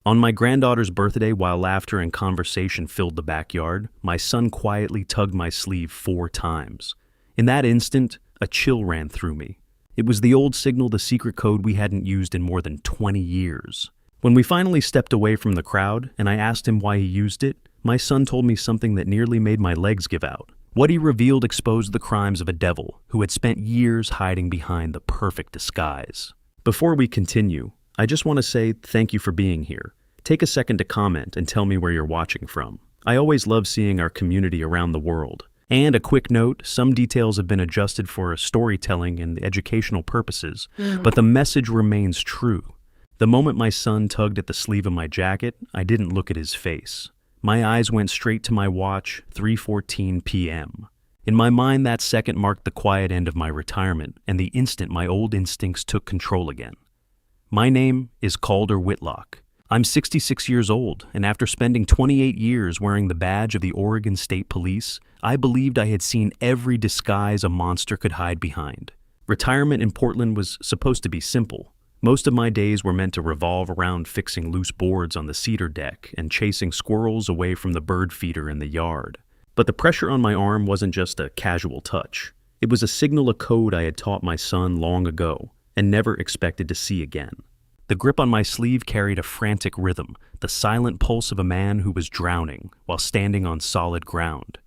On my granddaughter's birthday, while laughter and conversation filled the backyard, my son quietly tugged my sleeve 4 times. In that instant, a chill ran through me. It was the old signal, the secret code we hadn't used in more than 20 years. When we finally stepped away from the crowd and I asked him why he used it, my son told me something that nearly made my legs give out. What he revealed exposed the crimes of a devil who had spent years hiding behind the perfect disguise. Before we continue, I just want to say thank you for being here. Take a second to comment and tell me where you're watching from. I always love seeing our community around the world. And a quick note, some details have been adjusted for storytelling and educational purposes, but the message remains true. The moment my son tugged at the sleeve of my jacket, I didn't look at his face. My eyes went straight to my watch, 3:14 p.m. In my mind, that second marked the quiet end of my retirement and the instant my old instincts took control again. My name is Calder Whitlock. I'm 66 years old, and after spending 28 years wearing the badge of the Oregon State Police, I believed I had seen every disguise a monster could hide behind. Retirement in Portland was supposed to be simple. Most of my days were meant to revolve around fixing loose boards on the cedar deck and chasing squirrels away from the bird feeder in the yard. But the pressure on my arm wasn't just a casual touch. It was a signal, a code I had taught my son long ago and never expected to see again. The grip on my sleeve carried a frantic rhythm, the silent pulse of a man who was drowning while standing on solid ground.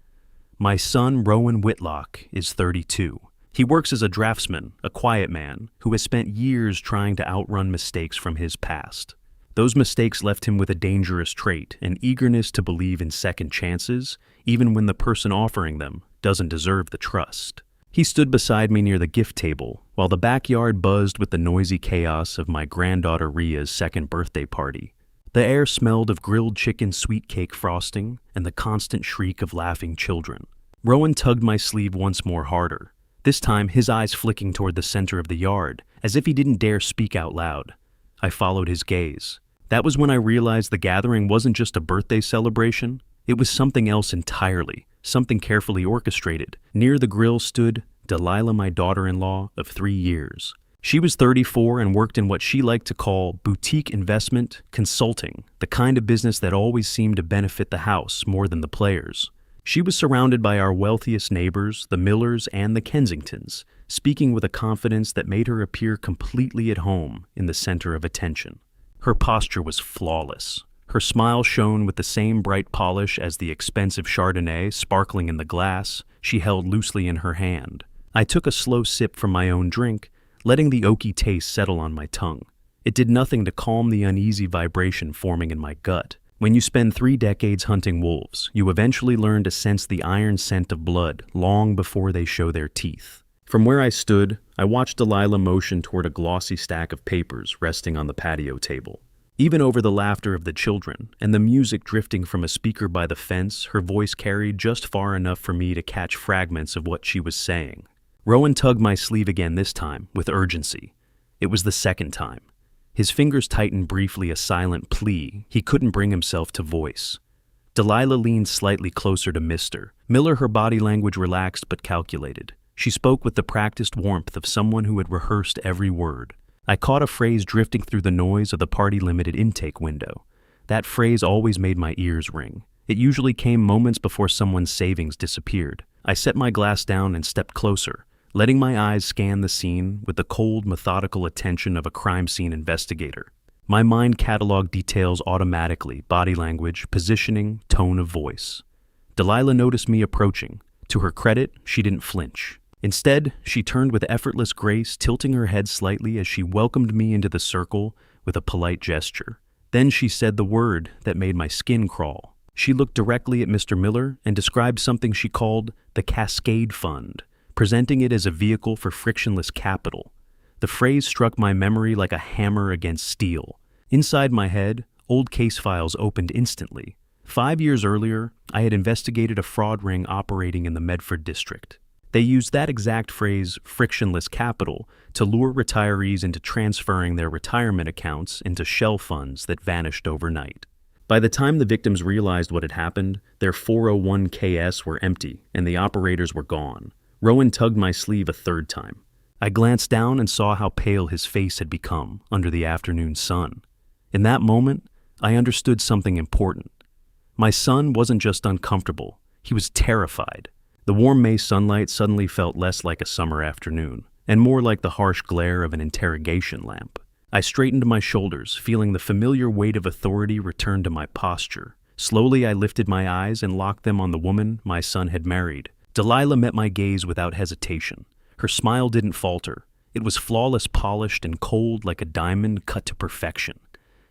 My son, Rowan Whitlock, is 32. He works as a draftsman, a quiet man who has spent years trying to outrun mistakes from his past. Those mistakes left him with a dangerous trait, an eagerness to believe in second chances, even when the person offering them doesn't deserve the trust. He stood beside me near the gift table, while the backyard buzzed with the noisy chaos of my granddaughter Ria's second birthday party. The air smelled of grilled chicken, sweet cake frosting, and the constant shriek of laughing children. Rowan tugged my sleeve once more harder, this time his eyes flicking toward the center of the yard, as if he didn't dare speak out loud. I followed his gaze. That was when I realized the gathering wasn't just a birthday celebration, it was something else entirely. Something carefully orchestrated. Near the grill stood Delilah, my daughter-in-law of 3 years. She was 34 and worked in what she liked to call boutique investment consulting, the kind of business that always seemed to benefit the house more than the players. She was surrounded by our wealthiest neighbors, the Millers and the Kensingtons, speaking with a confidence that made her appear completely at home in the center of attention. Her posture was flawless. Her smile shone with the same bright polish as the expensive Chardonnay sparkling in the glass she held loosely in her hand. I took a slow sip from my own drink, letting the oaky taste settle on my tongue. It did nothing to calm the uneasy vibration forming in my gut. When you spend 3 decades hunting wolves, you eventually learn to sense the iron scent of blood long before they show their teeth. From where I stood, I watched Delilah motion toward a glossy stack of papers resting on the patio table. Even over the laughter of the children and the music drifting from a speaker by the fence, her voice carried just far enough for me to catch fragments of what she was saying. Rowan tugged my sleeve again, this time with urgency. It was the second time. His fingers tightened briefly, a silent plea he couldn't bring himself to voice. Delilah leaned slightly closer to Mr. Miller, her body language relaxed but calculated. She spoke with the practiced warmth of someone who had rehearsed every word. I caught a phrase drifting through the noise of the party-limited intake window. That phrase always made my ears ring. It usually came moments before someone's savings disappeared. I set my glass down and stepped closer, letting my eyes scan the scene with the cold, methodical attention of a crime scene investigator. My mind cataloged details automatically: body language, positioning, tone of voice. Delilah noticed me approaching. To her credit, she didn't flinch. Instead, she turned with effortless grace, tilting her head slightly as she welcomed me into the circle with a polite gesture. Then she said the word that made my skin crawl. She looked directly at Mr. Miller and described something she called the Cascade Fund, presenting it as a vehicle for frictionless capital. The phrase struck my memory like a hammer against steel. Inside my head, old case files opened instantly. 5 years earlier, I had investigated a fraud ring operating in the Medford district. They used that exact phrase, frictionless capital, to lure retirees into transferring their retirement accounts into shell funds that vanished overnight. By the time the victims realized what had happened, their 401ks were empty and the operators were gone. Rowan tugged my sleeve a third time. I glanced down and saw how pale his face had become under the afternoon sun. In that moment, I understood something important. My son wasn't just uncomfortable, he was terrified. The warm May sunlight suddenly felt less like a summer afternoon, and more like the harsh glare of an interrogation lamp. I straightened my shoulders, feeling the familiar weight of authority return to my posture. Slowly, I lifted my eyes and locked them on the woman my son had married. Delilah met my gaze without hesitation. Her smile didn't falter. It was flawless, polished, and cold like a diamond cut to perfection.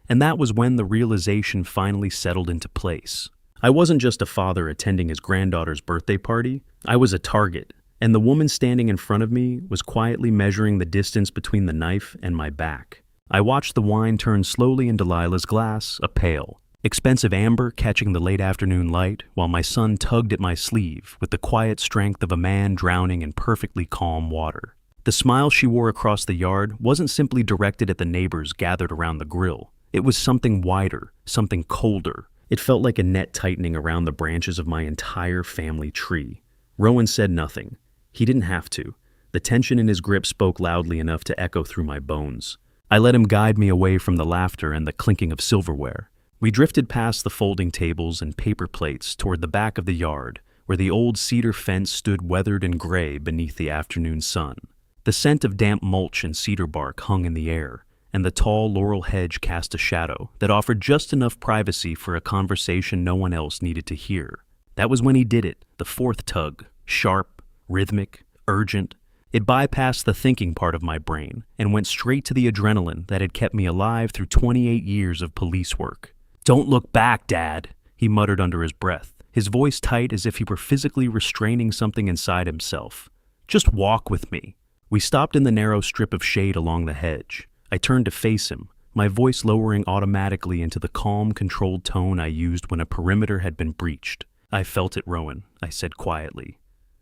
And that was when the realization finally settled into place. I wasn't just a father attending his granddaughter's birthday party. I was a target, and the woman standing in front of me was quietly measuring the distance between the knife and my back. I watched the wine turn slowly in Delilah's glass, a pale, expensive amber catching the late afternoon light, while my son tugged at my sleeve with the quiet strength of a man drowning in perfectly calm water. The smile she wore across the yard wasn't simply directed at the neighbors gathered around the grill. It was something wider, something colder. It felt like a net tightening around the branches of my entire family tree. Rowan said nothing. He didn't have to. The tension in his grip spoke loudly enough to echo through my bones. I let him guide me away from the laughter and the clinking of silverware. We drifted past the folding tables and paper plates toward the back of the yard, where the old cedar fence stood weathered and gray beneath the afternoon sun. The scent of damp mulch and cedar bark hung in the air, and the tall laurel hedge cast a shadow that offered just enough privacy for a conversation no one else needed to hear. That was when he did it, the fourth tug, sharp, rhythmic, urgent. It bypassed the thinking part of my brain and went straight to the adrenaline that had kept me alive through 28 years of police work. "Don't look back, Dad," he muttered under his breath, his voice tight as if he were physically restraining something inside himself. "Just walk with me." We stopped in the narrow strip of shade along the hedge. I turned to face him, my voice lowering automatically into the calm, controlled tone I used when a perimeter had been breached. "I felt it, Rowan," I said quietly.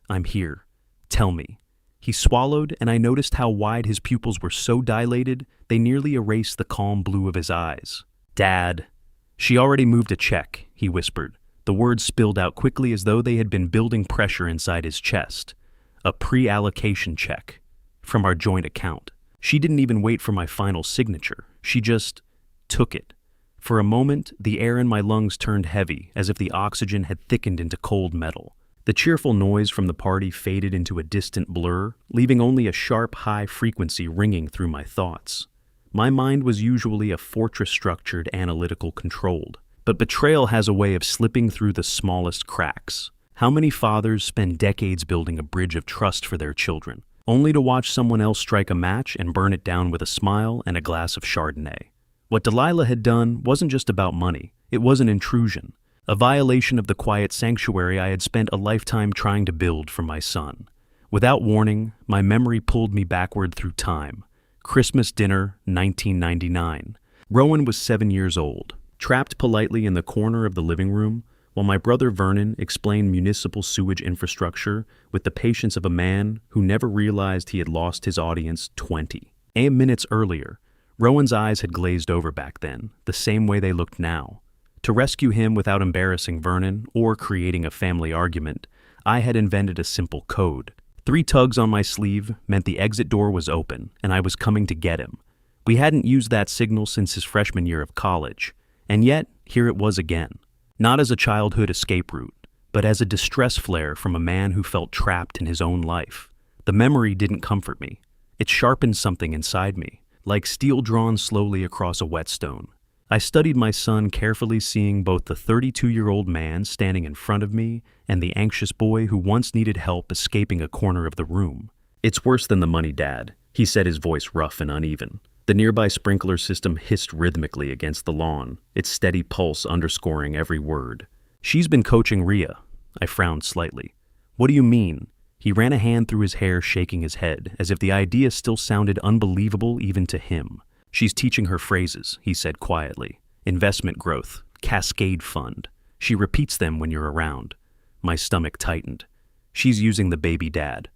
"I'm here. Tell me." He swallowed, and I noticed how wide his pupils were so dilated they nearly erased the calm blue of his eyes. "Dad." "She already moved a check," he whispered. The words spilled out quickly as though they had been building pressure inside his chest. "A pre-allocation check. From our joint account." She didn't even wait for my final signature. She just took it. For a moment, the air in my lungs turned heavy, as if the oxygen had thickened into cold metal. The cheerful noise from the party faded into a distant blur, leaving only a sharp, high frequency ringing through my thoughts. My mind was usually a fortress-structured, analytical controlled, but betrayal has a way of slipping through the smallest cracks. How many fathers spend decades building a bridge of trust for their children, only to watch someone else strike a match and burn it down with a smile and a glass of Chardonnay? What Delilah had done wasn't just about money. It was an intrusion, a violation of the quiet sanctuary I had spent a lifetime trying to build for my son. Without warning, my memory pulled me backward through time. Christmas dinner, 1999. Rowan was 7 years old, trapped politely in the corner of the living room, while my brother Vernon explained municipal sewage infrastructure with the patience of a man who never realized he had lost his audience 20 minutes earlier. Rowan's eyes had glazed over back then, the same way they looked now. To rescue him without embarrassing Vernon or creating a family argument, I had invented a simple code. 3 tugs on my sleeve meant the exit door was open, and I was coming to get him. We hadn't used that signal since his freshman year of college, and yet here it was again. Not as a childhood escape route, but as a distress flare from a man who felt trapped in his own life. The memory didn't comfort me. It sharpened something inside me, like steel drawn slowly across a whetstone. I studied my son carefully, seeing both the 32-year-old man standing in front of me and the anxious boy who once needed help escaping a corner of the room. "It's worse than the money, Dad," he said, his voice rough and uneven. The nearby sprinkler system hissed rhythmically against the lawn, its steady pulse underscoring every word. "She's been coaching Rhea." I frowned slightly. "What do you mean?" He ran a hand through his hair, shaking his head, as if the idea still sounded unbelievable even to him. "She's teaching her phrases," he said quietly. "Investment growth, cascade fund. She repeats them when you're around." My stomach tightened. "She's using the baby dad."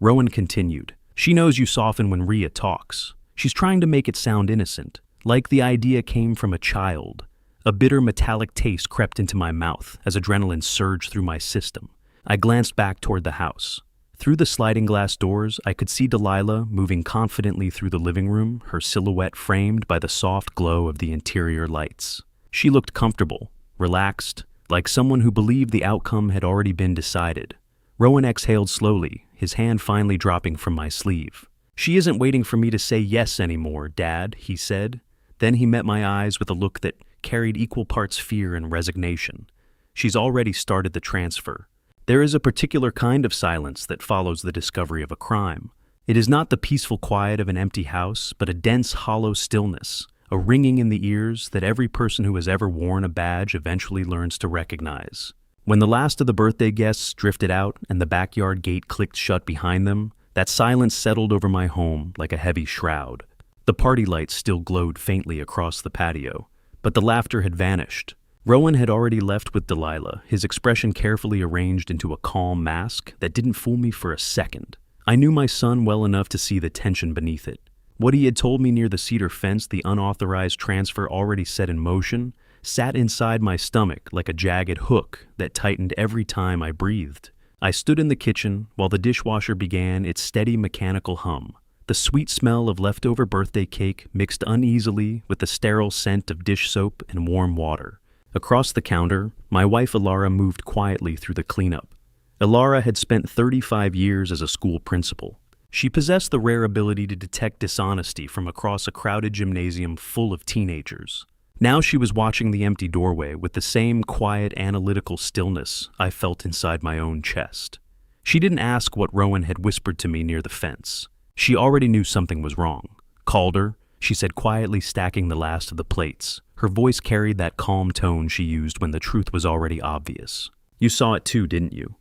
Rowan continued. "She knows you soften when Rhea talks. She's trying to make it sound innocent, like the idea came from a child." A bitter metallic taste crept into my mouth as adrenaline surged through my system. I glanced back toward the house. Through the sliding glass doors, I could see Delilah moving confidently through the living room, her silhouette framed by the soft glow of the interior lights. She looked comfortable, relaxed, like someone who believed the outcome had already been decided. Rowan exhaled slowly, his hand finally dropping from my sleeve. "She isn't waiting for me to say yes anymore, Dad," he said. Then he met my eyes with a look that carried equal parts fear and resignation. "She's already started the transfer." There is a particular kind of silence that follows the discovery of a crime. It is not the peaceful quiet of an empty house, but a dense, hollow stillness, a ringing in the ears that every person who has ever worn a badge eventually learns to recognize. When the last of the birthday guests drifted out and the backyard gate clicked shut behind them, that silence settled over my home like a heavy shroud. The party lights still glowed faintly across the patio, but the laughter had vanished. Rowan had already left with Delilah, his expression carefully arranged into a calm mask that didn't fool me for a second. I knew my son well enough to see the tension beneath it. What he had told me near the cedar fence, the unauthorized transfer already set in motion, sat inside my stomach like a jagged hook that tightened every time I breathed. I stood in the kitchen while the dishwasher began its steady mechanical hum. The sweet smell of leftover birthday cake mixed uneasily with the sterile scent of dish soap and warm water. Across the counter, my wife Ilara moved quietly through the cleanup. Ilara had spent 35 years as a school principal. She possessed the rare ability to detect dishonesty from across a crowded gymnasium full of teenagers. Now she was watching the empty doorway with the same quiet, analytical stillness I felt inside my own chest. She didn't ask what Rowan had whispered to me near the fence. She already knew something was wrong. "Calder," she said, quietly stacking the last of the plates. Her voice carried that calm tone she used when the truth was already obvious. "You saw it too, didn't you?"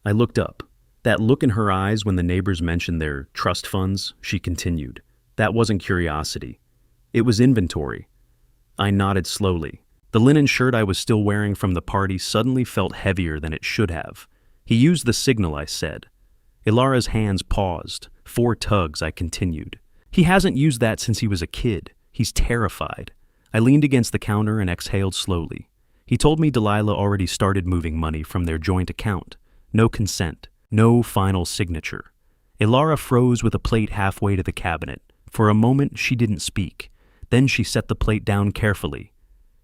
I looked up. That look in her eyes when the neighbors mentioned their trust funds, she continued. That wasn't curiosity. It was inventory. I nodded slowly. The linen shirt I was still wearing from the party suddenly felt heavier than it should have. "He used the signal," I said. Ilara's hands paused. 4 tugs, I continued. "He hasn't used that since he was a kid. He's terrified." I leaned against the counter and exhaled slowly. He told me Delilah already started moving money from their joint account. No consent. No final signature. Ilara froze with a plate halfway to the cabinet. For a moment, she didn't speak. Then she set the plate down carefully.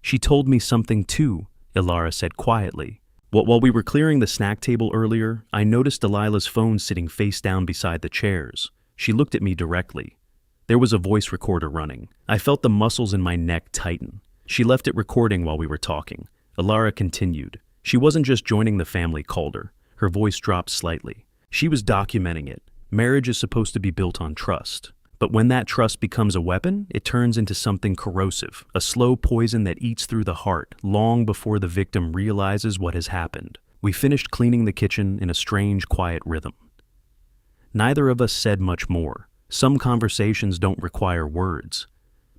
"She told me something too," Ilara said quietly. While we were clearing the snack table earlier, I noticed Delilah's phone sitting face down beside the chairs. She looked at me directly. There was a voice recorder running. I felt the muscles in my neck tighten. She left it recording while we were talking. Ilara continued. She wasn't just joining the family, Calder. Her voice dropped slightly. She was documenting it. Marriage is supposed to be built on trust. But when that trust becomes a weapon, it turns into something corrosive, a slow poison that eats through the heart long before the victim realizes what has happened. We finished cleaning the kitchen in a strange, quiet rhythm. Neither of us said much more. Some conversations don't require words.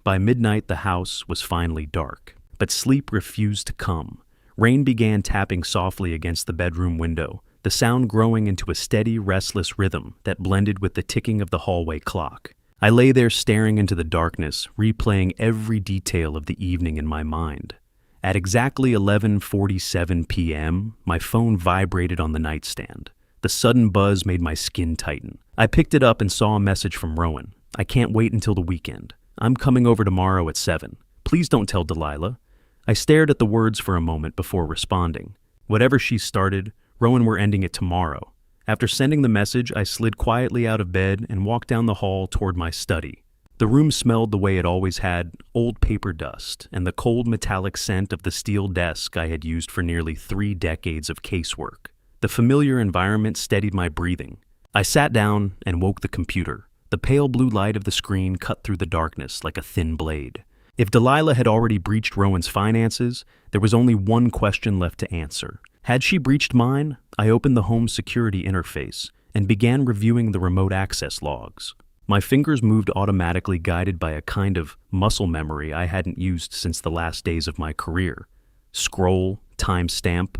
By midnight, the house was finally dark, but sleep refused to come. Rain began tapping softly against the bedroom window, the sound growing into a steady, restless rhythm that blended with the ticking of the hallway clock. I lay there staring into the darkness, replaying every detail of the evening in my mind. At exactly 11:47 p.m., my phone vibrated on the nightstand. The sudden buzz made my skin tighten. I picked it up and saw a message from Rowan. "I can't wait until the weekend. I'm coming over tomorrow at 7. Please don't tell Delilah." I stared at the words for a moment before responding. Whatever she started, Rowan were ending it tomorrow. After sending the message, I slid quietly out of bed and walked down the hall toward my study. The room smelled the way it always had, old paper dust, and the cold metallic scent of the steel desk I had used for nearly 3 decades of casework. The familiar environment steadied my breathing. I sat down and woke the computer. The pale blue light of the screen cut through the darkness like a thin blade. If Delilah had already breached Rowan's finances, there was only one question left to answer. Had she breached mine? I opened the home security interface and began reviewing the remote access logs. My fingers moved automatically, guided by a kind of muscle memory I hadn't used since the last days of my career. Scroll, timestamp,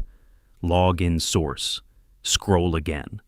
log in source, scroll again.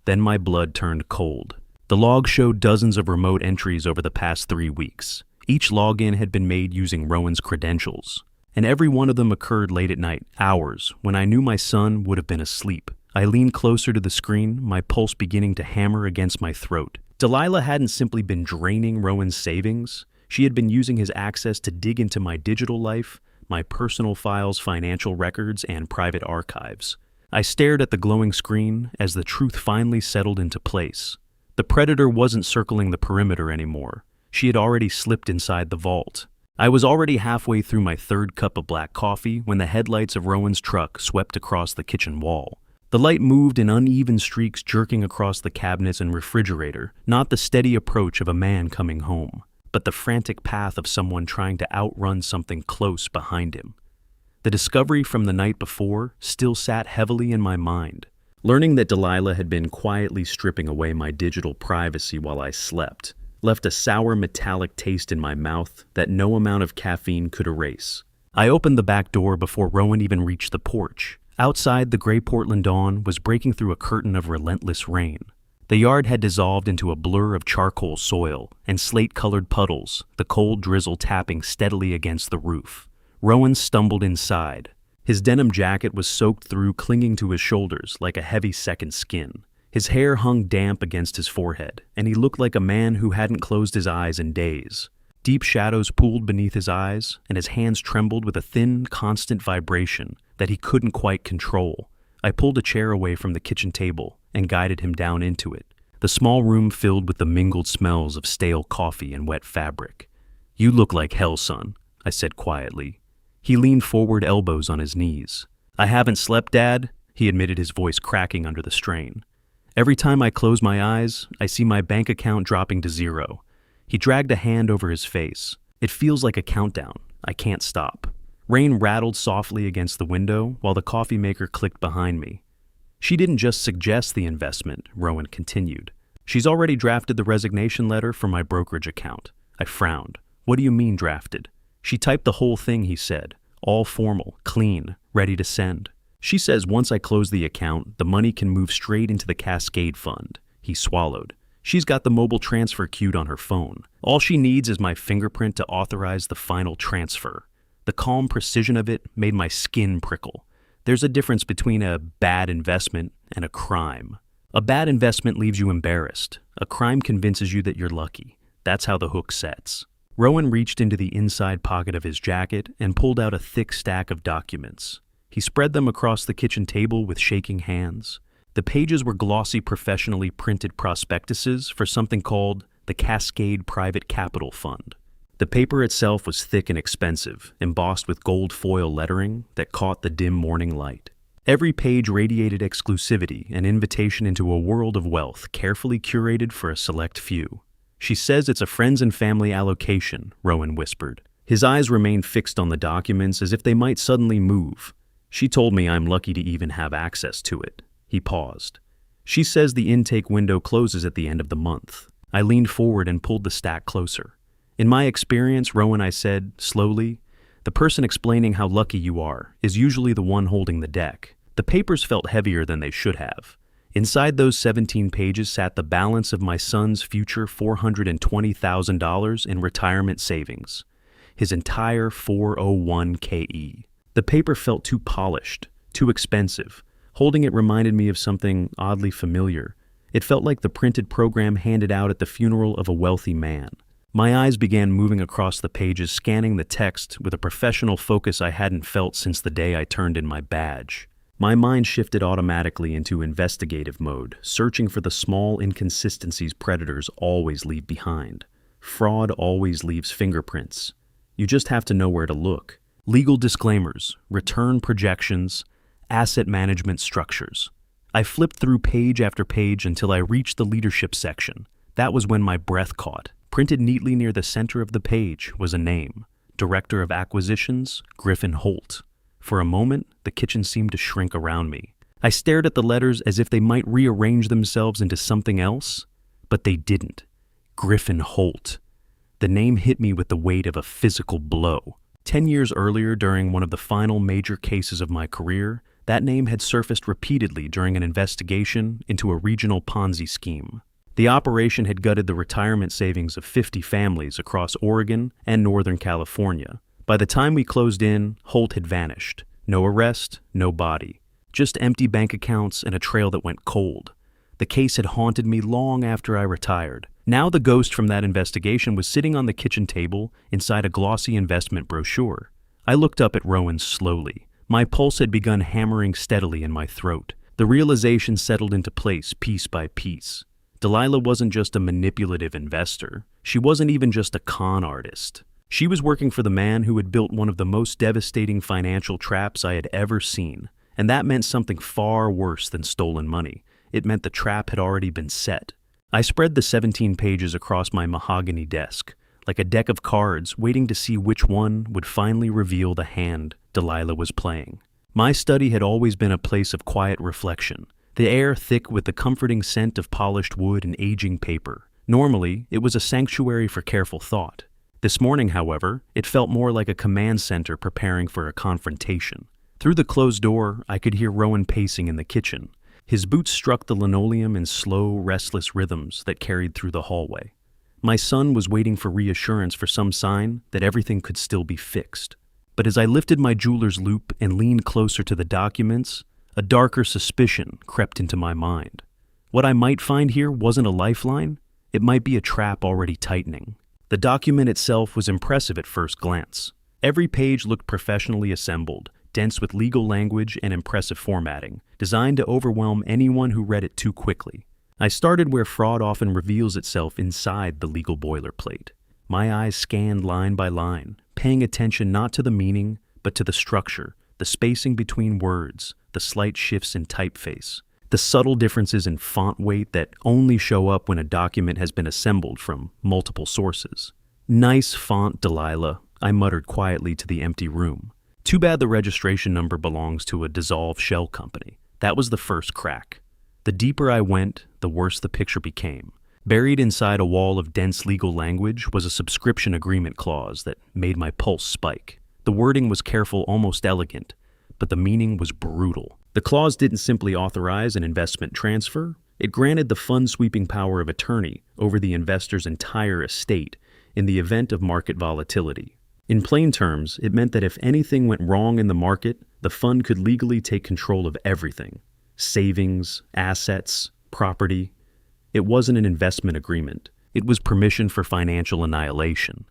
Then my blood turned cold. The log showed dozens of remote entries over the past 3 weeks. Each login had been made using Rowan's credentials, and every one of them occurred late at night, hours, when I knew my son would have been asleep. I leaned closer to the screen, my pulse beginning to hammer against my throat. Delilah hadn't simply been draining Rowan's savings. She had been using his access to dig into my digital life, my personal files, financial records, and private archives. I stared at the glowing screen as the truth finally settled into place. The predator wasn't circling the perimeter anymore. She had already slipped inside the vault. I was already halfway through my third cup of black coffee when the headlights of Rowan's truck swept across the kitchen wall. The light moved in uneven streaks jerking across the cabinets and refrigerator, not the steady approach of a man coming home, but the frantic path of someone trying to outrun something close behind him. The discovery from the night before still sat heavily in my mind. Learning that Delilah had been quietly stripping away my digital privacy while I slept left a sour metallic taste in my mouth that no amount of caffeine could erase. I opened the back door before Rowan even reached the porch. Outside, the gray Portland dawn was breaking through a curtain of relentless rain. The yard had dissolved into a blur of charcoal soil and slate-colored puddles, the cold drizzle tapping steadily against the roof. Rowan stumbled inside. His denim jacket was soaked through, clinging to his shoulders like a heavy second skin. His hair hung damp against his forehead, and he looked like a man who hadn't closed his eyes in days. Deep shadows pooled beneath his eyes, and his hands trembled with a thin, constant vibration that he couldn't quite control. I pulled a chair away from the kitchen table and guided him down into it. The small room filled with the mingled smells of stale coffee and wet fabric. "You look like hell, son," I said quietly. He leaned forward, elbows on his knees. "I haven't slept, Dad," he admitted, his voice cracking under the strain. "Every time I close my eyes, I see my bank account dropping to zero." He dragged a hand over his face. "It feels like a countdown. I can't stop." Rain rattled softly against the window while the coffee maker clicked behind me. "She didn't just suggest the investment," Rowan continued. "She's already drafted the resignation letter for my brokerage account." I frowned. "What do you mean drafted?" "She typed the whole thing," he said. "All formal, clean, ready to send. She says once I close the account, the money can move straight into the Cascade Fund." He swallowed. "She's got the mobile transfer queued on her phone. All she needs is my fingerprint to authorize the final transfer." The calm precision of it made my skin prickle. There's a difference between a bad investment and a crime. A bad investment leaves you embarrassed. A crime convinces you that you're lucky. That's how the hook sets. Rowan reached into the inside pocket of his jacket and pulled out a thick stack of documents. He spread them across the kitchen table with shaking hands. The pages were glossy, professionally printed prospectuses for something called the Cascade Private Capital Fund. The paper itself was thick and expensive, embossed with gold foil lettering that caught the dim morning light. Every page radiated exclusivity, an invitation into a world of wealth carefully curated for a select few. "She says it's a friends and family allocation," Rowan whispered. His eyes remained fixed on the documents as if they might suddenly move. "She told me I'm lucky to even have access to it." He paused. "She says the intake window closes at the end of the month." I leaned forward and pulled the stack closer. "In my experience, Rowan," I said, slowly, "the person explaining how lucky you are is usually the one holding the deck." The papers felt heavier than they should have. Inside those 17 pages sat the balance of my son's future $420,000 in retirement savings. His entire 401k. The paper felt too polished, too expensive. Holding it reminded me of something oddly familiar. It felt like the printed program handed out at the funeral of a wealthy man. My eyes began moving across the pages, scanning the text with a professional focus I hadn't felt since the day I turned in my badge. My mind shifted automatically into investigative mode, searching for the small inconsistencies predators always leave behind. Fraud always leaves fingerprints. You just have to know where to look. Legal disclaimers, return projections, asset management structures. I flipped through page after page until I reached the leadership section. That was when my breath caught. Printed neatly near the center of the page was a name. Director of Acquisitions, Griffin Holt. For a moment, the kitchen seemed to shrink around me. I stared at the letters as if they might rearrange themselves into something else, but they didn't. Griffin Holt. The name hit me with the weight of a physical blow. 10 years earlier, during one of the final major cases of my career, that name had surfaced repeatedly during an investigation into a regional Ponzi scheme. The operation had gutted the retirement savings of 50 families across Oregon and Northern California. By the time we closed in, Holt had vanished. No arrest, no body. Just empty bank accounts and a trail that went cold. The case had haunted me long after I retired. Now the ghost from that investigation was sitting on the kitchen table inside a glossy investment brochure. I looked up at Rowan slowly. My pulse had begun hammering steadily in my throat. The realization settled into place piece by piece. Delilah wasn't just a manipulative investor. She wasn't even just a con artist. She was working for the man who had built one of the most devastating financial traps I had ever seen. And that meant something far worse than stolen money. It meant the trap had already been set. I spread the 17 pages across my mahogany desk, like a deck of cards, waiting to see which one would finally reveal the hand Delilah was playing. My study had always been a place of quiet reflection, the air thick with the comforting scent of polished wood and aging paper. Normally, it was a sanctuary for careful thought. This morning, however, it felt more like a command center preparing for a confrontation. Through the closed door, I could hear Rowan pacing in the kitchen. His boots struck the linoleum in slow, restless rhythms that carried through the hallway. My son was waiting for reassurance, for some sign that everything could still be fixed. But as I lifted my jeweler's loupe and leaned closer to the documents, a darker suspicion crept into my mind. What I might find here wasn't a lifeline. It might be a trap already tightening. The document itself was impressive at first glance. Every page looked professionally assembled, dense with legal language and impressive formatting, designed to overwhelm anyone who read it too quickly. I started where fraud often reveals itself inside the legal boilerplate. My eyes scanned line by line, paying attention not to the meaning, but to the structure, the spacing between words, the slight shifts in typeface, the subtle differences in font weight that only show up when a document has been assembled from multiple sources. "Nice font, Delilah," I muttered quietly to the empty room. Too bad the registration number belongs to a dissolved shell company. That was the first crack. The deeper I went, the worse the picture became. Buried inside a wall of dense legal language was a subscription agreement clause that made my pulse spike. The wording was careful, almost elegant, but the meaning was brutal. The clause didn't simply authorize an investment transfer. It granted the fund-sweeping power of attorney over the investor's entire estate in the event of market volatility. In plain terms, it meant that if anything went wrong in the market, the fund could legally take control of everything. Savings, assets, property. It wasn't an investment agreement. It was permission for financial annihilation.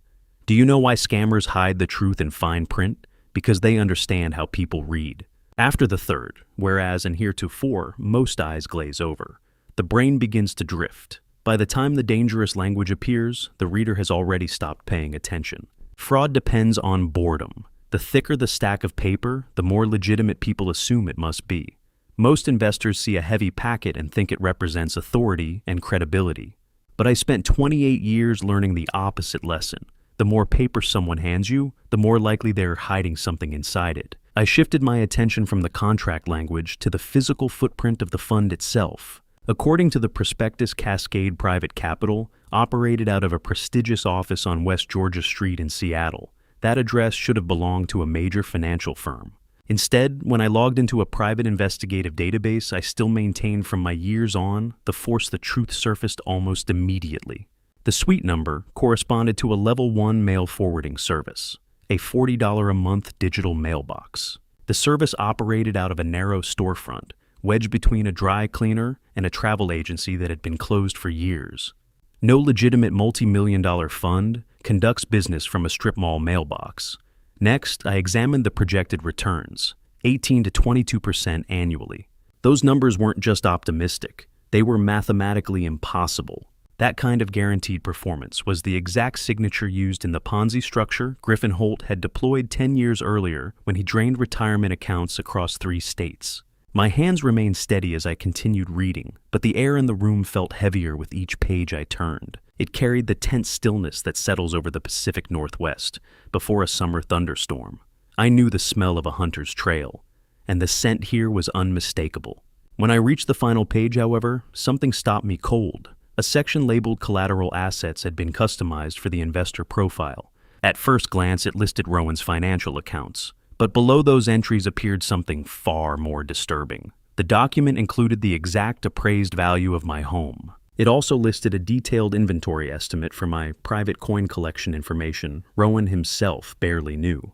Do you know why scammers hide the truth in fine print? Because they understand how people read. After the third, whereas in heretofore most eyes glaze over, the brain begins to drift. By the time the dangerous language appears, the reader has already stopped paying attention. Fraud depends on boredom. The thicker the stack of paper, the more legitimate people assume it must be. Most investors see a heavy packet and think it represents authority and credibility. But I spent 28 years learning the opposite lesson. The more paper someone hands you, the more likely they're hiding something inside it. I shifted my attention from the contract language to the physical footprint of the fund itself. According to the prospectus, Cascade Private Capital operated out of a prestigious office on West Georgia Street in Seattle. That address should have belonged to a major financial firm. Instead, when I logged into a private investigative database I still maintained from my years on, the truth surfaced almost immediately. The suite number corresponded to a Level 1 mail forwarding service, a $40 a month digital mailbox. The service operated out of a narrow storefront, wedged between a dry cleaner and a travel agency that had been closed for years. No legitimate multi-million-dollar fund conducts business from a strip mall mailbox. Next, I examined the projected returns, 18 to 22% annually. Those numbers weren't just optimistic, they were mathematically impossible. That kind of guaranteed performance was the exact signature used in the Ponzi structure Griffin Holt had deployed 10 years earlier when he drained retirement accounts across 3 states. My hands remained steady as I continued reading, but the air in the room felt heavier with each page I turned. It carried the tense stillness that settles over the Pacific Northwest before a summer thunderstorm. I knew the smell of a hunter's trail, and the scent here was unmistakable. When I reached the final page, however, something stopped me cold. A section labeled Collateral Assets had been customized for the investor profile. At first glance, it listed Rowan's financial accounts. But below those entries appeared something far more disturbing. The document included the exact appraised value of my home. It also listed a detailed inventory estimate for my private coin collection information Rowan himself barely knew.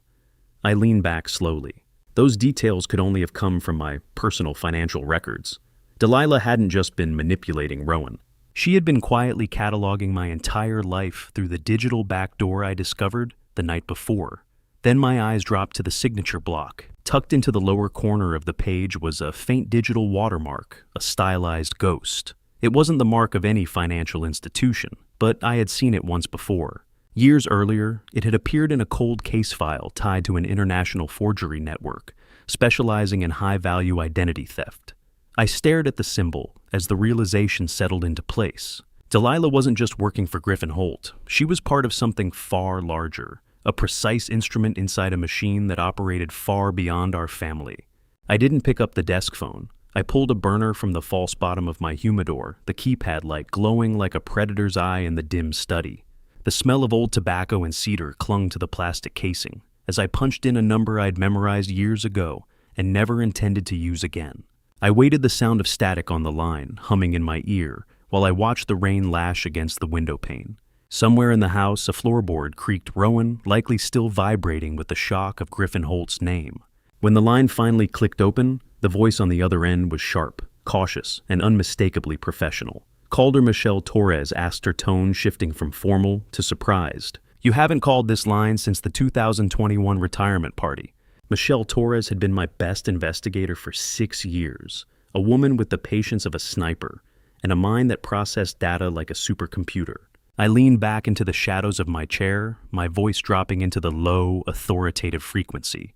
I leaned back slowly. Those details could only have come from my personal financial records. Delilah hadn't just been manipulating Rowan. She had been quietly cataloging my entire life through the digital backdoor I discovered the night before. Then my eyes dropped to the signature block. Tucked into the lower corner of the page was a faint digital watermark, a stylized ghost. It wasn't the mark of any financial institution, but I had seen it once before. Years earlier, it had appeared in a cold case file tied to an international forgery network, specializing in high-value identity theft. I stared at the symbol as the realization settled into place. Delilah wasn't just working for Griffin Holt. She was part of something far larger, a precise instrument inside a machine that operated far beyond our family. I didn't pick up the desk phone. I pulled a burner from the false bottom of my humidor, the keypad light glowing like a predator's eye in the dim study. The smell of old tobacco and cedar clung to the plastic casing as I punched in a number I'd memorized years ago and never intended to use again. I waited the sound of static on the line, humming in my ear, while I watched the rain lash against the window pane. Somewhere in the house, a floorboard creaked Rowan, likely still vibrating with the shock of Griffin Holt's name. When the line finally clicked open, the voice on the other end was sharp, cautious, and unmistakably professional. Calder Michelle Torres asked, her tone shifting from formal to surprised. "You haven't called this line since the 2021 retirement party." Michelle Torres had been my best investigator for 6 years, a woman with the patience of a sniper, and a mind that processed data like a supercomputer. I leaned back into the shadows of my chair, my voice dropping into the low, authoritative frequency.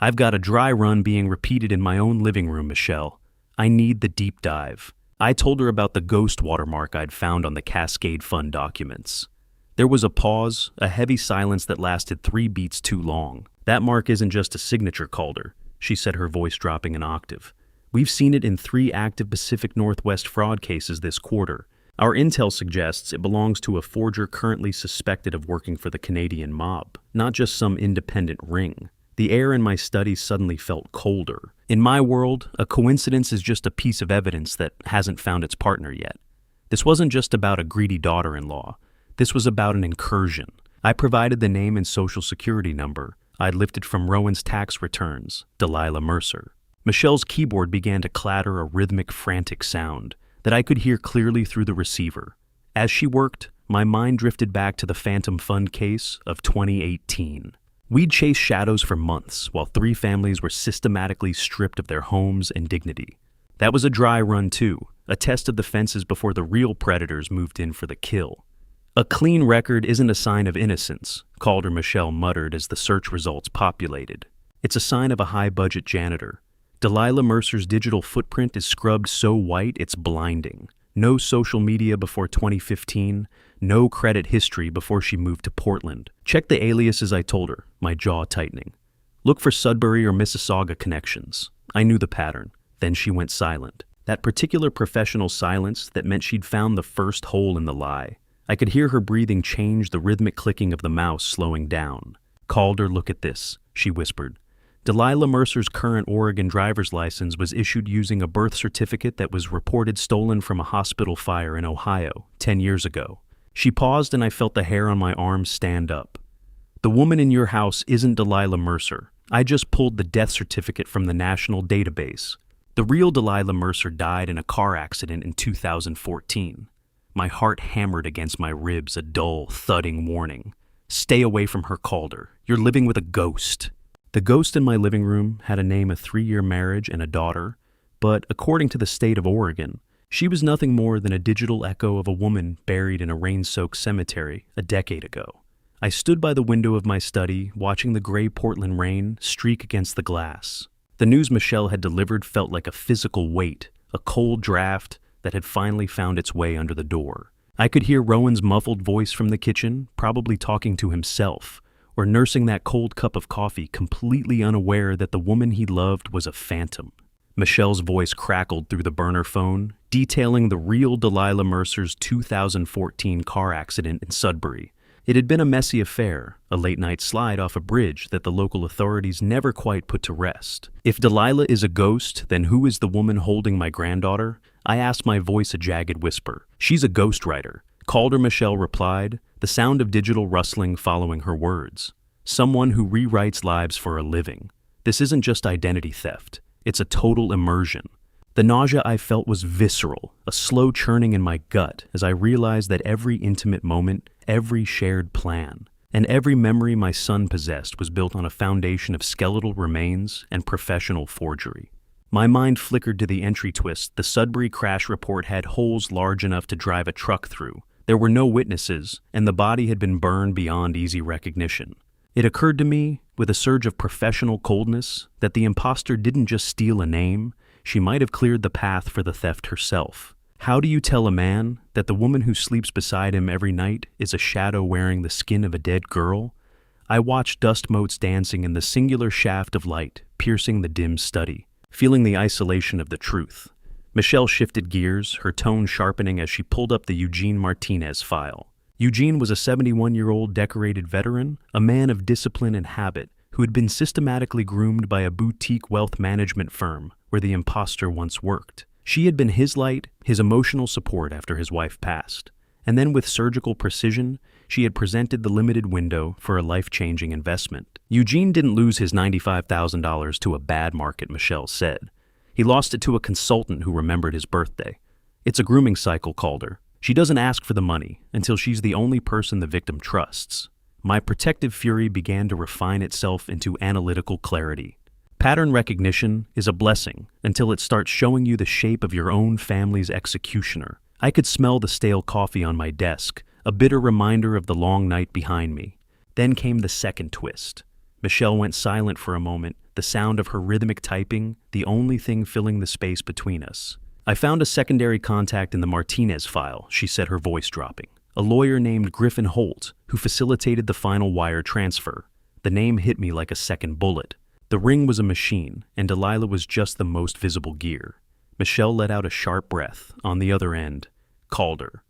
"I've got a dry run being repeated in my own living room, Michelle. I need the deep dive." I told her about the ghost watermark I'd found on the Cascade Fund documents. There was a pause, a heavy silence that lasted 3 beats too long. "That mark isn't just a signature, Calder," she said, her voice dropping an octave. "We've seen it in 3 active Pacific Northwest fraud cases this quarter. Our intel suggests it belongs to a forger currently suspected of working for the Canadian mob, not just some independent ring." The air in my study suddenly felt colder. In my world, a coincidence is just a piece of evidence that hasn't found its partner yet. This wasn't just about a greedy daughter-in-law. This was about an incursion. I provided the name and social security number I'd lifted from Rowan's tax returns, Delilah Mercer. Michelle's keyboard began to clatter a rhythmic, frantic sound that I could hear clearly through the receiver. As she worked, my mind drifted back to the Phantom Fund case of 2018. We'd chased shadows for months while 3 families were systematically stripped of their homes and dignity. That was a dry run too, a test of the fences before the real predators moved in for the kill. "A clean record isn't a sign of innocence," Calder Michelle muttered as the search results populated. "It's a sign of a high-budget janitor. Delilah Mercer's digital footprint is scrubbed so white it's blinding. No social media before 2015, no credit history before she moved to Portland. Check the aliases, I told her, my jaw tightening. Look for Sudbury or Mississauga connections. I knew the pattern. Then she went silent. That particular professional silence that meant she'd found the first hole in the lie. I could hear her breathing change, the rhythmic clicking of the mouse slowing down. "Calder, look at this," she whispered. Delilah Mercer's current Oregon driver's license was issued using a birth certificate that was reported stolen from a hospital fire in Ohio 10 years ago. She paused and I felt the hair on my arms stand up. "The woman in your house isn't Delilah Mercer. I just pulled the death certificate from the national database. The real Delilah Mercer died in a car accident in 2014. My heart hammered against my ribs, a dull, thudding warning. "Stay away from her, Calder. You're living with a ghost." The ghost in my living room had a name, a 3-year marriage, and a daughter, but according to the state of Oregon, she was nothing more than a digital echo of a woman buried in a rain-soaked cemetery a decade ago. I stood by the window of my study, watching the gray Portland rain streak against the glass. The news Michelle had delivered felt like a physical weight, a cold draft that had finally found its way under the door. I could hear Rowan's muffled voice from the kitchen, probably talking to himself, or nursing that cold cup of coffee, completely unaware that the woman he loved was a phantom. Michelle's voice crackled through the burner phone, detailing the real Delilah Mercer's 2014 car accident in Sudbury. It had been a messy affair, a late-night slide off a bridge that the local authorities never quite put to rest. If Delilah is a ghost, then who is the woman holding my granddaughter? I asked, my voice a jagged whisper. "She's a ghostwriter," Calder Michelle replied, the sound of digital rustling following her words. "Someone who rewrites lives for a living. This isn't just identity theft. It's a total immersion." The nausea I felt was visceral, a slow churning in my gut as I realized that every intimate moment, every shared plan, And every memory my son possessed was built on a foundation of skeletal remains and professional forgery. My mind flickered to the entry twist. The Sudbury crash report had holes large enough to drive a truck through. There were no witnesses, and the body had been burned beyond easy recognition. It occurred to me, with a surge of professional coldness, that the imposter didn't just steal a name, she might have cleared the path for the theft herself. How do you tell a man that the woman who sleeps beside him every night is a shadow wearing the skin of a dead girl? I watched dust motes dancing in the singular shaft of light, piercing the dim study, feeling the isolation of the truth. Michelle shifted gears, her tone sharpening as she pulled up the Eugene Martinez file. Eugene was a 71-year-old decorated veteran, a man of discipline and habit, who had been systematically groomed by a boutique wealth management firm where the imposter once worked. She had been his light, his emotional support after his wife passed. And then with surgical precision, she had presented the limited window for a life-changing investment. Eugene didn't lose his $95,000 to a bad market, Michelle said. He lost it to a consultant who remembered his birthday. It's a grooming cycle, Calder. She doesn't ask for the money until she's the only person the victim trusts. My protective fury began to refine itself into analytical clarity. Pattern recognition is a blessing until it starts showing you the shape of your own family's executioner. I could smell the stale coffee on my desk, a bitter reminder of the long night behind me. Then came the second twist. Michelle went silent for a moment, the sound of her rhythmic typing, the only thing filling the space between us. I found a secondary contact in the Martinez file, she said, her voice dropping. A lawyer named Griffin Holt, who facilitated the final wire transfer. The name hit me like a second bullet. The ring was a machine, and Delilah was just the most visible gear. Michelle let out a sharp breath. On the other end, Calder.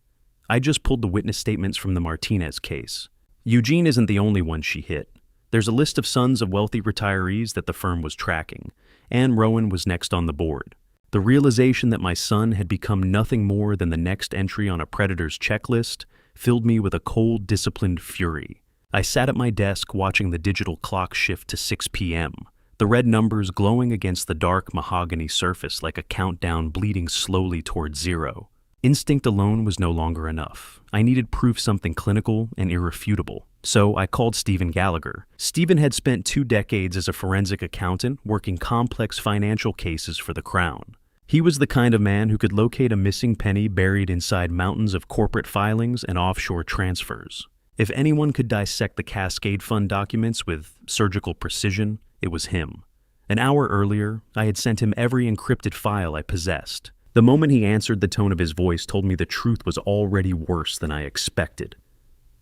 I just pulled the witness statements from the Martinez case. Eugene isn't the only one she hit. There's a list of sons of wealthy retirees that the firm was tracking. Ann Rowan was next on the board. The realization that my son had become nothing more than the next entry on a predator's checklist filled me with a cold, disciplined fury. I sat at my desk watching the digital clock shift to 6 p.m., the red numbers glowing against the dark mahogany surface like a countdown bleeding slowly towards zero. Instinct alone was no longer enough. I needed proof, something clinical and irrefutable. So I called Stephen Gallagher. Stephen had spent 2 decades as a forensic accountant working complex financial cases for the Crown. He was the kind of man who could locate a missing penny buried inside mountains of corporate filings and offshore transfers. If anyone could dissect the Cascade Fund documents with surgical precision, it was him. An hour earlier, I had sent him every encrypted file I possessed. The moment he answered, the tone of his voice told me the truth was already worse than I expected.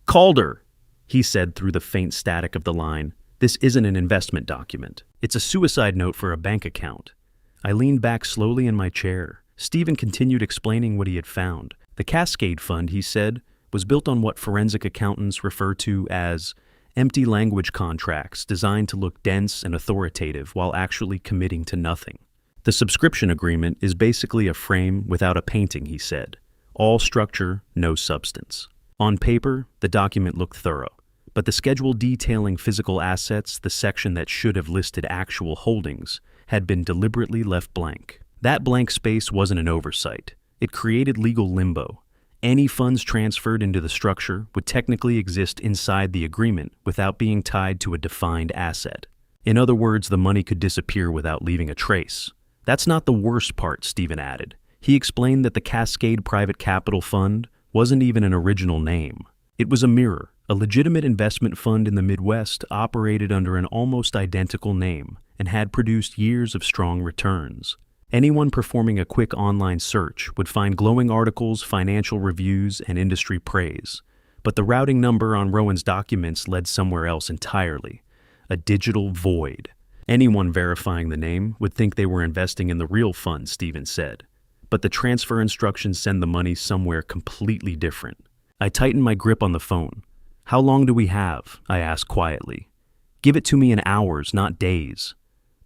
"Calder," he said through the faint static of the line, "this isn't an investment document. It's a suicide note for a bank account." I leaned back slowly in my chair. Stephen continued explaining what he had found. The Cascade Fund, he said, was built on what forensic accountants refer to as empty language contracts designed to look dense and authoritative while actually committing to nothing. The subscription agreement is basically a frame without a painting, he said. All structure, no substance. On paper, the document looked thorough, but the schedule detailing physical assets, the section that should have listed actual holdings, had been deliberately left blank. That blank space wasn't an oversight. It created legal limbo. Any funds transferred into the structure would technically exist inside the agreement without being tied to a defined asset. In other words, the money could disappear without leaving a trace. That's not the worst part, Stephen added. He explained that the Cascade Private Capital Fund wasn't even an original name. It was a mirror. A legitimate investment fund in the Midwest operated under an almost identical name and had produced years of strong returns. Anyone performing a quick online search would find glowing articles, financial reviews, and industry praise. But the routing number on Rowan's documents led somewhere else entirely. A digital void. Anyone verifying the name would think they were investing in the real fund, Stephen said. But the transfer instructions send the money somewhere completely different. I tightened my grip on the phone. "How long do we have?" I asked quietly. "Give it to me in hours, not days."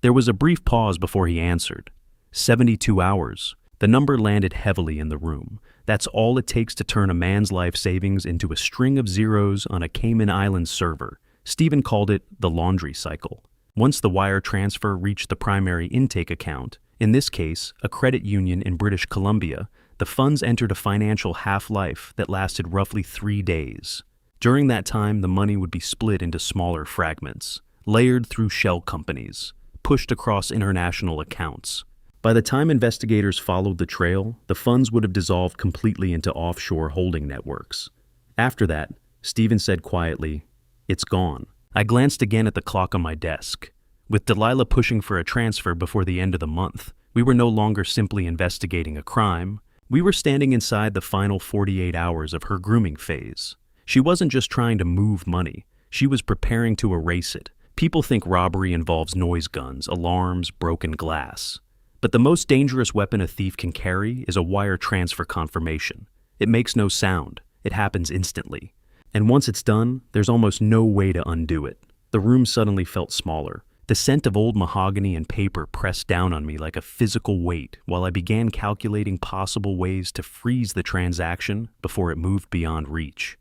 There was a brief pause before he answered. 72 hours. The number landed heavily in the room. That's all it takes to turn a man's life savings into a string of zeros on a Cayman Islands server. Stephen called it the laundry cycle. Once the wire transfer reached the primary intake account, in this case, a credit union in British Columbia, the funds entered a financial half-life that lasted roughly 3 days. During that time, the money would be split into smaller fragments, layered through shell companies, pushed across international accounts. By the time investigators followed the trail, the funds would have dissolved completely into offshore holding networks. After that, Stephen said quietly, "It's gone." I glanced again at the clock on my desk. With Delilah pushing for a transfer before the end of the month, we were no longer simply investigating a crime. We were standing inside the final 48 hours of her grooming phase. She wasn't just trying to move money. She was preparing to erase it. People think robbery involves noise guns, alarms, broken glass. But the most dangerous weapon a thief can carry is a wire transfer confirmation. It makes no sound. It happens instantly. And once it's done, there's almost no way to undo it. The room suddenly felt smaller. The scent of old mahogany and paper pressed down on me like a physical weight while I began calculating possible ways to freeze the transaction before it moved beyond reach.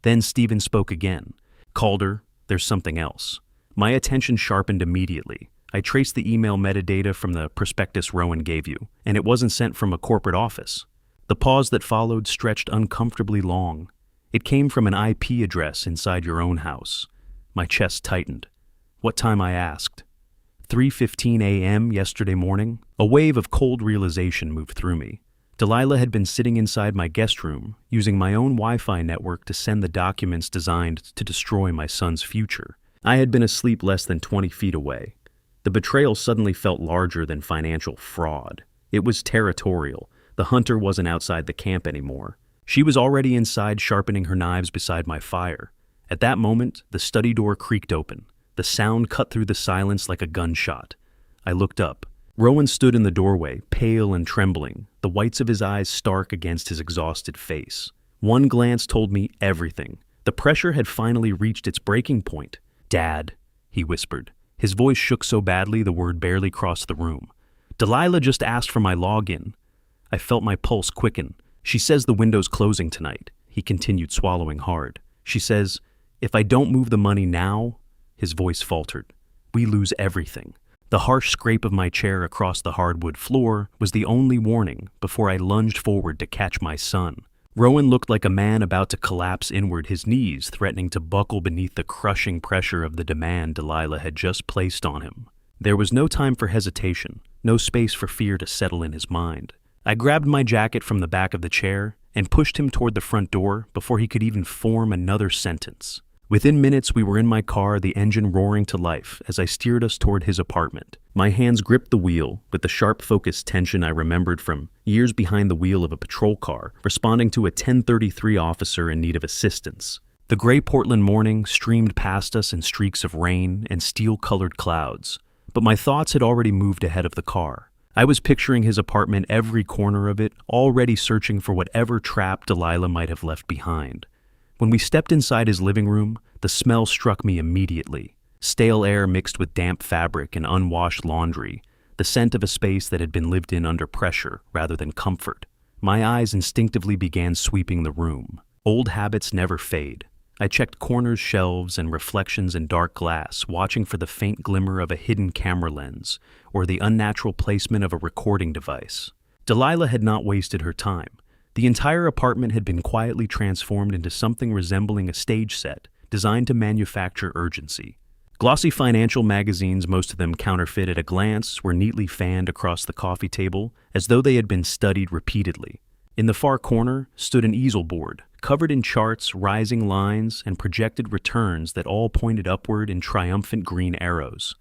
Then Stephen spoke again. "Calder, there's something else." My attention sharpened immediately. I traced the email metadata from the prospectus Rowan gave you, and it wasn't sent from a corporate office. The pause that followed stretched uncomfortably long. It came from an IP address inside your own house. My chest tightened. "What time?" I asked. 3:15 a.m. yesterday morning. A wave of cold realization moved through me. Delilah had been sitting inside my guest room, using my own Wi-Fi network to send the documents designed to destroy my son's future. I had been asleep less than 20 feet away. The betrayal suddenly felt larger than financial fraud. It was territorial. The hunter wasn't outside the camp anymore. She was already inside, sharpening her knives beside my fire. At that moment, the study door creaked open. The sound cut through the silence like a gunshot. I looked up. Rowan stood in the doorway, pale and trembling, the whites of his eyes stark against his exhausted face. One glance told me everything. The pressure had finally reached its breaking point. "Dad," he whispered. His voice shook so badly the word barely crossed the room. "Delilah just asked for my login." I felt my pulse quicken. "She says the window's closing tonight," he continued, swallowing hard. "She says, if I don't move the money now," his voice faltered, "we lose everything." The harsh scrape of my chair across the hardwood floor was the only warning before I lunged forward to catch my son. Rowan looked like a man about to collapse inward, his knees threatening to buckle beneath the crushing pressure of the demand Delilah had just placed on him. There was no time for hesitation, no space for fear to settle in his mind. I grabbed my jacket from the back of the chair and pushed him toward the front door before he could even form another sentence. Within minutes, we were in my car, the engine roaring to life as I steered us toward his apartment. My hands gripped the wheel with the sharp, focused tension I remembered from years behind the wheel of a patrol car, responding to a 1033 officer in need of assistance. The gray Portland morning streamed past us in streaks of rain and steel-colored clouds, but my thoughts had already moved ahead of the car. I was picturing his apartment, every corner of it, already searching for whatever trap Delilah might have left behind. When we stepped inside his living room, the smell struck me immediately. Stale air mixed with damp fabric and unwashed laundry, the scent of a space that had been lived in under pressure rather than comfort. My eyes instinctively began sweeping the room. Old habits never fade. I checked corners, shelves, and reflections in dark glass, watching for the faint glimmer of a hidden camera lens or the unnatural placement of a recording device. Delilah had not wasted her time. The entire apartment had been quietly transformed into something resembling a stage set, designed to manufacture urgency. Glossy financial magazines, most of them counterfeit at a glance, were neatly fanned across the coffee table as though they had been studied repeatedly. In the far corner stood an easel board, covered in charts, rising lines, and projected returns that all pointed upward in triumphant green arrows.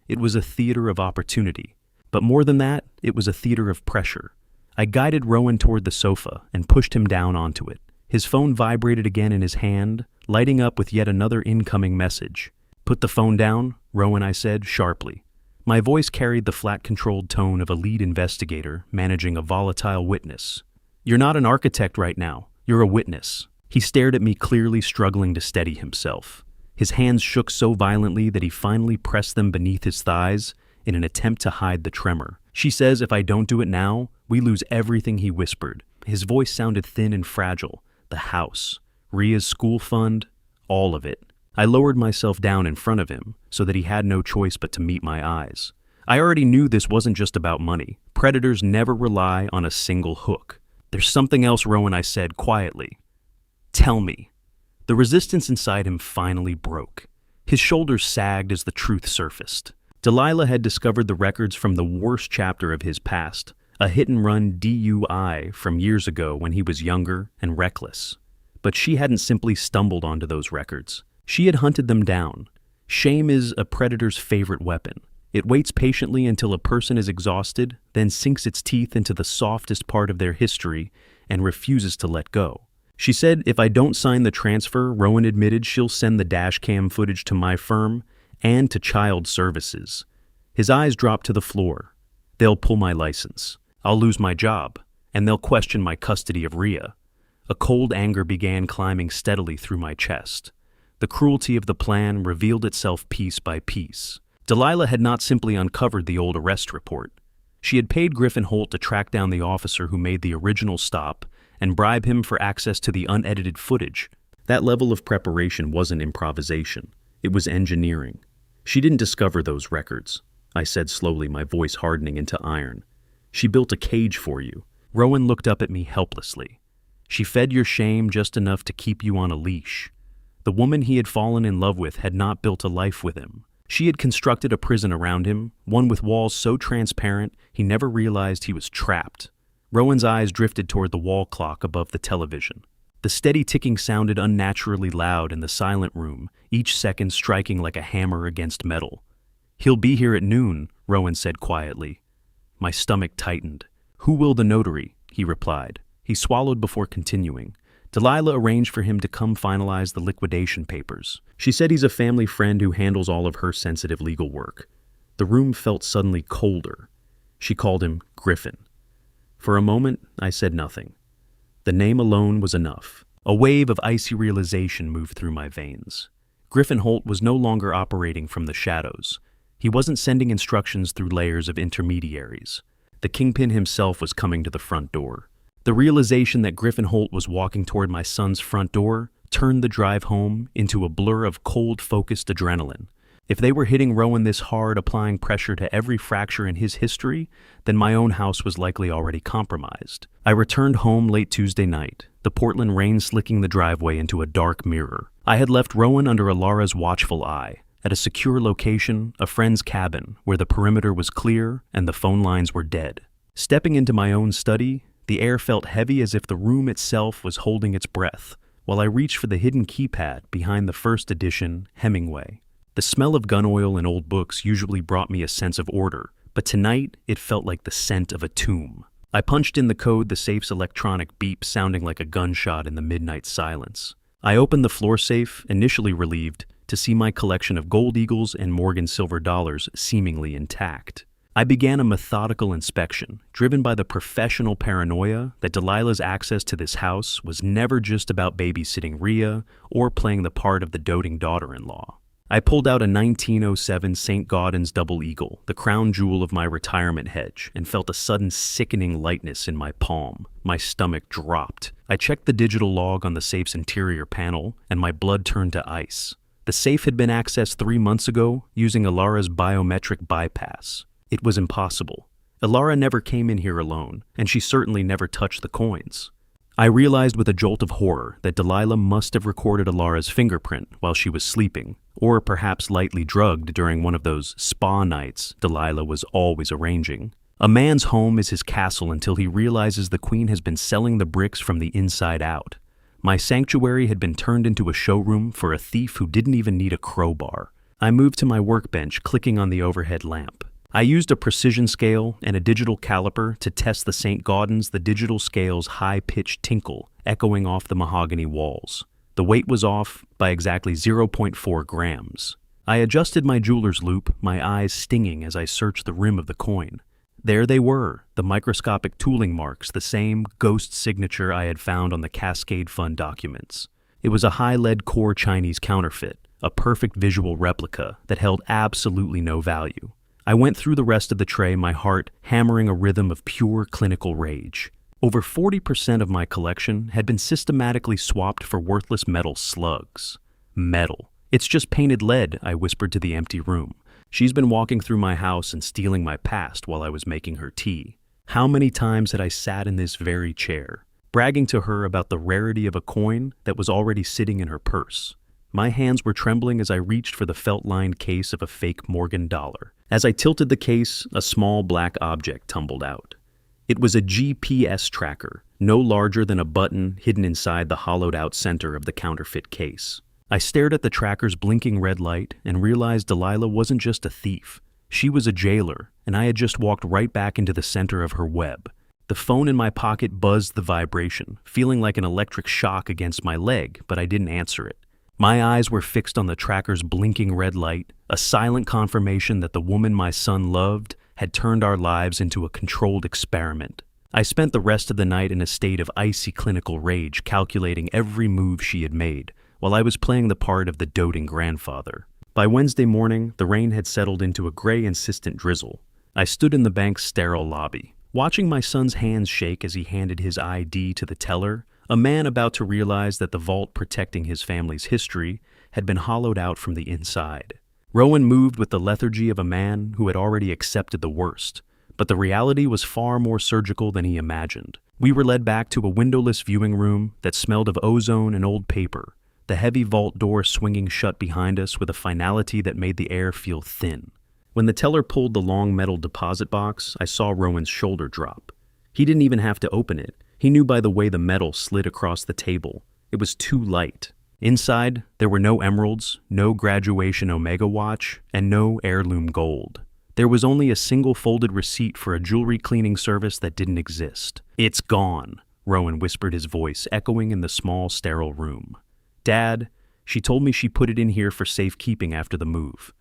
It was a theater of opportunity. But more than that, it was a theater of pressure. I guided Rowan toward the sofa and pushed him down onto it. His phone vibrated again in his hand, lighting up with yet another incoming message. "Put the phone down," Rowan, I said, sharply. My voice carried the flat-controlled tone of a lead investigator managing a volatile witness. "You're not an architect right now. You're a witness." He stared at me, clearly struggling to steady himself. His hands shook so violently that he finally pressed them beneath his thighs in an attempt to hide the tremor. "She says if I don't do it now, we lose everything," he whispered. His voice sounded thin and fragile. "The house, Ria's school fund, all of it." I lowered myself down in front of him so that he had no choice but to meet my eyes. I already knew this wasn't just about money. Predators never rely on a single hook. "There's something else, Rowan," I said quietly. "Tell me." The resistance inside him finally broke. His shoulders sagged as the truth surfaced. Delilah had discovered the records from the worst chapter of his past, a hit-and-run DUI from years ago when he was younger and reckless. But she hadn't simply stumbled onto those records. She had hunted them down. Shame is a predator's favorite weapon. It waits patiently until a person is exhausted, then sinks its teeth into the softest part of their history and refuses to let go. She said, if I don't sign the transfer, Rowan admitted she'll send the dash cam footage to my firm and to child services. His eyes dropped to the floor. They'll pull my license. I'll lose my job, and they'll question my custody of Rhea. A cold anger began climbing steadily through my chest. The cruelty of the plan revealed itself piece by piece. Delilah had not simply uncovered the old arrest report. She had paid Griffin Holt to track down the officer who made the original stop and bribe him for access to the unedited footage. That level of preparation wasn't improvisation. It was engineering. She didn't discover those records, I said slowly, my voice hardening into iron. She built a cage for you. Rowan looked up at me helplessly. She fed your shame just enough to keep you on a leash. The woman he had fallen in love with had not built a life with him. She had constructed a prison around him, one with walls so transparent he never realized he was trapped. Rowan's eyes drifted toward the wall clock above the television. The steady ticking sounded unnaturally loud in the silent room, each second striking like a hammer against metal. He'll be here at noon, Rowan said quietly. My stomach tightened. Who will the notary? He replied. He swallowed before continuing. Delilah arranged for him to come finalize the liquidation papers. She said he's a family friend who handles all of her sensitive legal work. The room felt suddenly colder. She called him Griffin. For a moment, I said nothing. The name alone was enough. A wave of icy realization moved through my veins. Griffin Holt was no longer operating from the shadows. He wasn't sending instructions through layers of intermediaries. The kingpin himself was coming to the front door. The realization that Griffin Holt was walking toward my son's front door turned the drive home into a blur of cold, focused adrenaline. If they were hitting Rowan this hard, applying pressure to every fracture in his history, then my own house was likely already compromised. I returned home late Tuesday night, the Portland rain slicking the driveway into a dark mirror. I had left Rowan under Alara's watchful eye, at a secure location, a friend's cabin, where the perimeter was clear and the phone lines were dead. Stepping into my own study, the air felt heavy as if the room itself was holding its breath, while I reached for the hidden keypad behind the first edition Hemingway. The smell of gun oil and old books usually brought me a sense of order, but tonight it felt like the scent of a tomb. I punched in the code, the safe's electronic beep sounding like a gunshot in the midnight silence. I opened the floor safe, initially relieved, to see my collection of gold eagles and Morgan silver dollars seemingly intact. I began a methodical inspection, driven by the professional paranoia that Delilah's access to this house was never just about babysitting Rhea or playing the part of the doting daughter-in-law. I pulled out a 1907 St. Gaudens double eagle, the crown jewel of my retirement hedge, and felt a sudden sickening lightness in my palm. My stomach dropped. I checked the digital log on the safe's interior panel, and my blood turned to ice. The safe had been accessed 3 months ago using Alara's biometric bypass. It was impossible. Alara never came in here alone, and she certainly never touched the coins. I realized with a jolt of horror that Delilah must have recorded Alara's fingerprint while she was sleeping, or perhaps lightly drugged during one of those spa nights Delilah was always arranging. A man's home is his castle until he realizes the queen has been selling the bricks from the inside out. My sanctuary had been turned into a showroom for a thief who didn't even need a crowbar. I moved to my workbench, clicking on the overhead lamp. I used a precision scale and a digital caliper to test the St. Gaudens, the digital scale's high-pitched tinkle echoing off the mahogany walls. The weight was off by exactly 0.4 grams. I adjusted my jeweler's loop, my eyes stinging as I searched the rim of the coin. There they were, the microscopic tooling marks, the same ghost signature I had found on the Cascade Fund documents. It was a high-lead core Chinese counterfeit, a perfect visual replica that held absolutely no value. I went through the rest of the tray, my heart hammering a rhythm of pure clinical rage. Over 40% of my collection had been systematically swapped for worthless metal slugs. Metal. It's just painted lead, I whispered to the empty room. She's been walking through my house and stealing my past while I was making her tea. How many times had I sat in this very chair? bragging to her about the rarity of a coin that was already sitting in her purse. My hands were trembling as I reached for the felt-lined case of a fake Morgan dollar. As I tilted the case, a small black object tumbled out. It was a GPS tracker, no larger than a button hidden inside the hollowed-out center of the counterfeit case. I stared at the tracker's blinking red light and realized Delilah wasn't just a thief. She was a jailer, and I had just walked right back into the center of her web. The phone in my pocket buzzed the vibration, feeling like an electric shock against my leg, but I didn't answer it. My eyes were fixed on the tracker's blinking red light, a silent confirmation that the woman my son loved had turned our lives into a controlled experiment. I spent the rest of the night in a state of icy clinical rage, calculating every move she had made, while I was playing the part of the doting grandfather. By Wednesday morning, the rain had settled into a gray, insistent drizzle. I stood in the bank's sterile lobby, watching my son's hands shake as he handed his ID to the teller, a man about to realize that the vault protecting his family's history had been hollowed out from the inside. Rowan moved with the lethargy of a man who had already accepted the worst, but the reality was far more surgical than he imagined. We were led back to a windowless viewing room that smelled of ozone and old paper, the heavy vault door swinging shut behind us with a finality that made the air feel thin. When the teller pulled the long metal deposit box, I saw Rowan's shoulder drop. He didn't even have to open it. He knew by the way the metal slid across the table. It was too light. Inside, there were no emeralds, no graduation Omega watch, and no heirloom gold. There was only a single folded receipt for a jewelry cleaning service that didn't exist. "It's gone," Rowan whispered, his voice echoing in the small, sterile room. "Dad, she told me she put it in here for safekeeping after the move."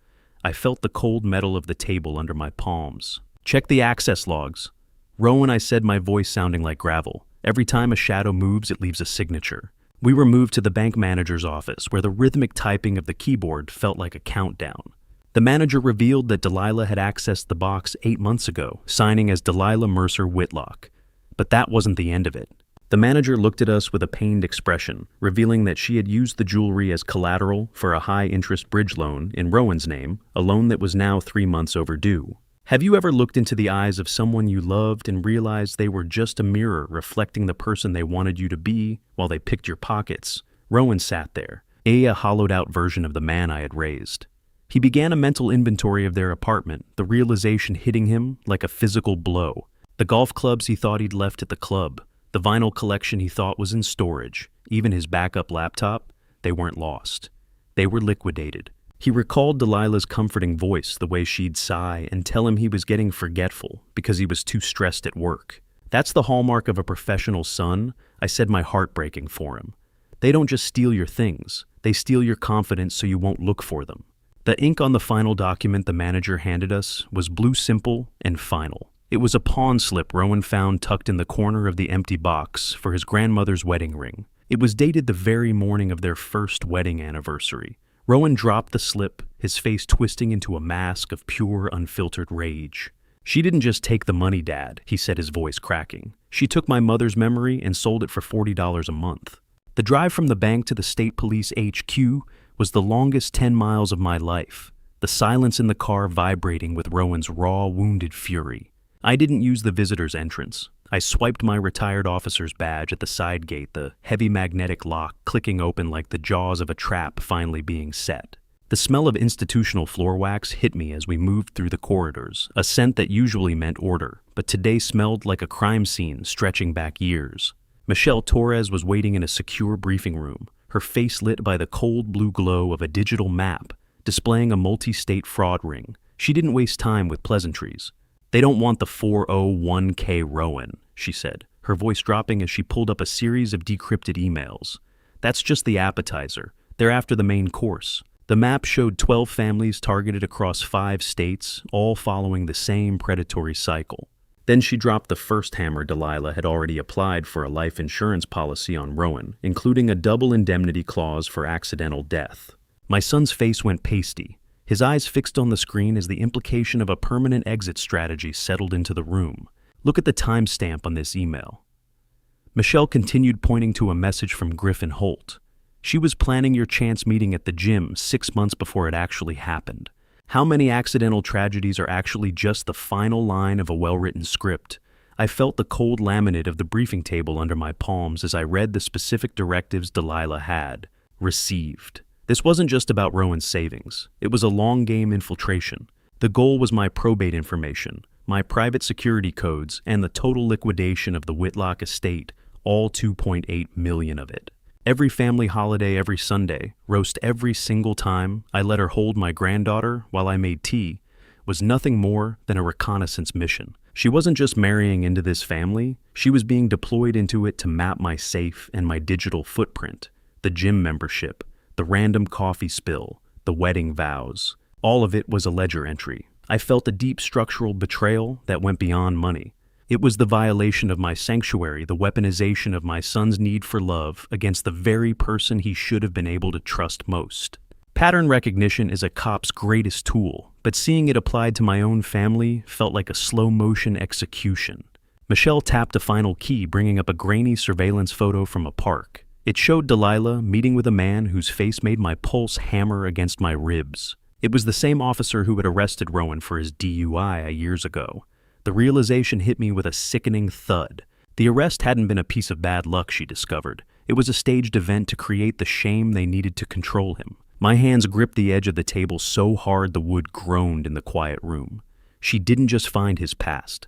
I felt the cold metal of the table under my palms. "Check the access logs." "Rowan," I said, my voice sounding like gravel. "Every time a shadow moves, it leaves a signature." We were moved to the bank manager's office, where the rhythmic typing of the keyboard felt like a countdown. The manager revealed that Delilah had accessed the box 8 months ago, signing as Delilah Mercer Whitlock. But that wasn't the end of it. The manager looked at us with a pained expression, revealing that she had used the jewelry as collateral for a high-interest bridge loan in Rowan's name, a loan that was now 3 months overdue. Have you ever looked into the eyes of someone you loved and realized they were just a mirror reflecting the person they wanted you to be while they picked your pockets? Rowan sat there, a hollowed-out version of the man I had raised. He began a mental inventory of their apartment, the realization hitting him like a physical blow. The golf clubs he thought he'd left at the club, the vinyl collection he thought was in storage, even his backup laptop, they weren't lost. They were liquidated. He recalled Delilah's comforting voice, the way she'd sigh and tell him he was getting forgetful because he was too stressed at work. "That's the hallmark of a professional son," I said, my heart breaking for him. "They don't just steal your things, they steal your confidence so you won't look for them." The ink on the final document the manager handed us was blue, simple and final. It was a pawn slip Rowan found tucked in the corner of the empty box for his grandmother's wedding ring. It was dated the very morning of their first wedding anniversary. Rowan dropped the slip, his face twisting into a mask of pure, unfiltered rage. "She didn't just take the money, Dad," he said, his voice cracking. "She took my mother's memory and sold it for $40 a month." The drive from the bank to the state police HQ was the longest 10 miles of my life, the silence in the car vibrating with Rowan's raw, wounded fury. I didn't use the visitor's entrance. I swiped my retired officer's badge at the side gate, the heavy magnetic lock clicking open like the jaws of a trap finally being set. The smell of institutional floor wax hit me as we moved through the corridors, a scent that usually meant order, but today smelled like a crime scene stretching back years. Michelle Torres was waiting in a secure briefing room, her face lit by the cold blue glow of a digital map, displaying a multi-state fraud ring. She didn't waste time with pleasantries. "They don't want the 401k Rowan," she said, her voice dropping as she pulled up a series of decrypted emails. "That's just the appetizer. They're after the main course." The map showed 12 families targeted across 5 states, all following the same predatory cycle. Then she dropped the first hammer. Delilah had already applied for a life insurance policy on Rowan, including a double indemnity clause for accidental death. My son's face went pasty, his eyes fixed on the screen as the implication of a permanent exit strategy settled into the room. "Look at the timestamp on this email." Michelle continued, pointing to a message from Griffin Holt. "She was planning your chance meeting at the gym 6 months before it actually happened. How many accidental tragedies are actually just the final line of a well-written script? I felt the cold laminate of the briefing table under my palms as I read the specific directives Delilah had. Received. This wasn't just about Rowan's savings. It was a long-game infiltration. The goal was my probate information, my private security codes, and the total liquidation of the Whitlock estate, all 2.8 million of it. Every family holiday every Sunday, roast every single time I let her hold my granddaughter while I made tea, was nothing more than a reconnaissance mission. She wasn't just marrying into this family, she was being deployed into it to map my safe and my digital footprint, the gym membership, the random coffee spill, the wedding vows. All of it was a ledger entry. I felt a deep structural betrayal that went beyond money. It was the violation of my sanctuary, the weaponization of my son's need for love against the very person he should have been able to trust most. Pattern recognition is a cop's greatest tool, but seeing it applied to my own family felt like a slow-motion execution. Michelle tapped a final key, bringing up a grainy surveillance photo from a park. It showed Delilah meeting with a man whose face made my pulse hammer against my ribs. It was the same officer who had arrested Rowan for his DUI years ago. The realization hit me with a sickening thud. The arrest hadn't been a piece of bad luck, she discovered. It was a staged event to create the shame they needed to control him. My hands gripped the edge of the table so hard the wood groaned in the quiet room. She didn't just find his past.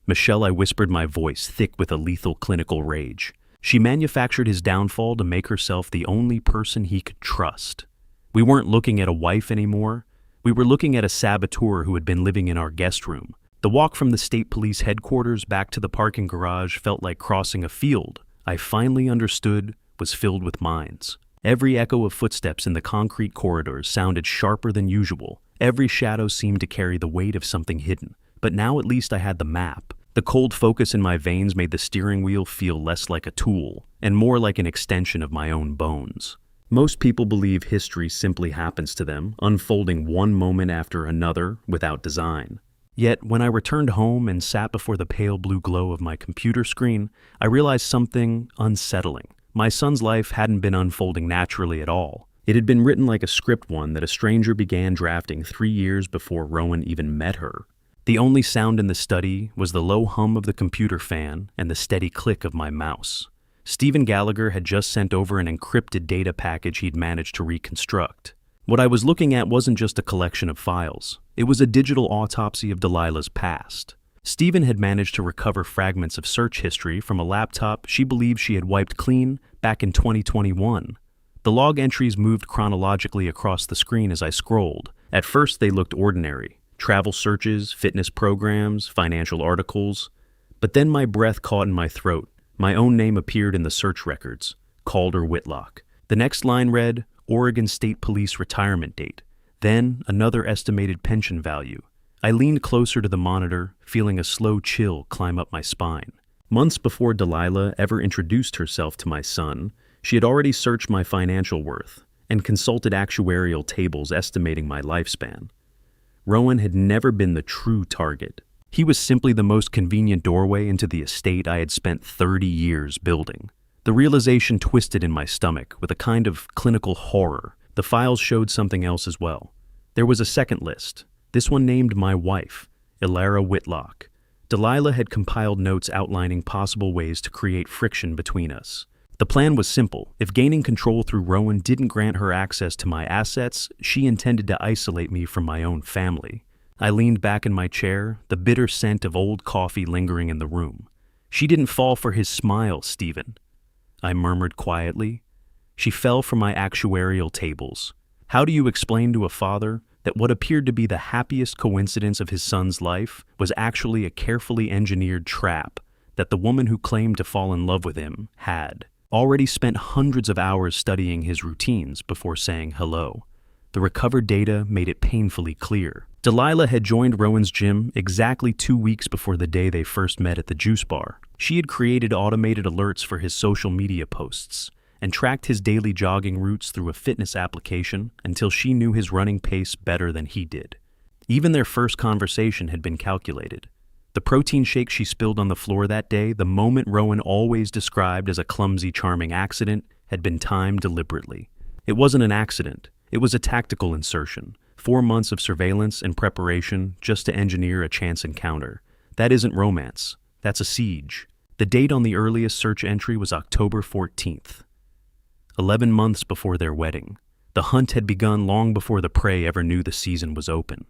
Michelle, I whispered, my voice thick with a lethal clinical rage. She manufactured his downfall to make herself the only person he could trust. We weren't looking at a wife anymore. We were looking at a saboteur who had been living in our guest room. The walk from the state police headquarters back to the parking garage felt like crossing a field I finally understood was filled with mines. Every echo of footsteps in the concrete corridors sounded sharper than usual. Every shadow seemed to carry the weight of something hidden. But now at least I had the map. The cold focus in my veins made the steering wheel feel less like a tool and more like an extension of my own bones. Most people believe history simply happens to them, unfolding one moment after another without design. Yet, when I returned home and sat before the pale blue glow of my computer screen, I realized something unsettling. My son's life hadn't been unfolding naturally at all. It had been written like a script one that a stranger began drafting 3 years before Rowan even met her. The only sound in the study was the low hum of the computer fan and the steady click of my mouse. Stephen Gallagher had just sent over an encrypted data package he'd managed to reconstruct. What I was looking at wasn't just a collection of files. It was a digital autopsy of Delilah's past. Stephen had managed to recover fragments of search history from a laptop she believed she had wiped clean back in 2021. The log entries moved chronologically across the screen as I scrolled. At first they looked ordinary. Travel searches, fitness programs, financial articles. But then my breath caught in my throat. My own name appeared in the search records, Calder Whitlock. The next line read, Oregon State Police retirement date. Then another estimated pension value. I leaned closer to the monitor, feeling a slow chill climb up my spine. Months before Delilah ever introduced herself to my son, she had already searched my financial worth and consulted actuarial tables estimating my lifespan. Rowan had never been the true target. He was simply the most convenient doorway into the estate I had spent 30 years building. The realization twisted in my stomach with a kind of clinical horror. The files showed something else as well. There was a second list, this one named my wife, Ilara Whitlock. Delilah had compiled notes outlining possible ways to create friction between us. The plan was simple. If gaining control through Rowan didn't grant her access to my assets, she intended to isolate me from my own family. I leaned back in my chair, the bitter scent of old coffee lingering in the room. She didn't fall for his smile, Stephen, I murmured quietly. She fell for my actuarial tables. How do you explain to a father that what appeared to be the happiest coincidence of his son's life was actually a carefully engineered trap that the woman who claimed to fall in love with him had already spent hundreds of hours studying his routines before saying hello? The recovered data made it painfully clear. Delilah had joined Rowan's gym exactly 2 weeks before the day they first met at the juice bar. She had created automated alerts for his social media posts and tracked his daily jogging routes through a fitness application until she knew his running pace better than he did. Even their first conversation had been calculated. The protein shake she spilled on the floor that day, the moment Rowan always described as a clumsy, charming accident, had been timed deliberately. It wasn't an accident. It was a tactical insertion. 4 months of surveillance and preparation just to engineer a chance encounter. That isn't romance. That's a siege. The date on the earliest search entry was October 14th, 11 months before their wedding. The hunt had begun long before the prey ever knew the season was open.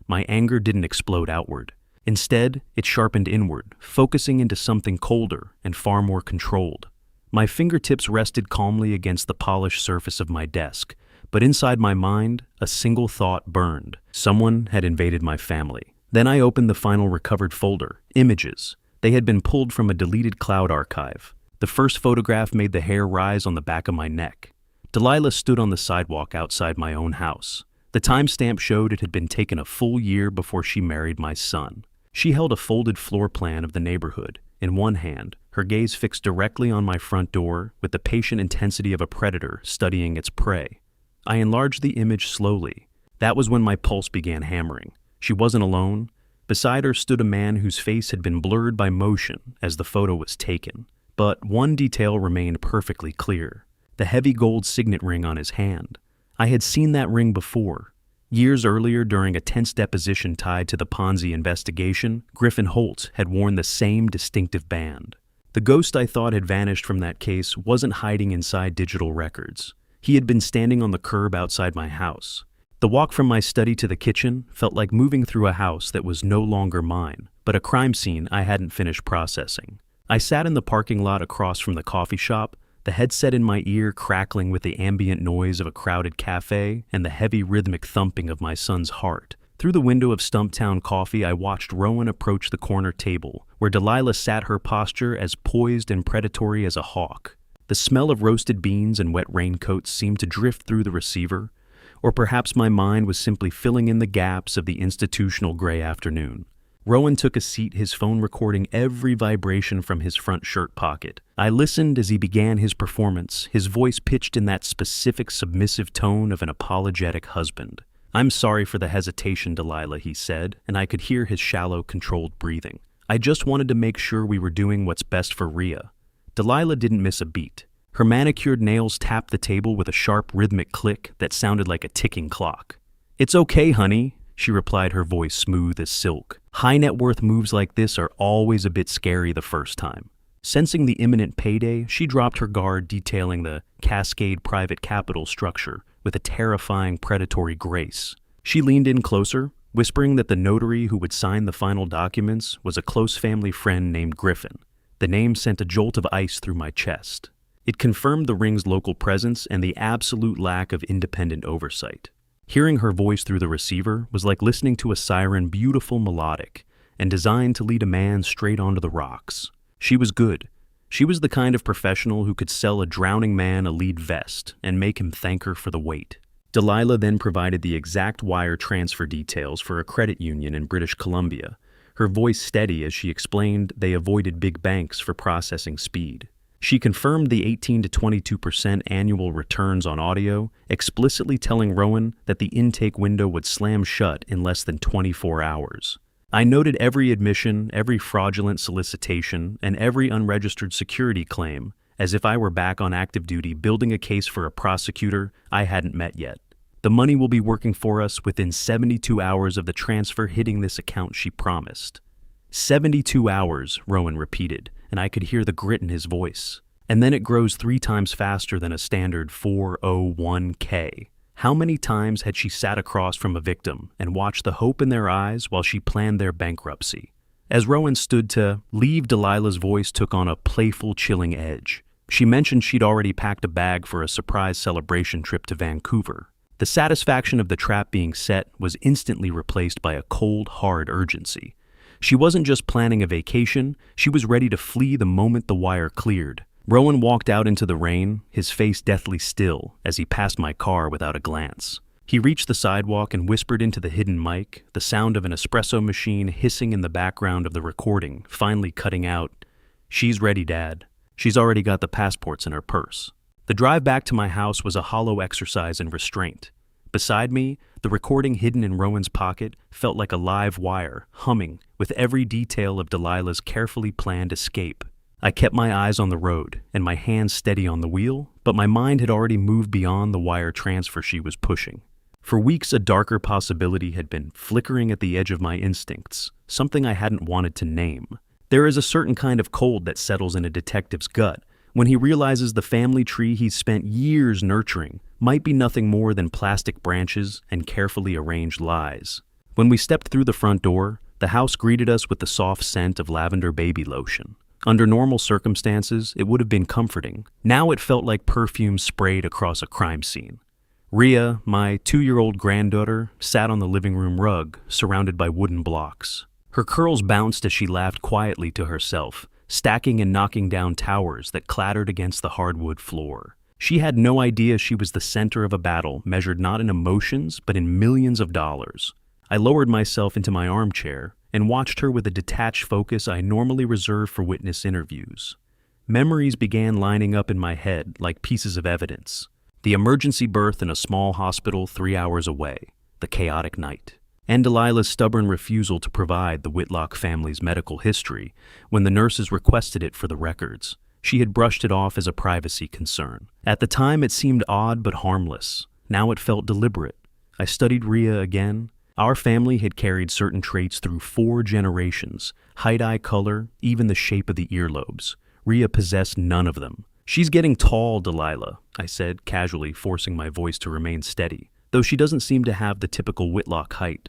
My anger didn't explode outward. Instead, it sharpened inward, focusing into something colder and far more controlled. My fingertips rested calmly against the polished surface of my desk, but inside my mind, a single thought burned. Someone had invaded my family. Then I opened the final recovered folder, images. They had been pulled from a deleted cloud archive. The first photograph made the hair rise on the back of my neck. Delilah stood on the sidewalk outside my own house. The timestamp showed it had been taken a full year before she married my son. She held a folded floor plan of the neighborhood in one hand, her gaze fixed directly on my front door with the patient intensity of a predator studying its prey. I enlarged the image slowly. That was when my pulse began hammering. She wasn't alone. Beside her stood a man whose face had been blurred by motion as the photo was taken. But one detail remained perfectly clear: the heavy gold signet ring on his hand. I had seen that ring before. Years earlier, during a tense deposition tied to the Ponzi investigation, Griffin Holt had worn the same distinctive band. The ghost I thought had vanished from that case wasn't hiding inside digital records. He had been standing on the curb outside my house. The walk from my study to the kitchen felt like moving through a house that was no longer mine, but a crime scene I hadn't finished processing. I sat in the parking lot across from the coffee shop, the headset in my ear crackling with the ambient noise of a crowded cafe and the heavy rhythmic thumping of my son's heart. Through the window of Stumptown Coffee, I watched Rowan approach the corner table, where Delilah sat, her posture as poised and predatory as a hawk. The smell of roasted beans and wet raincoats seemed to drift through the receiver, or perhaps my mind was simply filling in the gaps of the institutional gray afternoon. Rowan took a seat, his phone recording every vibration from his front shirt pocket. I listened as he began his performance, his voice pitched in that specific submissive tone of an apologetic husband. "I'm sorry for the hesitation, Delilah," he said, and I could hear his shallow, controlled breathing. "I just wanted to make sure we were doing what's best for Rhea." Delilah didn't miss a beat. Her manicured nails tapped the table with a sharp, rhythmic click that sounded like a ticking clock. "It's okay, honey," she replied, her voice smooth as silk. "High net worth moves like this are always a bit scary the first time." Sensing the imminent payday, she dropped her guard, detailing the Cascade private capital structure with a terrifying predatory grace. She leaned in closer, whispering that the notary who would sign the final documents was a close family friend named Griffin. The name sent a jolt of ice through my chest. It confirmed the ring's local presence and the absolute lack of independent oversight. Hearing her voice through the receiver was like listening to a siren, beautiful, melodic, and designed to lead a man straight onto the rocks. She was good. She was the kind of professional who could sell a drowning man a lead vest and make him thank her for the wait. Delilah then provided the exact wire transfer details for a credit union in British Columbia, her voice steady as she explained they avoided big banks for processing speed. She confirmed the 18 to 22% annual returns on audio, explicitly telling Rowan that the intake window would slam shut in less than 24 hours. I noted every admission, every fraudulent solicitation, and every unregistered security claim, as if I were back on active duty building a case for a prosecutor I hadn't met yet. "The money will be working for us within 72 hours of the transfer hitting this account," she promised. 72 hours, Rowan repeated, and I could hear the grit in his voice. "And then it grows 3 times faster than a standard 401k. How many times had she sat across from a victim and watched the hope in their eyes while she planned their bankruptcy? As Rowan stood to leave, Delilah's voice took on a playful, chilling edge. She mentioned she'd already packed a bag for a surprise celebration trip to Vancouver. The satisfaction of the trap being set was instantly replaced by a cold, hard urgency. She wasn't just planning a vacation, she was ready to flee the moment the wire cleared. Rowan walked out into the rain, his face deathly still, as he passed my car without a glance. He reached the sidewalk and whispered into the hidden mic, the sound of an espresso machine hissing in the background of the recording, finally cutting out, "She's ready, Dad. She's already got the passports in her purse." The drive back to my house was a hollow exercise in restraint. Beside me, the recording hidden in Rowan's pocket felt like a live wire, humming, with every detail of Delilah's carefully planned escape. I kept my eyes on the road and my hands steady on the wheel, but my mind had already moved beyond the wire transfer she was pushing. For weeks, a darker possibility had been flickering at the edge of my instincts, something I hadn't wanted to name. There is a certain kind of cold that settles in a detective's gut when he realizes the family tree he's spent years nurturing might be nothing more than plastic branches and carefully arranged lies. When we stepped through the front door, the house greeted us with the soft scent of lavender baby lotion. Under normal circumstances, it would have been comforting. Now it felt like perfume sprayed across a crime scene. Rhea, my 2-year-old granddaughter, sat on the living room rug, surrounded by wooden blocks. Her curls bounced as she laughed quietly to herself, stacking and knocking down towers that clattered against the hardwood floor. She had no idea she was the center of a battle measured not in emotions, but in millions of dollars. I lowered myself into my armchair and watched her with a detached focus I normally reserve for witness interviews. Memories began lining up in my head like pieces of evidence. The emergency birth in a small hospital 3 hours away, the chaotic night, and Delilah's stubborn refusal to provide the Whitlock family's medical history when the nurses requested it for the records. She had brushed it off as a privacy concern. At the time, it seemed odd but harmless. Now it felt deliberate. I studied Rhea again. Our family had carried certain traits through 4 generations: height, eye color, even the shape of the earlobes. Rhea possessed none of them. "She's getting tall, Delilah," I said, casually forcing my voice to remain steady, "though she doesn't seem to have the typical Whitlock height."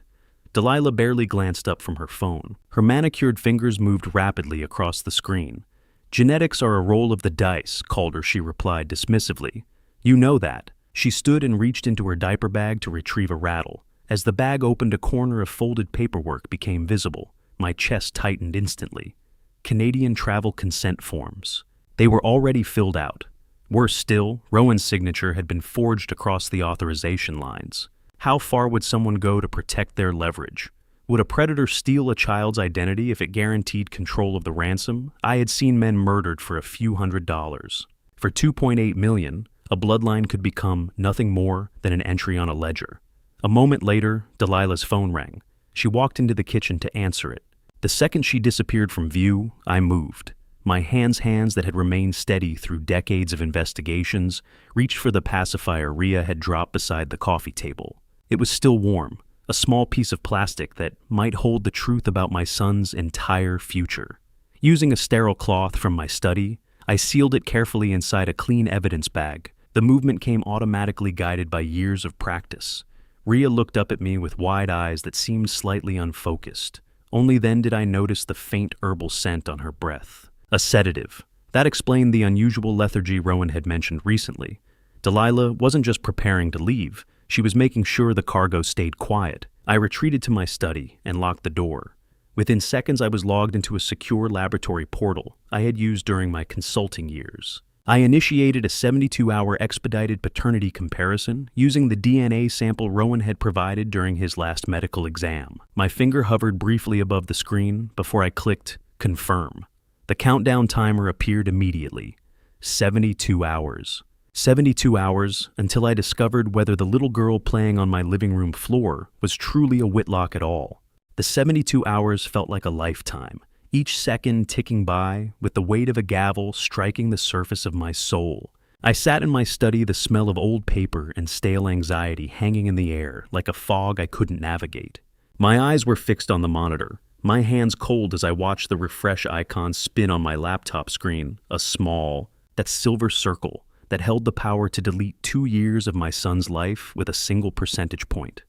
Delilah barely glanced up from her phone. Her manicured fingers moved rapidly across the screen. "Genetics are a roll of the dice," Calder, she replied dismissively. "You know that." She stood and reached into her diaper bag to retrieve a rattle. As the bag opened, a corner of folded paperwork became visible. My chest tightened instantly. Canadian travel consent forms. They were already filled out. Worse still, Rowan's signature had been forged across the authorization lines. How far would someone go to protect their leverage? Would a predator steal a child's identity if it guaranteed control of the ransom? I had seen men murdered for a few $100s. For $2.8 million, a bloodline could become nothing more than an entry on a ledger. A moment later, Delilah's phone rang. She walked into the kitchen to answer it. The second she disappeared from view, I moved. My hands that had remained steady through decades of investigations reached for the pacifier Rhea had dropped beside the coffee table. It was still warm, a small piece of plastic that might hold the truth about my son's entire future. Using a sterile cloth from my study, I sealed it carefully inside a clean evidence bag. The movement came automatically guided by years of practice. Rhea looked up at me with wide eyes that seemed slightly unfocused. Only then did I notice the faint herbal scent on her breath. A sedative. That explained the unusual lethargy Rowan had mentioned recently. Delilah wasn't just preparing to leave, she was making sure the cargo stayed quiet. I retreated to my study and locked the door. Within seconds, I was logged into a secure laboratory portal I had used during my consulting years. I initiated a 72-hour expedited paternity comparison using the DNA sample Rowan had provided during his last medical exam. My finger hovered briefly above the screen before I clicked confirm. The countdown timer appeared immediately. 72 hours. 72 hours until I discovered whether the little girl playing on my living room floor was truly a Whitlock at all. The 72 hours felt like a lifetime, each second ticking by with the weight of a gavel striking the surface of my soul. I sat in my study, the smell of old paper and stale anxiety hanging in the air like a fog I couldn't navigate. My eyes were fixed on the monitor, my hands cold as I watched the refresh icon spin on my laptop screen, a small, that silver circle that held the power to delete 2 years of my son's life with a single percentage point.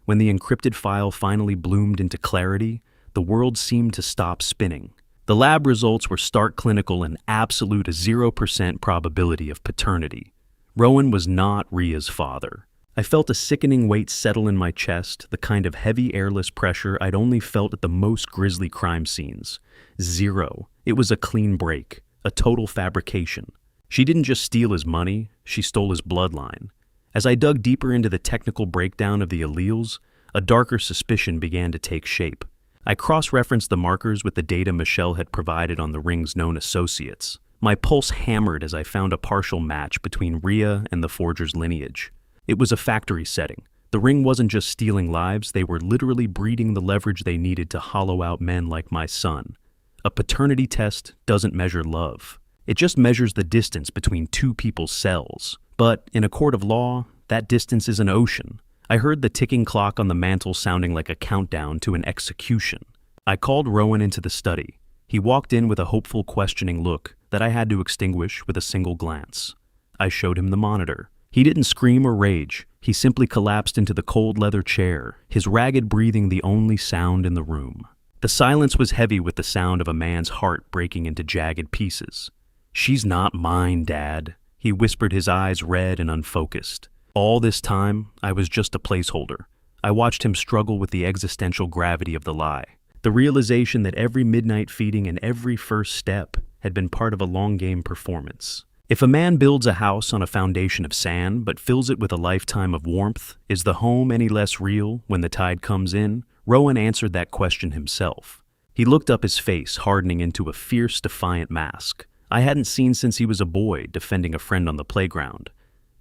When the encrypted file finally bloomed into clarity, the world seemed to stop spinning. The lab results were stark clinical and absolute 0% probability of paternity. Rowan was not Rhea's father. I felt a sickening weight settle in my chest, the kind of heavy airless pressure I'd only felt at the most grisly crime scenes. 0. It was a clean break, a total fabrication. She didn't just steal his money, she stole his bloodline. As I dug deeper into the technical breakdown of the alleles, a darker suspicion began to take shape. I cross-referenced the markers with the data Michelle had provided on the ring's known associates. My pulse hammered as I found a partial match between Rhea and the forger's lineage. It was a factory setting. The ring wasn't just stealing lives, they were literally breeding the leverage they needed to hollow out men like my son. A paternity test doesn't measure love. It just measures the distance between 2 people's cells. But in a court of law, that distance is an ocean. I heard the ticking clock on the mantel sounding like a countdown to an execution. I called Rowan into the study. He walked in with a hopeful, questioning look that I had to extinguish with a single glance. I showed him the monitor. He didn't scream or rage. He simply collapsed into the cold leather chair, his ragged breathing the only sound in the room. The silence was heavy with the sound of a man's heart breaking into jagged pieces. "She's not mine, Dad," he whispered, his eyes red and unfocused. All this time, I was just a placeholder. I watched him struggle with the existential gravity of the lie. The realization that every midnight feeding and every first step had been part of a long-game performance. If a man builds a house on a foundation of sand but fills it with a lifetime of warmth, is the home any less real when the tide comes in? Rowan answered that question himself. He looked up, his face hardening into a fierce, defiant mask I hadn't seen since he was a boy defending a friend on the playground.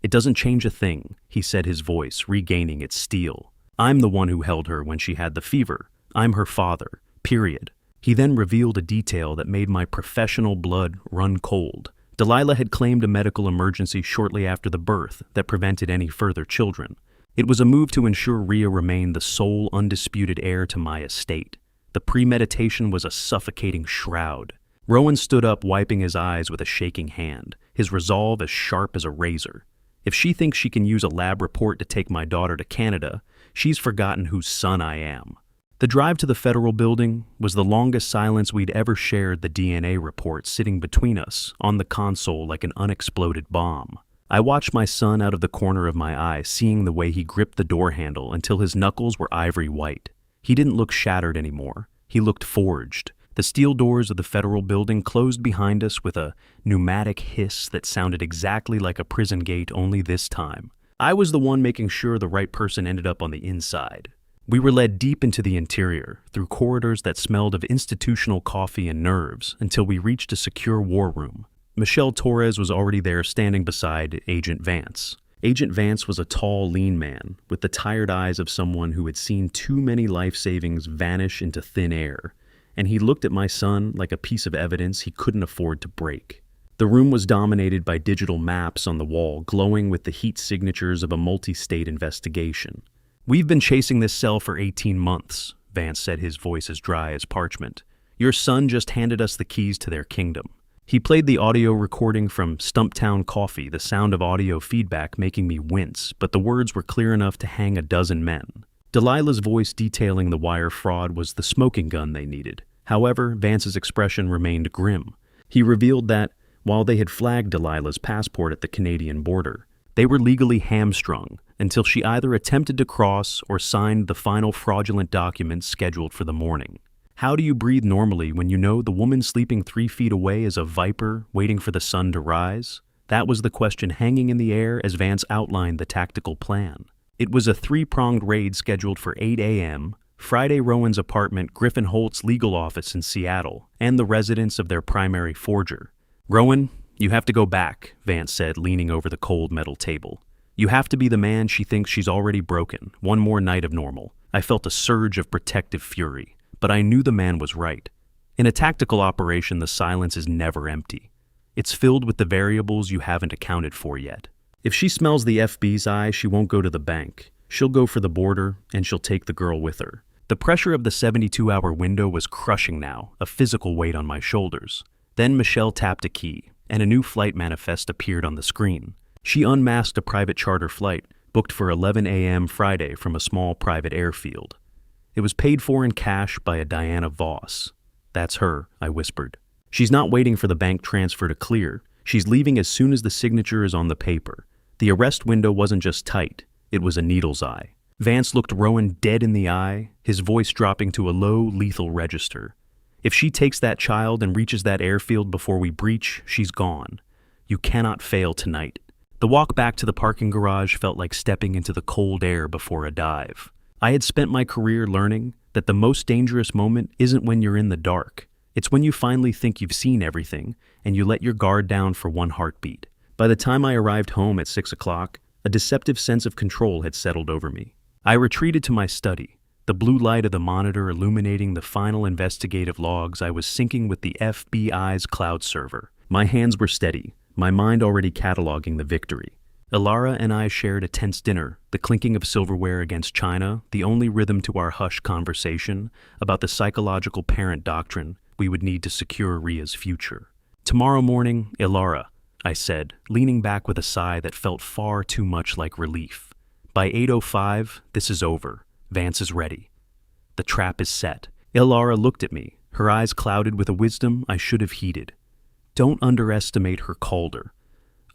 "It doesn't change a thing," he said, his voice regaining its steel. "I'm the one who held her when she had the fever. I'm her father, period." He then revealed a detail that made my professional blood run cold. Delilah had claimed a medical emergency shortly after the birth that prevented any further children. It was a move to ensure Rhea remained the sole undisputed heir to my estate. The premeditation was a suffocating shroud. Rowan stood up, wiping his eyes with a shaking hand, his resolve as sharp as a razor. "If she thinks she can use a lab report to take my daughter to Canada, she's forgotten whose son I am." The drive to the federal building was the longest silence we'd ever shared, the DNA report sitting between us on the console like an unexploded bomb. I watched my son out of the corner of my eye, seeing the way he gripped the door handle until his knuckles were ivory white. He didn't look shattered anymore. He looked forged. The steel doors of the federal building closed behind us with a pneumatic hiss that sounded exactly like a prison gate, only this time I was the one making sure the right person ended up on the inside. We were led deep into the interior, through corridors that smelled of institutional coffee and nerves, until we reached a secure war room. Michelle Torres was already there, standing beside Agent Vance. Agent Vance was a tall, lean man, with the tired eyes of someone who had seen too many life savings vanish into thin air, and he looked at my son like a piece of evidence he couldn't afford to break. The room was dominated by digital maps on the wall, glowing with the heat signatures of a multi-state investigation. "We've been chasing this cell for 18 months, Vance said, his voice as dry as parchment. "Your son just handed us the keys to their kingdom." He played the audio recording from Stumptown Coffee, the sound of audio feedback making me wince, but the words were clear enough to hang a dozen men. Delilah's voice detailing the wire fraud was the smoking gun they needed. However, Vance's expression remained grim. He revealed that, while they had flagged Delilah's passport at the Canadian border, they were legally hamstrung until she either attempted to cross or signed the final fraudulent documents scheduled for the morning. How do you breathe normally when you know the woman sleeping 3 feet away is a viper waiting for the sun to rise? That was the question hanging in the air as Vance outlined the tactical plan. It was a 3-pronged raid scheduled for 8 a.m., Friday. Rowan's apartment, Griffin Holt's legal office in Seattle, and the residence of their primary forger. "Rowan, you have to go back," Vance said, leaning over the cold metal table. "You have to be the man she thinks she's already broken. One more night of normal." I felt a surge of protective fury, but I knew the man was right. In a tactical operation, the silence is never empty. It's filled with the variables you haven't accounted for yet. If she smells the FB's eye, she won't go to the bank. She'll go for the border, and she'll take the girl with her. The pressure of the 72-hour window was crushing now, a physical weight on my shoulders. Then Michelle tapped a key, and a new flight manifest appeared on the screen. She unmasked a private charter flight, booked for 11 a.m. Friday from a small private airfield. It was paid for in cash by a Diana Voss. "That's her," I whispered. "She's not waiting for the bank transfer to clear. She's leaving as soon as the signature is on the paper." The arrest window wasn't just tight, it was a needle's eye. Vance looked Rowan dead in the eye, his voice dropping to a low, lethal register. "If she takes that child and reaches that airfield before we breach, she's gone. You cannot fail tonight." The walk back to the parking garage felt like stepping into the cold air before a dive. I had spent my career learning that the most dangerous moment isn't when you're in the dark. It's when you finally think you've seen everything and you let your guard down for one heartbeat. By the time I arrived home at 6 o'clock, a deceptive sense of control had settled over me. I retreated to my study, the blue light of the monitor illuminating the final investigative logs I was syncing with the FBI's cloud server. My hands were steady, my mind already cataloging the victory. Ilara and I shared a tense dinner, the clinking of silverware against china, the only rhythm to our hushed conversation about the psychological parent doctrine we would need to secure Ria's future. "Tomorrow morning, Ilara," I said, leaning back with a sigh that felt far too much like relief. "By 8:05, this is over. Vance is ready. The trap is set." Ilara looked at me, her eyes clouded with a wisdom I should have heeded. Don't underestimate her candor.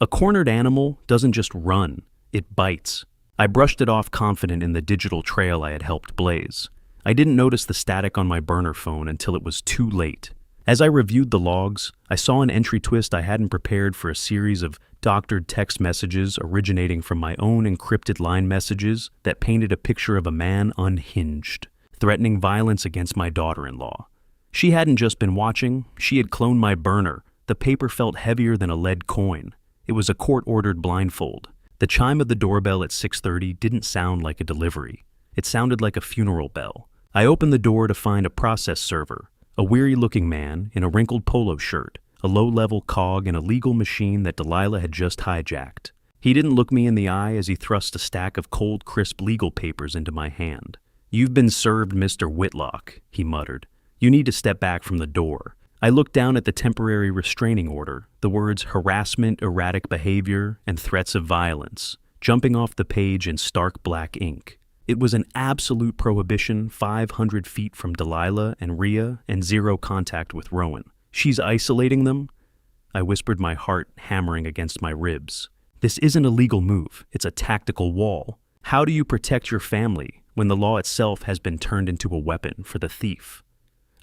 A cornered animal doesn't just run, it bites. I brushed it off, confident in the digital trail I had helped blaze. I didn't notice the static on my burner phone until it was too late. As I reviewed the logs, I saw an entry twist I hadn't prepared for a series of doctored text messages originating from my own encrypted line messages that painted a picture of a man unhinged, threatening violence against my daughter-in-law. She hadn't just been watching, she had cloned my burner. The paper felt heavier than a lead coin. It was a court-ordered blindfold. The chime of the doorbell at 6:30 didn't sound like a delivery. It sounded like a funeral bell. I opened the door to find a process server, a weary-looking man in a wrinkled polo shirt, a low-level cog in a legal machine that Delilah had just hijacked. He didn't look me in the eye as he thrust a stack of cold, crisp legal papers into my hand. "You've been served, Mr. Whitlock," he muttered. "You need to step back from the door." I looked down at the temporary restraining order, the words harassment, erratic behavior, and threats of violence, jumping off the page in stark black ink. It was an absolute prohibition 500 feet from Delilah and Ria and zero contact with Rowan. "She's isolating them?" I whispered, my heart hammering against my ribs. "This isn't a legal move, it's a tactical wall. How do you protect your family when the law itself has been turned into a weapon for the thief?"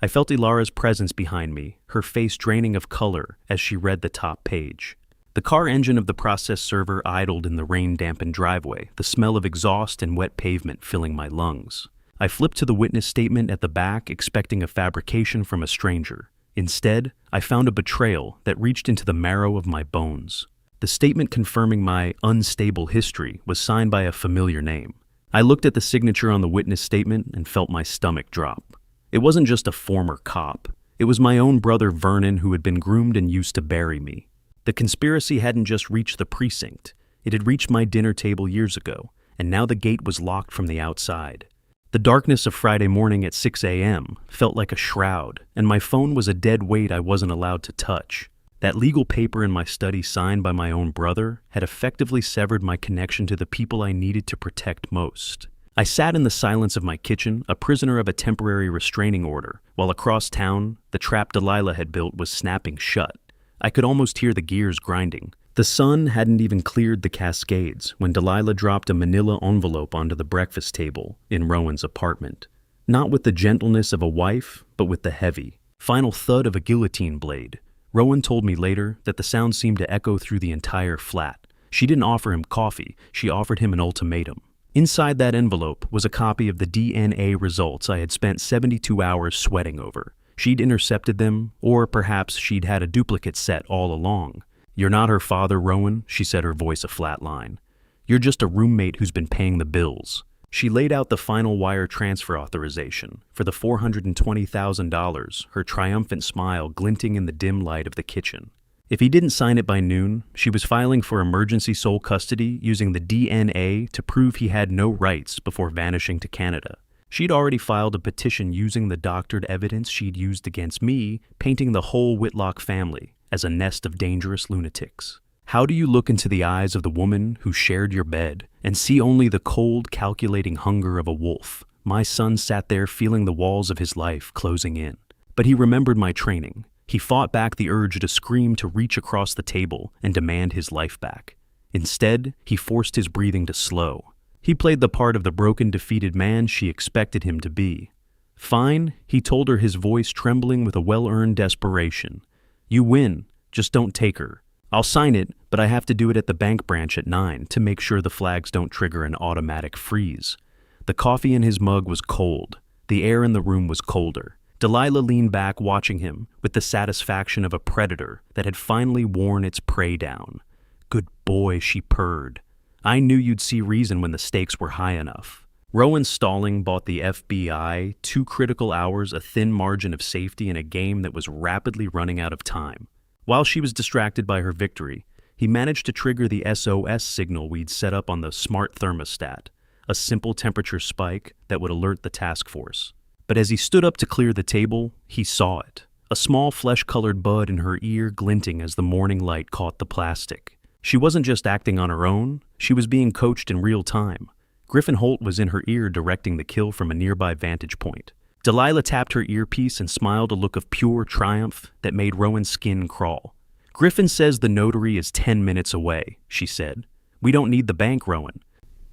I felt Ilara's presence behind me, her face draining of color as she read the top page. The car engine of the process server idled in the rain-dampened driveway, the smell of exhaust and wet pavement filling my lungs. I flipped to the witness statement at the back, expecting a fabrication from a stranger. Instead, I found a betrayal that reached into the marrow of my bones. The statement confirming my unstable history was signed by a familiar name. I looked at the signature on the witness statement and felt my stomach drop. It wasn't just a former cop. It was my own brother Vernon, who had been groomed and used to bury me. The conspiracy hadn't just reached the precinct. It had reached my dinner table years ago, and now the gate was locked from the outside. The darkness of Friday morning at 6 a.m. felt like a shroud, and my phone was a dead weight I wasn't allowed to touch. That legal paper in my study, signed by my own brother, had effectively severed my connection to the people I needed to protect most. I sat in the silence of my kitchen, a prisoner of a temporary restraining order, while across town, the trap Delilah had built was snapping shut. I could almost hear the gears grinding. The sun hadn't even cleared the Cascades when Delilah dropped a manila envelope onto the breakfast table in Rowan's apartment. Not with the gentleness of a wife, but with the heavy, final thud of a guillotine blade. Rowan told me later that the sound seemed to echo through the entire flat. She didn't offer him coffee, she offered him an ultimatum. Inside that envelope was a copy of the DNA results I had spent 72 hours sweating over. She'd intercepted them, or perhaps she'd had a duplicate set all along. "You're not her father, Rowan," she said, her voice a flat line. "You're just a roommate who's been paying the bills." She laid out the final wire transfer authorization for the $420,000, her triumphant smile glinting in the dim light of the kitchen. If he didn't sign it by noon, she was filing for emergency sole custody using the DNA to prove he had no rights before vanishing to Canada. She'd already filed a petition using the doctored evidence she'd used against me, painting the whole Whitlock family as a nest of dangerous lunatics. How do you look into the eyes of the woman who shared your bed and see only the cold, calculating hunger of a wolf? My son sat there feeling the walls of his life closing in. But he remembered my training. He fought back the urge to scream, to reach across the table and demand his life back. Instead, he forced his breathing to slow. He played the part of the broken, defeated man she expected him to be. "Fine," he told her, his voice trembling with a well-earned desperation. "You win, just don't take her. I'll sign it, but I have to do it at the bank branch at 9 to make sure the flags don't trigger an automatic freeze." The coffee in his mug was cold. The air in the room was colder. Delilah leaned back, watching him with the satisfaction of a predator that had finally worn its prey down. "Good boy," she purred. "I knew you'd see reason when the stakes were high enough." Rowan stalling bought the FBI 2 critical hours, a thin margin of safety in a game that was rapidly running out of time. While she was distracted by her victory, he managed to trigger the SOS signal we'd set up on the smart thermostat, a simple temperature spike that would alert the task force. But as he stood up to clear the table, he saw it. a small flesh-colored bud in her ear glinting as the morning light caught the plastic. She wasn't just acting on her own, she was being coached in real time. Griffin Holt was in her ear directing the kill from a nearby vantage point. Delilah tapped her earpiece and smiled a look of pure triumph that made Rowan's skin crawl. "Griffin says the notary is 10 minutes away," she said. "We don't need the bank, Rowan.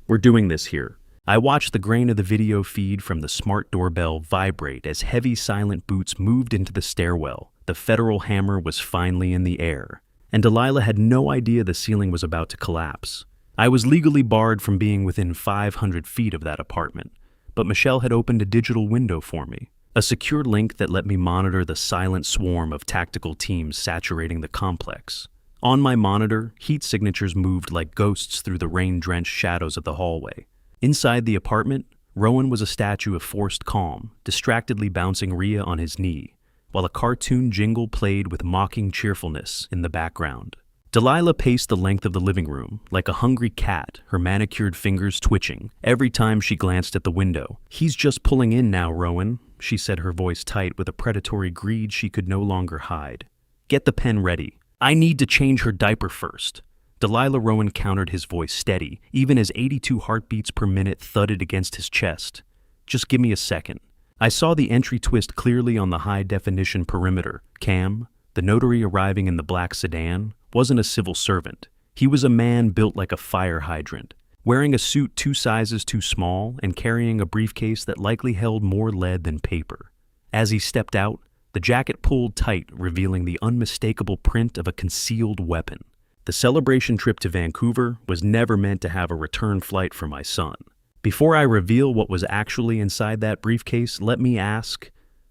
We're doing this here." I watched the grain of the video feed from the smart doorbell vibrate as heavy silent boots moved into the stairwell. The federal hammer was finally in the air, and Delilah had no idea the ceiling was about to collapse. I was legally barred from being within 500 feet of that apartment, but Michelle had opened a digital window for me, a secure link that let me monitor the silent swarm of tactical teams saturating the complex. On my monitor, heat signatures moved like ghosts through the rain-drenched shadows of the hallway. Inside the apartment, Rowan was a statue of forced calm, distractedly bouncing Rhea on his knee, while a cartoon jingle played with mocking cheerfulness in the background. Delilah paced the length of the living room, like a hungry cat, her manicured fingers twitching every time she glanced at the window. "He's just pulling in now, Rowan," she said, her voice tight with a predatory greed she could no longer hide. "Get the pen ready. I need to change her diaper first." Delilah. Rowan countered, his voice steady, even as 82 heartbeats per minute thudded against his chest. "Just give me a second." I saw the entry twist clearly on the high-definition perimeter. Cam, the notary arriving in the black sedan, wasn't a civil servant. He was a man built like a fire hydrant, wearing a suit 2 sizes too small and carrying a briefcase that likely held more lead than paper. As he stepped out, the jacket pulled tight, revealing the unmistakable print of a concealed weapon. The celebration trip to Vancouver was never meant to have a return flight for my son. Before I reveal what was actually inside that briefcase, let me ask,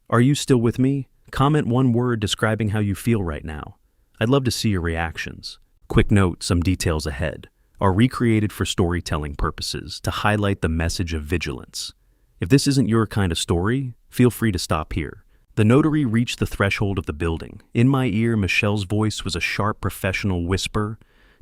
are you still with me? Comment one word describing how you feel right now. I'd love to see your reactions. Quick note, some details ahead are recreated for storytelling purposes to highlight the message of vigilance. If this isn't your kind of story, feel free to stop here. The notary reached the threshold of the building. In my ear, Michelle's voice was a sharp professional whisper.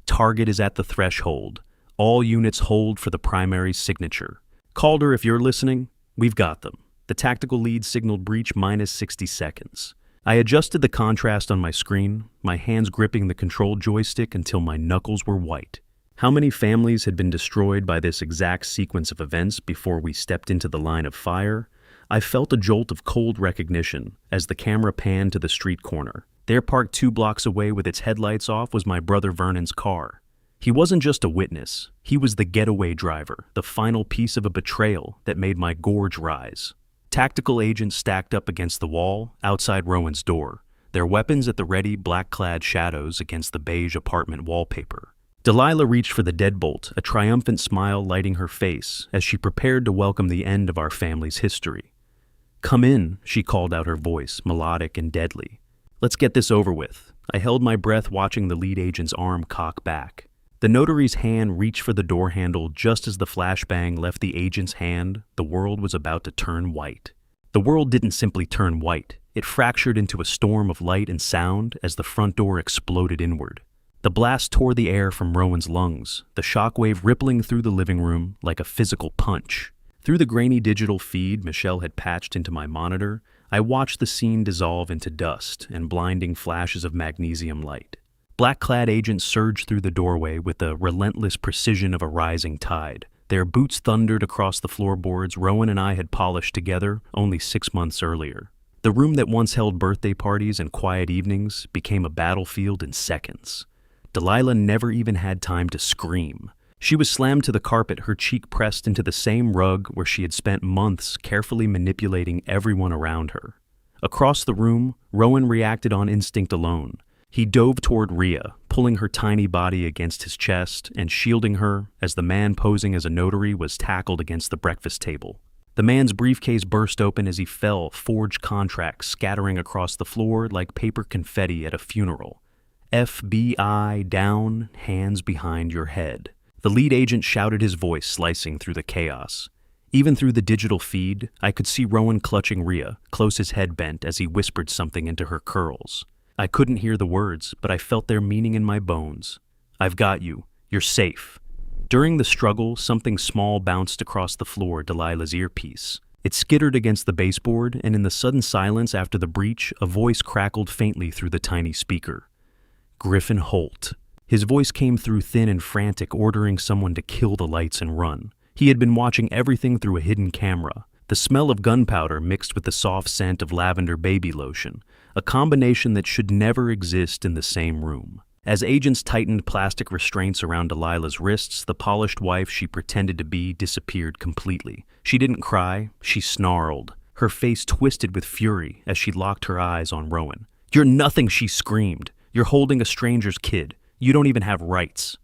"Target is at the threshold. All units hold for the primary signature." "Calder, if you're listening, we've got them." The tactical lead signaled breach minus 60 seconds. I adjusted the contrast on my screen, my hands gripping the control joystick until my knuckles were white. How many families had been destroyed by this exact sequence of events before we stepped into the line of fire? I felt a jolt of cold recognition as the camera panned to the street corner. There, parked 2 blocks away with its headlights off, was my brother Vernon's car. He wasn't just a witness, he was the getaway driver, the final piece of a betrayal that made my gorge rise. Tactical agents stacked up against the wall outside Rowan's door, their weapons at the ready, black-clad shadows against the beige apartment wallpaper. Delilah reached for the deadbolt, a triumphant smile lighting her face as she prepared to welcome the end of our family's history. "Come in," she called out, her voice melodic and deadly. "Let's get this over with." I held my breath, watching the lead agent's arm cock back. The notary's hand reached for the door handle just as the flashbang left the agent's hand. The world was about to turn white. The world didn't simply turn white. It fractured into a storm of light and sound as the front door exploded inward. The blast tore the air from Rowan's lungs, the shockwave rippling through the living room like a physical punch. Through the grainy digital feed Michelle had patched into my monitor, I watched the scene dissolve into dust and blinding flashes of magnesium light. Black-clad agents surged through the doorway with the relentless precision of a rising tide. Their boots thundered across the floorboards Rowan and I had polished together only 6 months earlier. The room that once held birthday parties and quiet evenings became a battlefield in seconds. Delilah never even had time to scream. She was slammed to the carpet, her cheek pressed into the same rug where she had spent months carefully manipulating everyone around her. Across the room, Rowan reacted on instinct alone. He dove toward Rhea, pulling her tiny body against his chest and shielding her as the man posing as a notary was tackled against the breakfast table. The man's briefcase burst open as he fell, forged contracts scattering across the floor like paper confetti at a funeral. "FBI down, hands behind your head." The lead agent shouted, his voice slicing through the chaos. Even through the digital feed, I could see Rowan clutching Rhea, close, his head bent as he whispered something into her curls. I couldn't hear the words, but I felt their meaning in my bones. "I've got you. You're safe." During the struggle, something small bounced across the floor, Delilah's earpiece. It skittered against the baseboard, and in the sudden silence after the breach, a voice crackled faintly through the tiny speaker. Griffin Holt. His voice came through thin and frantic, ordering someone to kill the lights and run. He had been watching everything through a hidden camera. The smell of gunpowder mixed with the soft scent of lavender baby lotion, a combination that should never exist in the same room. As agents tightened plastic restraints around Delilah's wrists, the polished wife she pretended to be disappeared completely. She didn't cry, she snarled, her face twisted with fury as she locked her eyes on Rowan. "You're nothing," she screamed. "You're holding a stranger's kid. You don't even have rights."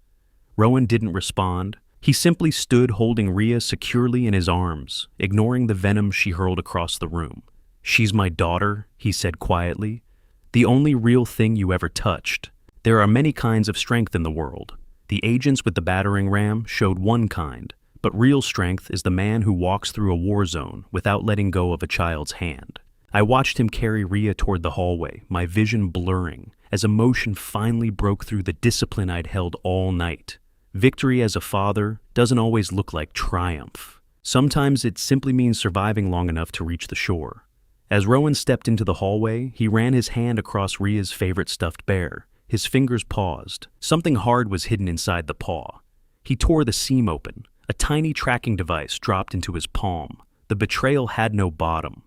Rowan didn't respond. He simply stood holding Rhea securely in his arms, ignoring the venom she hurled across the room. "She's my daughter," he said quietly. "The only real thing you ever touched. There are many kinds of strength in the world. The agents with the battering ram showed one kind, but real strength is the man who walks through a war zone without letting go of a child's hand." I watched him carry Rhea toward the hallway, my vision blurring, as emotion finally broke through the discipline I'd held all night. Victory as a father doesn't always look like triumph. Sometimes it simply means surviving long enough to reach the shore. As Rowan stepped into the hallway, he ran his hand across Rhea's favorite stuffed bear. His fingers paused. Something hard was hidden inside the paw. He tore the seam open. A tiny tracking device dropped into his palm. The betrayal had no bottom.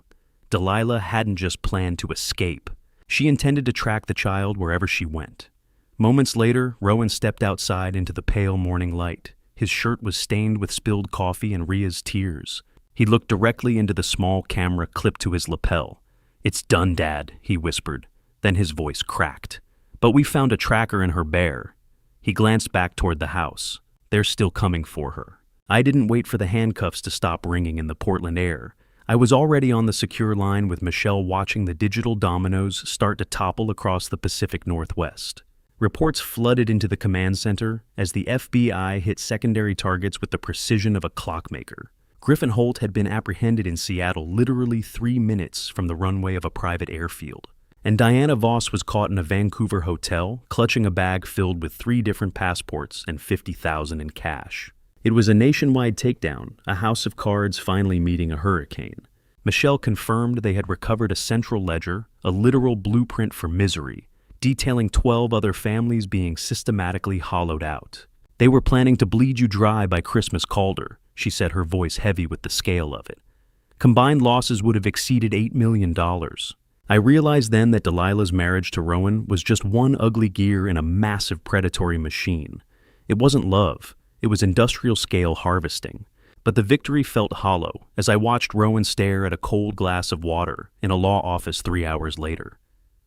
Delilah hadn't just planned to escape. She intended to track the child wherever she went. Moments later, Rowan stepped outside into the pale morning light. His shirt was stained with spilled coffee and Rhea's tears. He looked directly into the small camera clipped to his lapel. "It's done, Dad," he whispered. Then his voice cracked. "But we found a tracker in her bear." He glanced back toward the house. "They're still coming for her." I didn't wait for the handcuffs to stop ringing in the Portland air. I was already on the secure line with Michelle watching the digital dominoes start to topple across the Pacific Northwest. Reports flooded into the command center as the FBI hit secondary targets with the precision of a clockmaker. Griffin Holt had been apprehended in Seattle literally 3 minutes from the runway of a private airfield. And Diana Voss was caught in a Vancouver hotel, clutching a bag filled with 3 different passports and $50,000 in cash. It was a nationwide takedown, a house of cards finally meeting a hurricane. Michelle confirmed they had recovered a central ledger, a literal blueprint for misery, detailing 12 other families being systematically hollowed out. "They were planning to bleed you dry by Christmas Calder," she said, her voice heavy with the scale of it. Combined losses would have exceeded $8 million. I realized then that Delilah's marriage to Rowan was just one ugly gear in a massive predatory machine. It wasn't love, it was industrial-scale harvesting. But the victory felt hollow as I watched Rowan stare at a cold glass of water in a law office 3 hours later.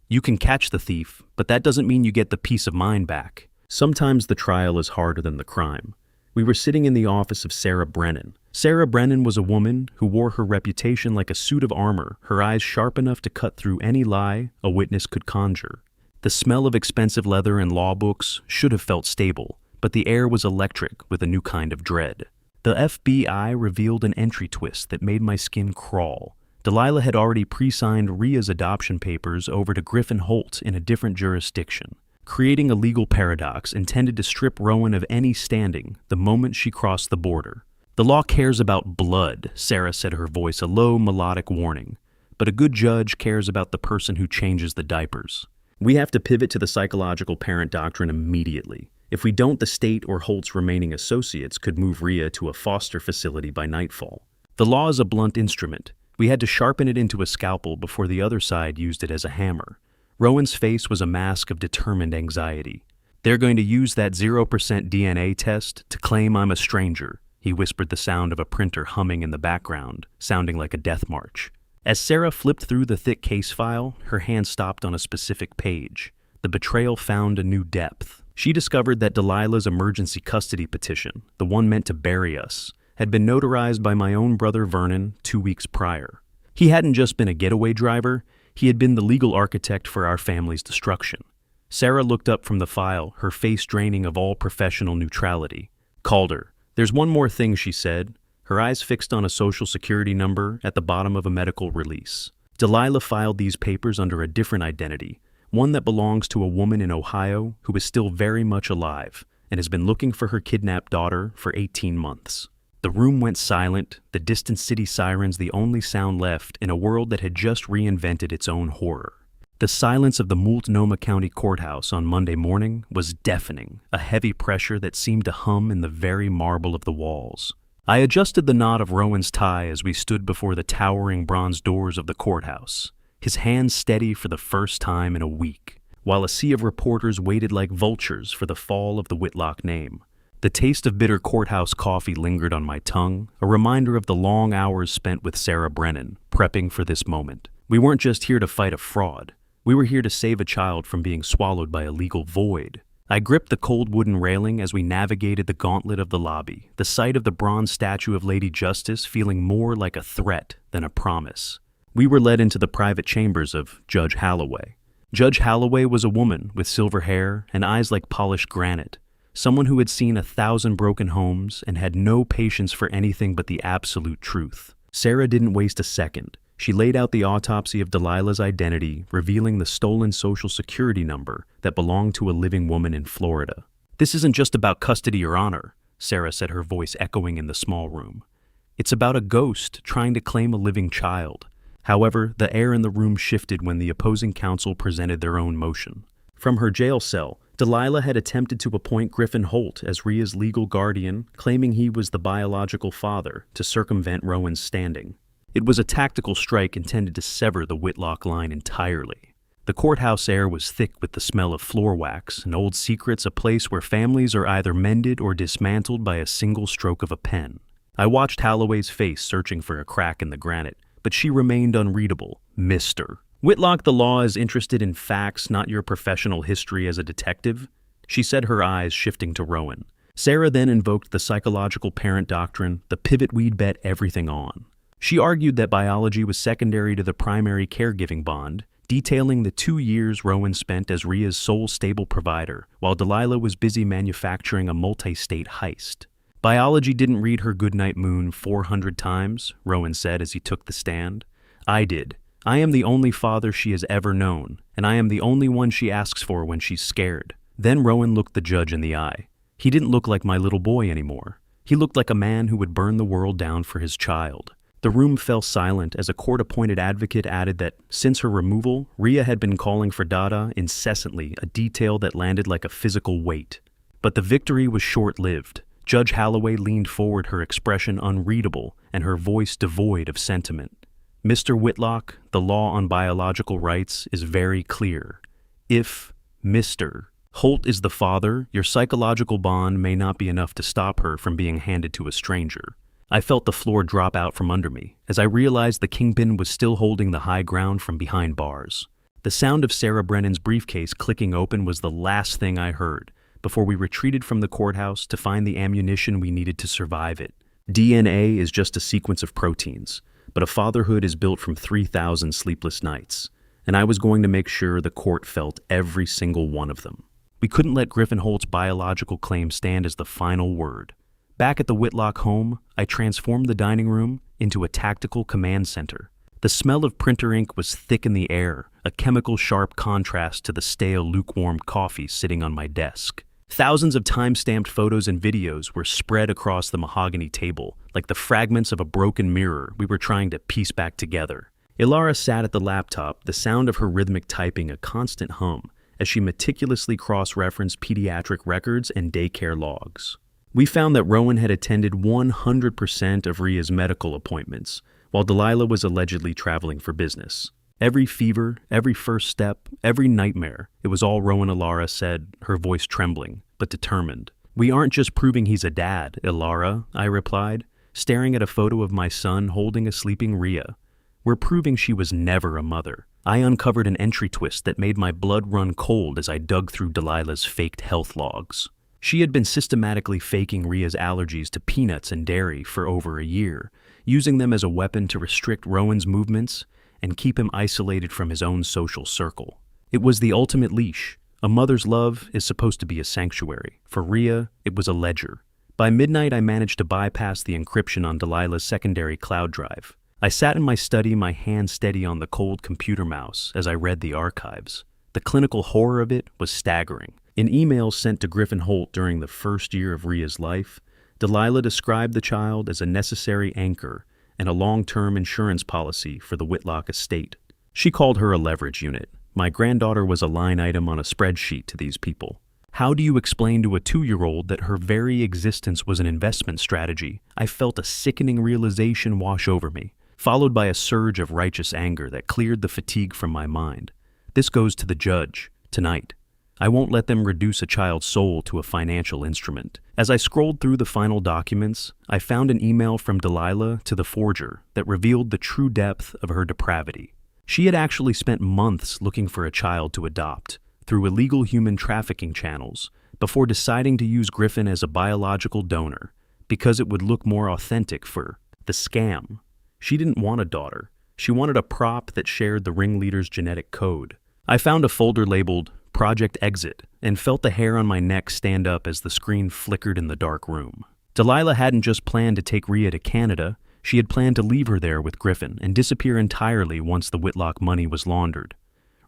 You can catch the thief, but that doesn't mean you get the peace of mind back. Sometimes the trial is harder than the crime. We were sitting in the office of Sarah Brennan. Sarah Brennan was a woman who wore her reputation like a suit of armor, her eyes sharp enough to cut through any lie a witness could conjure. The smell of expensive leather and law books should have felt stable, but the air was electric with a new kind of dread. The FBI revealed an entry twist that made my skin crawl. Delilah had already pre-signed Rhea's adoption papers over to Griffin Holt in a different jurisdiction, creating a legal paradox intended to strip Rowan of any standing the moment she crossed the border. "The law cares about blood," Sarah said, her voice a low, melodic warning. "But a good judge cares about the person who changes the diapers. We have to pivot to the psychological parent doctrine immediately. If we don't, the state or Holt's remaining associates could move Rhea to a foster facility by nightfall. The law is a blunt instrument. We had to sharpen it into a scalpel before the other side used it as a hammer." Rowan's face was a mask of determined anxiety. "They're going to use that 0% DNA test to claim I'm a stranger," he whispered, the sound of a printer humming in the background, sounding like a death march. As Sarah flipped through the thick case file, her hand stopped on a specific page. The betrayal found a new depth. She discovered that Delilah's emergency custody petition, the one meant to bury us, had been notarized by my own brother Vernon 2 weeks prior. He hadn't just been a getaway driver, he had been the legal architect for our family's destruction. Sarah looked up from the file, her face draining of all professional neutrality. "Calder, there's one more thing," she said, her eyes fixed on a social security number at the bottom of a medical release. "Delilah filed these papers under a different identity, one that belongs to a woman in Ohio who is still very much alive and has been looking for her kidnapped daughter for 18 months. The room went silent, the distant city sirens the only sound left in a world that had just reinvented its own horror. The silence of the Multnomah County Courthouse on Monday morning was deafening, a heavy pressure that seemed to hum in the very marble of the walls. I adjusted the knot of Rowan's tie as we stood before the towering bronze doors of the courthouse, his hands steady for the first time in a week, while a sea of reporters waited like vultures for the fall of the Whitlock name. The taste of bitter courthouse coffee lingered on my tongue, a reminder of the long hours spent with Sarah Brennan, prepping for this moment. We weren't just here to fight a fraud. We were here to save a child from being swallowed by a legal void. I gripped the cold wooden railing as we navigated the gauntlet of the lobby, the sight of the bronze statue of Lady Justice feeling more like a threat than a promise. We were led into the private chambers of Judge Holloway. Judge Holloway was a woman with silver hair and eyes like polished granite, someone who had seen 1,000 broken homes and had no patience for anything but the absolute truth. Sarah didn't waste a second. She laid out the autopsy of Delilah's identity, revealing the stolen social security number that belonged to a living woman in Florida. "This isn't just about custody or honor," Sarah said, her voice echoing in the small room. "It's about a ghost trying to claim a living child." However, the air in the room shifted when the opposing counsel presented their own motion. From her jail cell, Delilah had attempted to appoint Griffin Holt as Ria's legal guardian, claiming he was the biological father, to circumvent Rowan's standing. It was a tactical strike intended to sever the Whitlock line entirely. The courthouse air was thick with the smell of floor wax, and old secrets, a place where families are either mended or dismantled by a single stroke of a pen. I watched Holloway's face searching for a crack in the granite, but she remained unreadable. "Mr. Whitlock, the law is interested in facts, not your professional history as a detective," she said, her eyes shifting to Rowan. Sarah then invoked the psychological parent doctrine, the pivot we'd bet everything on. She argued that biology was secondary to the primary caregiving bond, detailing the 2 years Rowan spent as Ria's sole stable provider, while Delilah was busy manufacturing a multi-state heist. "Biology didn't read her goodnight moon 400 times, Rowan said as he took the stand. "I did. I am the only father she has ever known, and I am the only one she asks for when she's scared." Then Rowan looked the judge in the eye. He didn't look like my little boy anymore. He looked like a man who would burn the world down for his child. The room fell silent as a court-appointed advocate added that, since her removal, Ria had been calling for Dada incessantly, a detail that landed like a physical weight. But the victory was short-lived. Judge Holloway leaned forward, her expression unreadable and her voice devoid of sentiment. "Mr. Whitlock, the law on biological rights is very clear. If Mr. Holt is the father, your psychological bond may not be enough to stop her from being handed to a stranger." I felt the floor drop out from under me as I realized the kingpin was still holding the high ground from behind bars. The sound of Sarah Brennan's briefcase clicking open was the last thing I heard before we retreated from the courthouse to find the ammunition we needed to survive it. DNA is just a sequence of proteins, but a fatherhood is built from 3,000 sleepless nights, and I was going to make sure the court felt every single one of them. We couldn't let Griffin Holt's biological claim stand as the final word. Back at the Whitlock home, I transformed the dining room into a tactical command center. The smell of printer ink was thick in the air, a chemical sharp contrast to the stale, lukewarm coffee sitting on my desk. Thousands of time-stamped photos and videos were spread across the mahogany table, like the fragments of a broken mirror we were trying to piece back together. Ilara sat at the laptop, the sound of her rhythmic typing a constant hum, as she meticulously cross-referenced pediatric records and daycare logs. We found that Rowan had attended 100% of Ria's medical appointments, while Delilah was allegedly traveling for business. Every fever, every first step, every nightmare, it was all Rowan. Ilara said, her voice trembling, but determined. "We aren't just proving he's a dad, Ilara," I replied, staring at a photo of my son holding a sleeping Ria. "We're proving she was never a mother." I uncovered an entry twist that made my blood run cold as I dug through Delilah's faked health logs. She had been systematically faking Ria's allergies to peanuts and dairy for over a year, using them as a weapon to restrict Rowan's movements and keep him isolated from his own social circle. It was the ultimate leash. A mother's love is supposed to be a sanctuary. For Ria, it was a ledger. By midnight, I managed to bypass the encryption on Delilah's secondary cloud drive. I sat in my study, my hand steady on the cold computer mouse as I read the archives. The clinical horror of it was staggering. In emails sent to Griffin Holt during the first year of Ria's life, Delilah described the child as a necessary anchor and a long-term insurance policy for the Whitlock estate. She called her a leverage unit. My granddaughter was a line item on a spreadsheet to these people. How do you explain to a 2-year-old that her very existence was an investment strategy? I felt a sickening realization wash over me, followed by a surge of righteous anger that cleared the fatigue from my mind. This goes to the judge, tonight. I won't let them reduce a child's soul to a financial instrument. As I scrolled through the final documents, I found an email from Delilah to the forger that revealed the true depth of her depravity. She had actually spent months looking for a child to adopt through illegal human trafficking channels before deciding to use Griffin as a biological donor because it would look more authentic for the scam. She didn't want a daughter. She wanted a prop that shared the ringleader's genetic code. I found a folder labeled Project Exit and felt the hair on my neck stand up as the screen flickered in the dark room. Delilah hadn't just planned to take Rhea to Canada, she had planned to leave her there with Griffin and disappear entirely once the Whitlock money was laundered.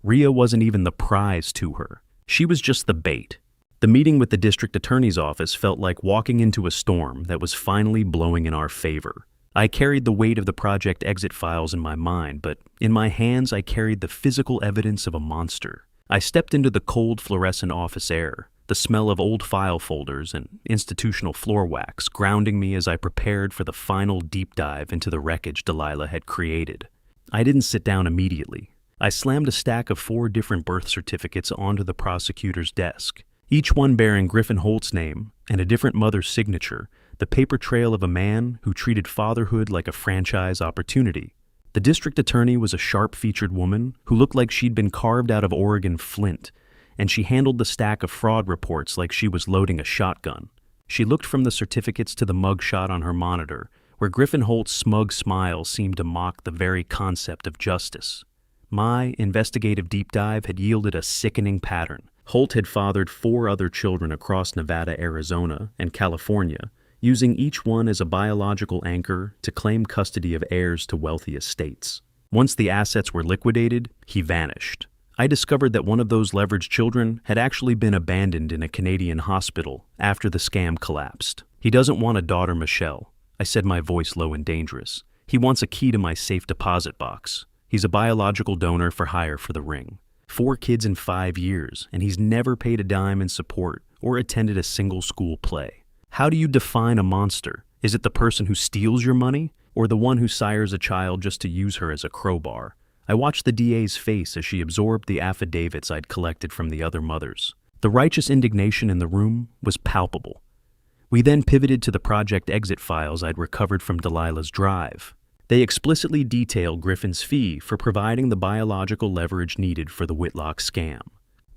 Rhea wasn't even the prize to her. She was just the bait. The meeting with the district attorney's office felt like walking into a storm that was finally blowing in our favor. I carried the weight of the Project Exit files in my mind, but in my hands I carried the physical evidence of a monster. I stepped into the cold fluorescent office air, the smell of old file folders and institutional floor wax grounding me as I prepared for the final deep dive into the wreckage Delilah had created. I didn't sit down immediately. I slammed a stack of 4 different birth certificates onto the prosecutor's desk, each one bearing Griffin Holt's name and a different mother's signature, the paper trail of a man who treated fatherhood like a franchise opportunity. The district attorney was a sharp-featured woman who looked like she'd been carved out of Oregon flint, and she handled the stack of fraud reports like she was loading a shotgun. She looked from the certificates to the mugshot on her monitor, where Griffin Holt's smug smile seemed to mock the very concept of justice. My investigative deep dive had yielded a sickening pattern. Holt had fathered 4 other children across Nevada, Arizona, and California, using each one as a biological anchor to claim custody of heirs to wealthy estates. Once the assets were liquidated, he vanished. I discovered that one of those leveraged children had actually been abandoned in a Canadian hospital after the scam collapsed. He doesn't want a daughter, Michelle. I said, my voice low and dangerous. He wants a key to my safe deposit box. He's a biological donor for hire for the ring. 4 kids in 5 years, and he's never paid a dime in support or attended a single school play. How do you define a monster? Is it the person who steals your money, or the one who sires a child just to use her as a crowbar? I watched the DA's face as she absorbed the affidavits I'd collected from the other mothers. The righteous indignation in the room was palpable. We then pivoted to the Project Exit files I'd recovered from Delilah's drive. They explicitly detailed Griffin's fee for providing the biological leverage needed for the Whitlock scam.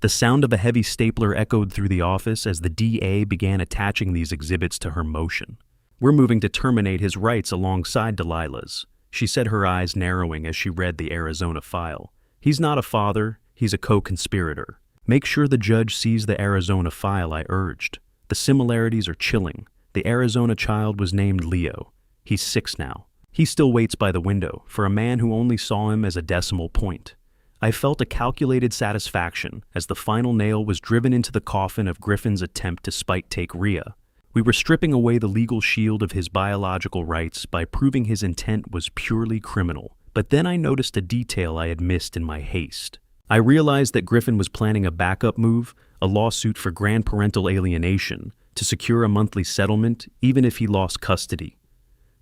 The sound of a heavy stapler echoed through the office as the DA began attaching these exhibits to her motion. We're moving to terminate his rights alongside Delilah's, she said, her eyes narrowing as she read the Arizona file. He's not a father, he's a co-conspirator. Make sure the judge sees the Arizona file, I urged. The similarities are chilling. The Arizona child was named Leo. He's 6 now. He still waits by the window for a man who only saw him as a decimal point. I felt a calculated satisfaction as the final nail was driven into the coffin of Griffin's attempt to spite-take Rhea. We were stripping away the legal shield of his biological rights by proving his intent was purely criminal. But then I noticed a detail I had missed in my haste. I realized that Griffin was planning a backup move, a lawsuit for grandparental alienation, to secure a monthly settlement even if he lost custody.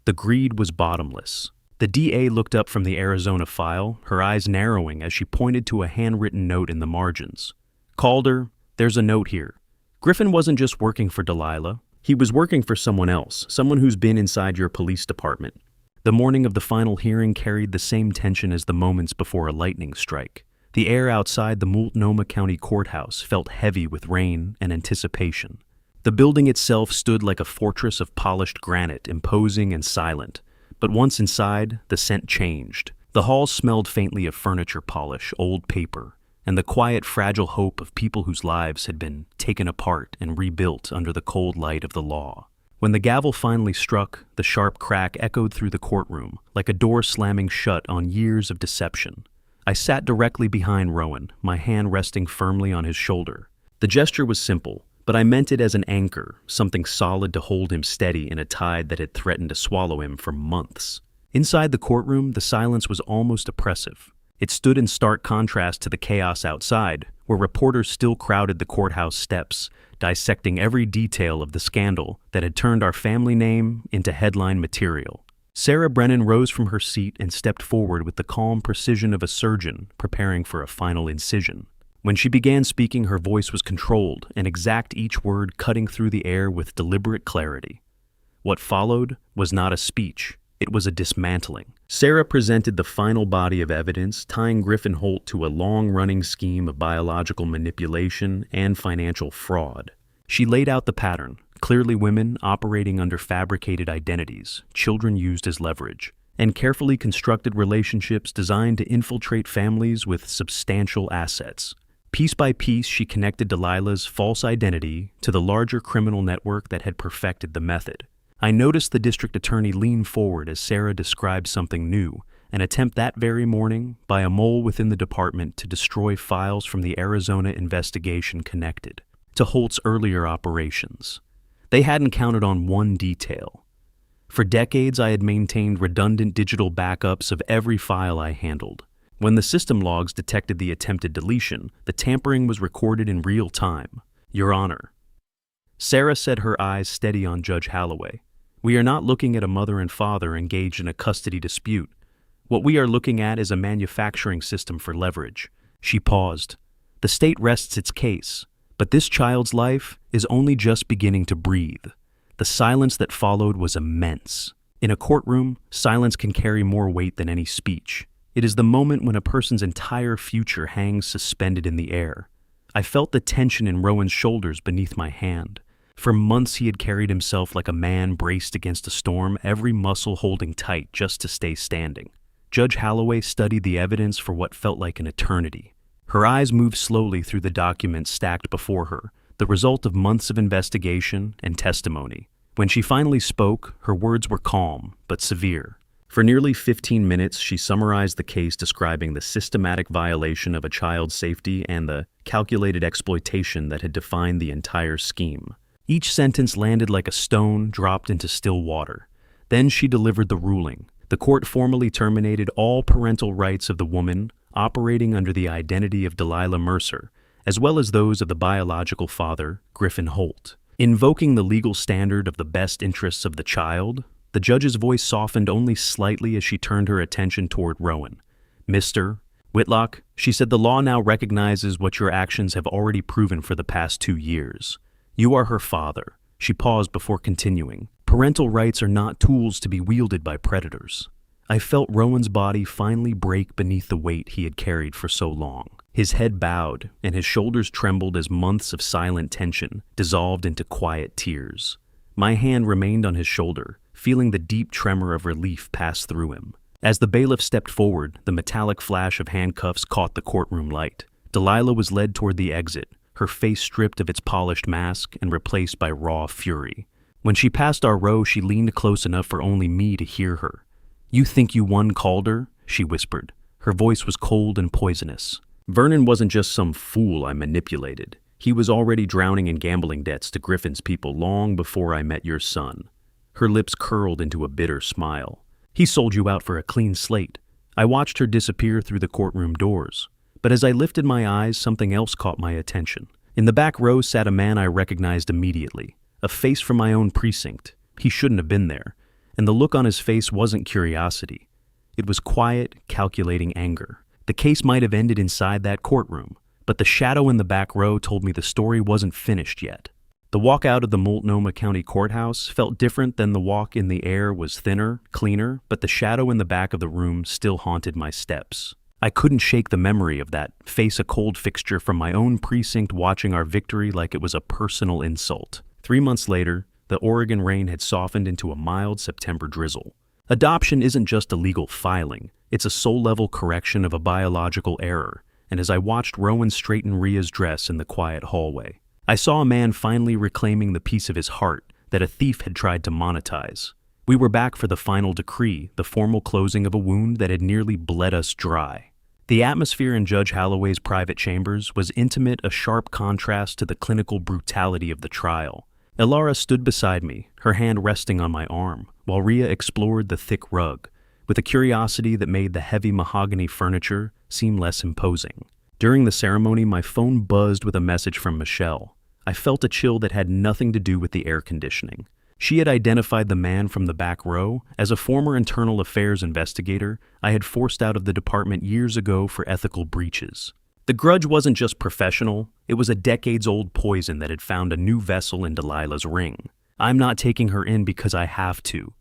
The greed was bottomless. The DA looked up from the Arizona file, her eyes narrowing as she pointed to a handwritten note in the margins. Calder, there's a note here. Griffin wasn't just working for Delilah. He was working for someone else, someone who's been inside your police department. The morning of the final hearing carried the same tension as the moments before a lightning strike. The air outside the Multnomah County Courthouse felt heavy with rain and anticipation. The building itself stood like a fortress of polished granite, imposing and silent. But once inside, the scent changed. The hall smelled faintly of furniture polish, old paper, and the quiet, fragile hope of people whose lives had been taken apart and rebuilt under the cold light of the law. When the gavel finally struck, the sharp crack echoed through the courtroom, like a door slamming shut on years of deception. I sat directly behind Rowan, my hand resting firmly on his shoulder. The gesture was simple, but I meant it as an anchor, something solid to hold him steady in a tide that had threatened to swallow him for months. Inside the courtroom, the silence was almost oppressive. It stood in stark contrast to the chaos outside, where reporters still crowded the courthouse steps, dissecting every detail of the scandal that had turned our family name into headline material. Sarah Brennan rose from her seat and stepped forward with the calm precision of a surgeon preparing for a final incision. When she began speaking, her voice was controlled and exact, each word cutting through the air with deliberate clarity. What followed was not a speech. It was a dismantling. Sarah presented the final body of evidence, tying Griffin Holt to a long-running scheme of biological manipulation and financial fraud. She laid out the pattern, clearly women operating under fabricated identities, children used as leverage, and carefully constructed relationships designed to infiltrate families with substantial assets. Piece by piece, she connected Delilah's false identity to the larger criminal network that had perfected the method. I noticed the district attorney lean forward as Sarah described something new, an attempt that very morning by a mole within the department to destroy files from the Arizona investigation connected to Holt's earlier operations. They hadn't counted on one detail. For decades, I had maintained redundant digital backups of every file I handled. When the system logs detected the attempted deletion, the tampering was recorded in real time. Your Honor. Sarah said, her eyes steady on Judge Holloway. We are not looking at a mother and father engaged in a custody dispute. What we are looking at is a manufacturing system for leverage. She paused. The state rests its case, but this child's life is only just beginning to breathe. The silence that followed was immense. In a courtroom, silence can carry more weight than any speech. It is the moment when a person's entire future hangs suspended in the air. I felt the tension in Rowan's shoulders beneath my hand. For months he had carried himself like a man braced against a storm, every muscle holding tight just to stay standing. Judge Holloway studied the evidence for what felt like an eternity. Her eyes moved slowly through the documents stacked before her, the result of months of investigation and testimony. When she finally spoke, her words were calm but severe. For nearly 15 minutes, she summarized the case, describing the systematic violation of a child's safety and the calculated exploitation that had defined the entire scheme. Each sentence landed like a stone dropped into still water. Then she delivered the ruling. The court formally terminated all parental rights of the woman operating under the identity of Delilah Mercer, as well as those of the biological father, Griffin Holt. Invoking the legal standard of the best interests of the child, the judge's voice softened only slightly as she turned her attention toward Rowan. Mr. Whitlock, she said, the law now recognizes what your actions have already proven for the past 2 years. You are her father. She paused before continuing. Parental rights are not tools to be wielded by predators. I felt Rowan's body finally break beneath the weight he had carried for so long. His head bowed, and his shoulders trembled as months of silent tension dissolved into quiet tears. My hand remained on his shoulder, feeling the deep tremor of relief pass through him. As the bailiff stepped forward, the metallic flash of handcuffs caught the courtroom light. Delilah was led toward the exit, her face stripped of its polished mask and replaced by raw fury. When she passed our row, she leaned close enough for only me to hear her. You think you won, Calder? She whispered. Her voice was cold and poisonous. Vernon wasn't just some fool I manipulated. He was already drowning in gambling debts to Griffin's people long before I met your son. Her lips curled into a bitter smile. He sold you out for a clean slate. I watched her disappear through the courtroom doors. But as I lifted my eyes, something else caught my attention. In the back row sat a man I recognized immediately, a face from my own precinct. He shouldn't have been there, and the look on his face wasn't curiosity. It was quiet, calculating anger. The case might have ended inside that courtroom, but the shadow in the back row told me the story wasn't finished yet. The walk out of the Multnomah County Courthouse felt different than the walk in the air was thinner, cleaner, but the shadow in the back of the room still haunted my steps. I couldn't shake the memory of that face-a-cold fixture from my own precinct watching our victory like it was a personal insult. 3 months later, the Oregon rain had softened into a mild September drizzle. Adoption isn't just a legal filing, it's a soul-level correction of a biological error, and as I watched Rowan straighten Ria's dress in the quiet hallway, I saw a man finally reclaiming the piece of his heart that a thief had tried to monetize. We were back for the final decree, the formal closing of a wound that had nearly bled us dry. The atmosphere in Judge Holloway's private chambers was intimate, a sharp contrast to the clinical brutality of the trial. Elara stood beside me, her hand resting on my arm, while Rhea explored the thick rug, with a curiosity that made the heavy mahogany furniture seem less imposing. During the ceremony, my phone buzzed with a message from Michelle. I felt a chill that had nothing to do with the air conditioning. She had identified the man from the back row as a former internal affairs investigator I had forced out of the department years ago for ethical breaches. The grudge wasn't just professional, it was a decades-old poison that had found a new vessel in Delilah's ring. I'm not taking her in because I have to.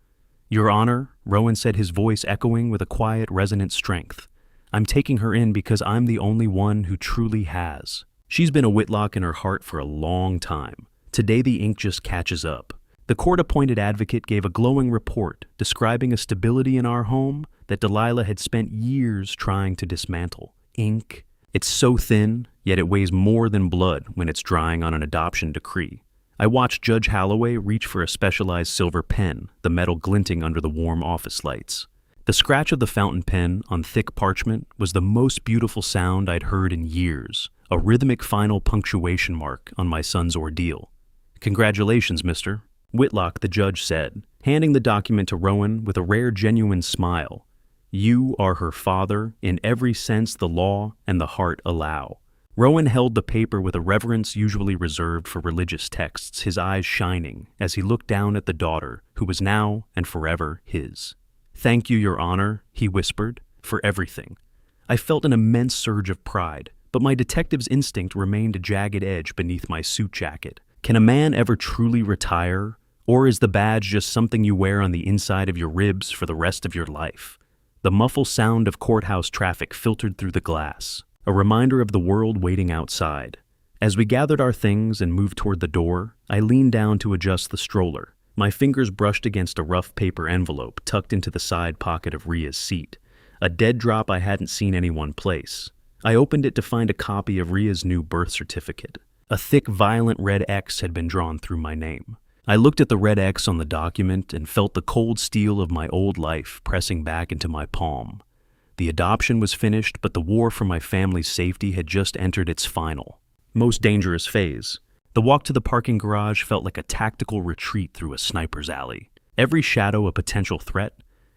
Your Honor, Rowan said, his voice echoing with a quiet, resonant strength. I'm taking her in because I'm the only one who truly has. She's been a Whitlock in her heart for a long time. Today the ink just catches up. The court-appointed advocate gave a glowing report describing a stability in our home that Delilah had spent years trying to dismantle. Ink. It's so thin, yet it weighs more than blood when it's drying on an adoption decree. I watched Judge Holloway reach for a specialized silver pen, the metal glinting under the warm office lights. The scratch of the fountain pen on thick parchment was the most beautiful sound I'd heard in years, a rhythmic final punctuation mark on my son's ordeal. Congratulations, mister. Whitlock, the judge said, handing the document to Rowan with a rare, genuine smile. You are her father in every sense the law and the heart allow. Rowan held the paper with a reverence usually reserved for religious texts, his eyes shining as he looked down at the daughter who was now and forever his. Thank you, Your Honor, he whispered, for everything. I felt an immense surge of pride, but my detective's instinct remained a jagged edge beneath my suit jacket. Can a man ever truly retire? Or is the badge just something you wear on the inside of your ribs for the rest of your life? The muffled sound of courthouse traffic filtered through the glass, a reminder of the world waiting outside. As we gathered our things and moved toward the door, I leaned down to adjust the stroller. My fingers brushed against a rough paper envelope tucked into the side pocket of Rhea's seat, a dead drop I hadn't seen anyone place. I opened it to find a copy of Rhea's new birth certificate. A thick, violent red X had been drawn through my name. I looked at the red X on the document and felt the cold steel of my old life pressing back into my palm. The adoption was finished, but the war for my family's safety had just entered its final, most dangerous phase. The walk to the parking garage felt like a tactical retreat through a sniper's alley. Every shadow a potential threat,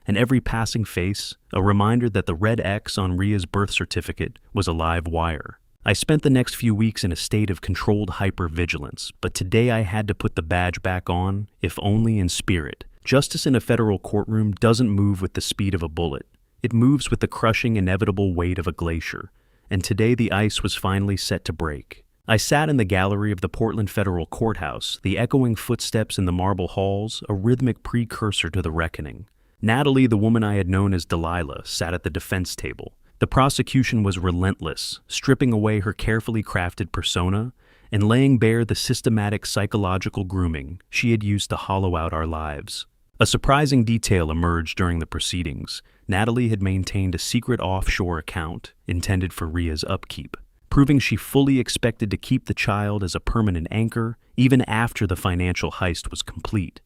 and every passing face a reminder that the red X on Rhea's birth certificate was a live wire. I spent the next few weeks in a state of controlled hypervigilance, but today I had to put the badge back on, if only in spirit. Justice in a federal courtroom doesn't move with the speed of a bullet. It moves with the crushing, inevitable weight of a glacier, and today the ice was finally set to break. I sat in the gallery of the Portland Federal Courthouse, the echoing footsteps in the marble halls, a rhythmic precursor to the reckoning. Natalie, the woman I had known as Delilah, sat at the defense table. The prosecution was relentless, stripping away her carefully crafted persona and laying bare the systematic psychological grooming she had used to hollow out our lives. A surprising detail emerged during the proceedings. Natalie had maintained a secret offshore account intended for Rhea's upkeep, proving she fully expected to keep the child as a permanent anchor even after the financial heist was complete.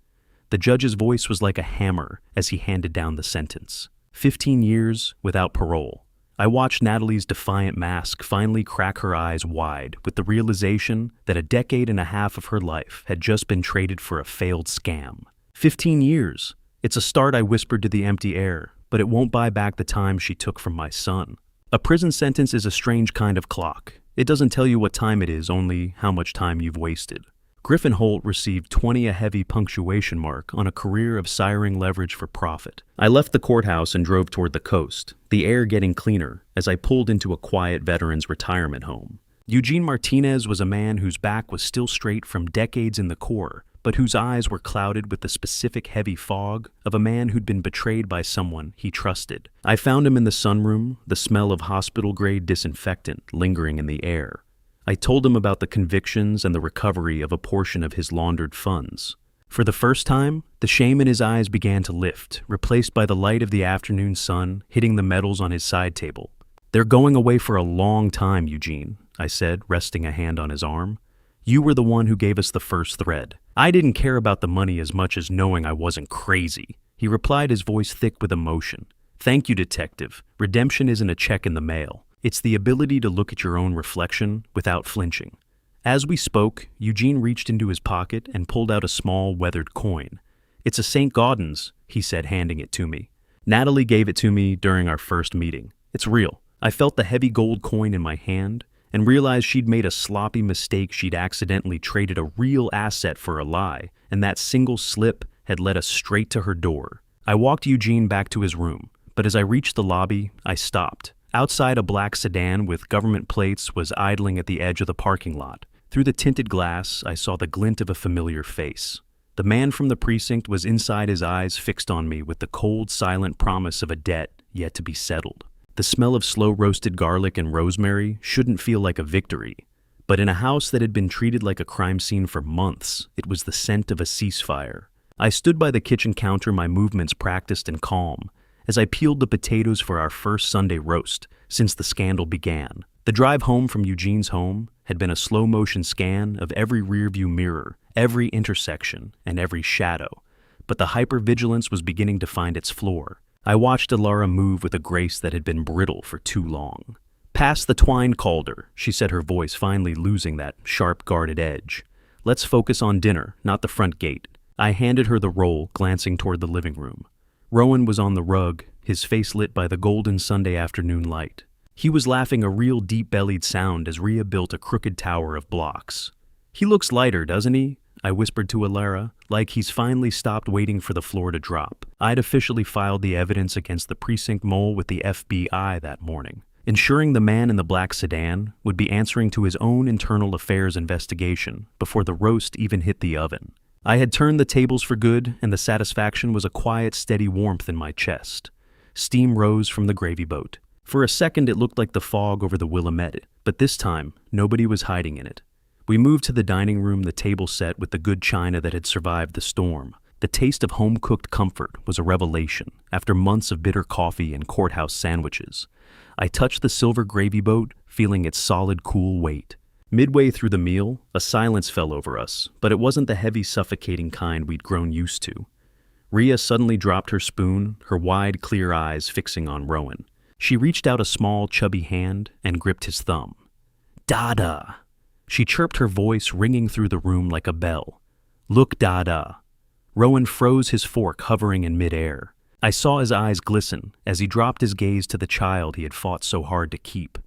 The judge's voice was like a hammer as he handed down the sentence. 15 years without parole. I watched Natalie's defiant mask finally crack her eyes wide with the realization that a decade and a half of her life had just been traded for a failed scam. 15 years. It's a start, I whispered to the empty air, but it won't buy back the time she took from my son. A prison sentence is a strange kind of clock. It doesn't tell you what time it is, only how much time you've wasted. Griffin Holt received 20, a heavy punctuation mark on a career of siring leverage for profit. I left the courthouse and drove toward the coast, the air getting cleaner as I pulled into a quiet veterans retirement home. Eugene Martinez was a man whose back was still straight from decades in the Corps, but whose eyes were clouded with the specific heavy fog of a man who'd been betrayed by someone he trusted. I found him in the sunroom, the smell of hospital-grade disinfectant lingering in the air. I told him about the convictions and the recovery of a portion of his laundered funds. For the first time, the shame in his eyes began to lift, replaced by the light of the afternoon sun hitting the metals on his side table. They're going away for a long time, Eugene, I said, resting a hand on his arm. You were the one who gave us the first thread. I didn't care about the money as much as knowing I wasn't crazy. He replied, his voice thick with emotion. Thank you, detective. Redemption isn't a check in the mail. It's the ability to look at your own reflection without flinching. As we spoke, Eugene reached into his pocket and pulled out a small, weathered coin. It's a St. Gaudens, he said, handing it to me. Natalie gave it to me during our first meeting. It's real. I felt the heavy gold coin in my hand and realized she'd made a sloppy mistake. She'd accidentally traded a real asset for a lie, and that single slip had led us straight to her door. I walked Eugene back to his room, but as I reached the lobby, I stopped. Outside, a black sedan with government plates was idling at the edge of the parking lot. Through the tinted glass, I saw the glint of a familiar face. The man from the precinct was inside, his eyes fixed on me with the cold, silent promise of a debt yet to be settled. The smell of slow-roasted garlic and rosemary shouldn't feel like a victory, but in a house that had been treated like a crime scene for months, it was the scent of a ceasefire. I stood by the kitchen counter, my movements practiced and calm, as I peeled the potatoes for our first Sunday roast since the scandal began. The drive home from Eugene's home had been a slow-motion scan of every rearview mirror, every intersection, and every shadow, but the hypervigilance was beginning to find its floor. I watched Alara move with a grace that had been brittle for too long. "Pass the twine, Calder," she said, her voice finally losing that sharp, guarded edge. "Let's focus on dinner, not the front gate." I handed her the roll, glancing toward the living room. Rowan was on the rug, his face lit by the golden Sunday afternoon light. He was laughing a real deep-bellied sound as Rhea built a crooked tower of blocks. "He looks lighter, doesn't he?" I whispered to Alara, like he's finally stopped waiting for the floor to drop. I'd officially filed the evidence against the precinct mole with the FBI that morning, ensuring the man in the black sedan would be answering to his own internal affairs investigation before the roast even hit the oven. I had turned the tables for good, and the satisfaction was a quiet, steady warmth in my chest. Steam rose from the gravy boat. For a second, it looked like the fog over the Willamette, but this time, nobody was hiding in it. We moved to the dining room, the table set with the good china that had survived the storm. The taste of home-cooked comfort was a revelation after months of bitter coffee and courthouse sandwiches. I touched the silver gravy boat, feeling its solid, cool weight. Midway through the meal, a silence fell over us, but it wasn't the heavy, suffocating kind we'd grown used to. Rhea suddenly dropped her spoon, her wide, clear eyes fixing on Rowan. She reached out a small, chubby hand and gripped his thumb. "Dada!" She chirped, her voice ringing through the room like a bell. "Look, Dada." Rowan froze, his fork hovering in midair. I saw his eyes glisten as he dropped his gaze to the child he had fought so hard to keep.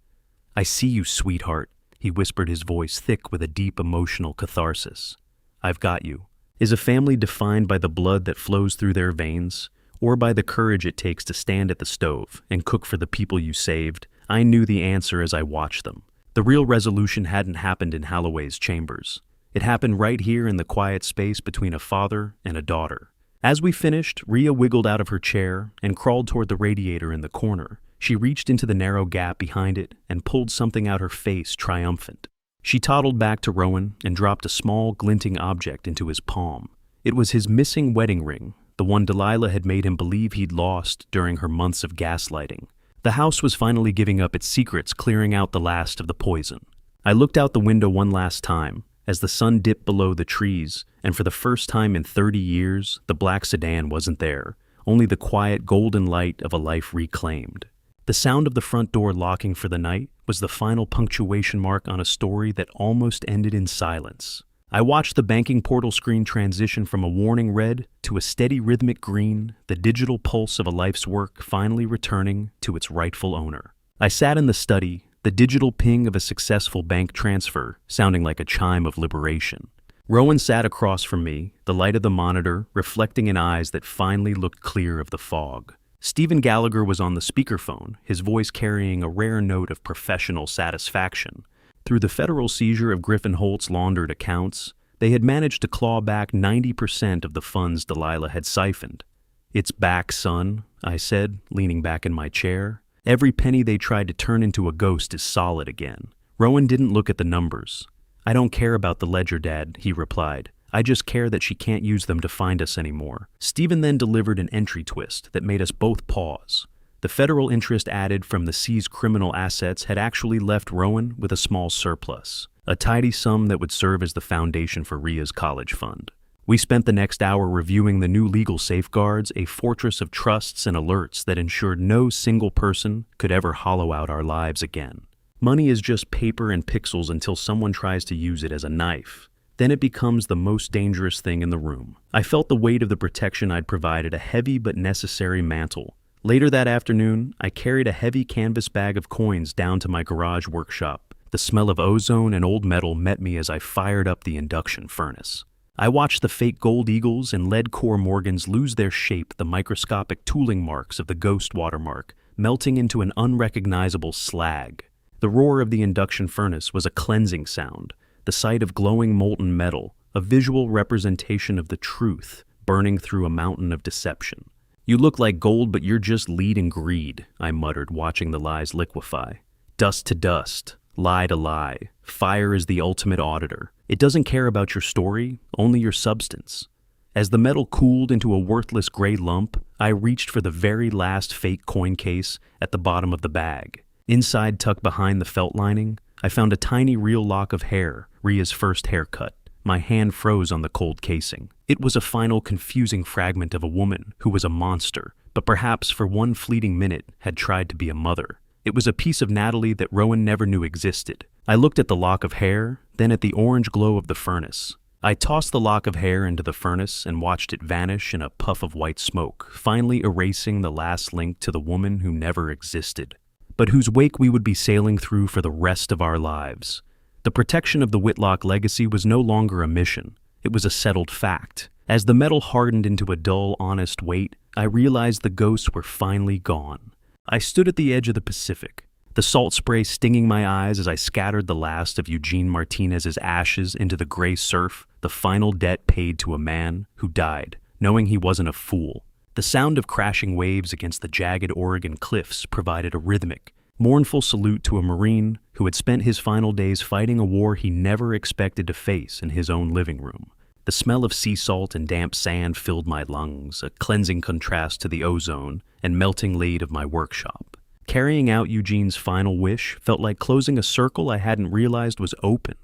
"I see you, sweetheart," he whispered, his voice thick with a deep emotional catharsis. "I've got you." Is a family defined by the blood that flows through their veins, or by the courage it takes to stand at the stove and cook for the people you saved? I knew the answer as I watched them. The real resolution hadn't happened in Holloway's chambers. It happened right here in the quiet space between a father and a daughter. As we finished, Rhea wiggled out of her chair and crawled toward the radiator in the corner. She reached into the narrow gap behind it and pulled something out, her face triumphant. She toddled back to Rowan and dropped a small, glinting object into his palm. It was his missing wedding ring, the one Delilah had made him believe he'd lost during her months of gaslighting. The house was finally giving up its secrets, clearing out the last of the poison. I looked out the window one last time, as the sun dipped below the trees, and for the first time in 30 years, the black sedan wasn't there, only the quiet golden light of a life reclaimed. The sound of the front door locking for the night was the final punctuation mark on a story that almost ended in silence. I watched the banking portal screen transition from a warning red to a steady rhythmic green, the digital pulse of a life's work finally returning to its rightful owner. I sat in the study, the digital ping of a successful bank transfer sounding like a chime of liberation. Rowan sat across from me, the light of the monitor reflecting in eyes that finally looked clear of the fog. Stephen Gallagher was on the speakerphone, his voice carrying a rare note of professional satisfaction. Through the federal seizure of Griffin Holt's laundered accounts, they had managed to claw back 90% of the funds Delilah had siphoned. "It's back, son," I said, leaning back in my chair. "Every penny they tried to turn into a ghost is solid again." Rowan didn't look at the numbers. "I don't care about the ledger, Dad," he replied. "I just care that she can't use them to find us anymore." Stephen then delivered an entry twist that made us both pause. The federal interest added from the seized criminal assets had actually left Rowan with a small surplus, a tidy sum that would serve as the foundation for Rhea's college fund. We spent the next hour reviewing the new legal safeguards, a fortress of trusts and alerts that ensured no single person could ever hollow out our lives again. Money is just paper and pixels until someone tries to use it as a knife. Then it becomes the most dangerous thing in the room. I felt the weight of the protection I'd provided, a heavy but necessary mantle. Later that afternoon, I carried a heavy canvas bag of coins down to my garage workshop. The smell of ozone and old metal met me as I fired up the induction furnace. I watched the fake gold eagles and lead core Morgans lose their shape, the microscopic tooling marks of the ghost watermark, melting into an unrecognizable slag. The roar of the induction furnace was a cleansing sound, the sight of glowing molten metal, a visual representation of the truth burning through a mountain of deception. "You look like gold, but you're just lead and greed," I muttered, watching the lies liquefy. Dust to dust, lie to lie. Fire is the ultimate auditor. It doesn't care about your story, only your substance. As the metal cooled into a worthless gray lump, I reached for the very last fake coin case at the bottom of the bag. Inside, tucked behind the felt lining, I found a tiny real lock of hair, Ria's first haircut. My hand froze on the cold casing. It was a final confusing fragment of a woman who was a monster, but perhaps for one fleeting minute had tried to be a mother. It was a piece of Natalie that Rowan never knew existed. I looked at the lock of hair, then at the orange glow of the furnace. I tossed the lock of hair into the furnace and watched it vanish in a puff of white smoke, finally erasing the last link to the woman who never existed, but whose wake we would be sailing through for the rest of our lives. The protection of the Whitlock legacy was no longer a mission. It was a settled fact. As the metal hardened into a dull, honest weight, I realized the ghosts were finally gone. I stood at the edge of the Pacific, the salt spray stinging my eyes as I scattered the last of Eugene Martinez's ashes into the gray surf, the final debt paid to a man who died, knowing he wasn't a fool. The sound of crashing waves against the jagged Oregon cliffs provided a rhythmic, mournful salute to a Marine who had spent his final days fighting a war he never expected to face in his own living room. The smell of sea salt and damp sand filled my lungs, a cleansing contrast to the ozone and melting lead of my workshop. Carrying out Eugene's final wish felt like closing a circle I hadn't realized was open.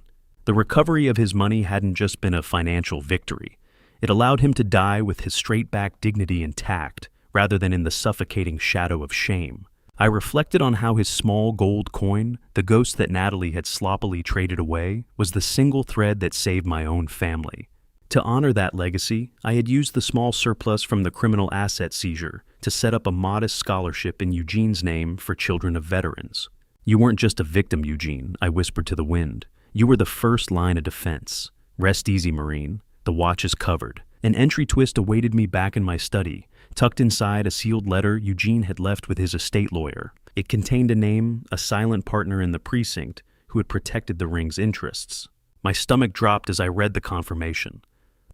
The recovery of his money hadn't just been a financial victory. It allowed him to die with his straight-back dignity intact, rather than in the suffocating shadow of shame. I reflected on how his small gold coin, the ghost that Natalie had sloppily traded away, was the single thread that saved my own family. To honor that legacy, I had used the small surplus from the criminal asset seizure to set up a modest scholarship in Eugene's name for children of veterans. "You weren't just a victim, Eugene," I whispered to the wind. "You were the first line of defense. Rest easy, Marine. The watch is covered." An entry twist awaited me back in my study, tucked inside a sealed letter Eugene had left with his estate lawyer. It contained a name, a silent partner in the precinct, who had protected the ring's interests. My stomach dropped as I read the confirmation.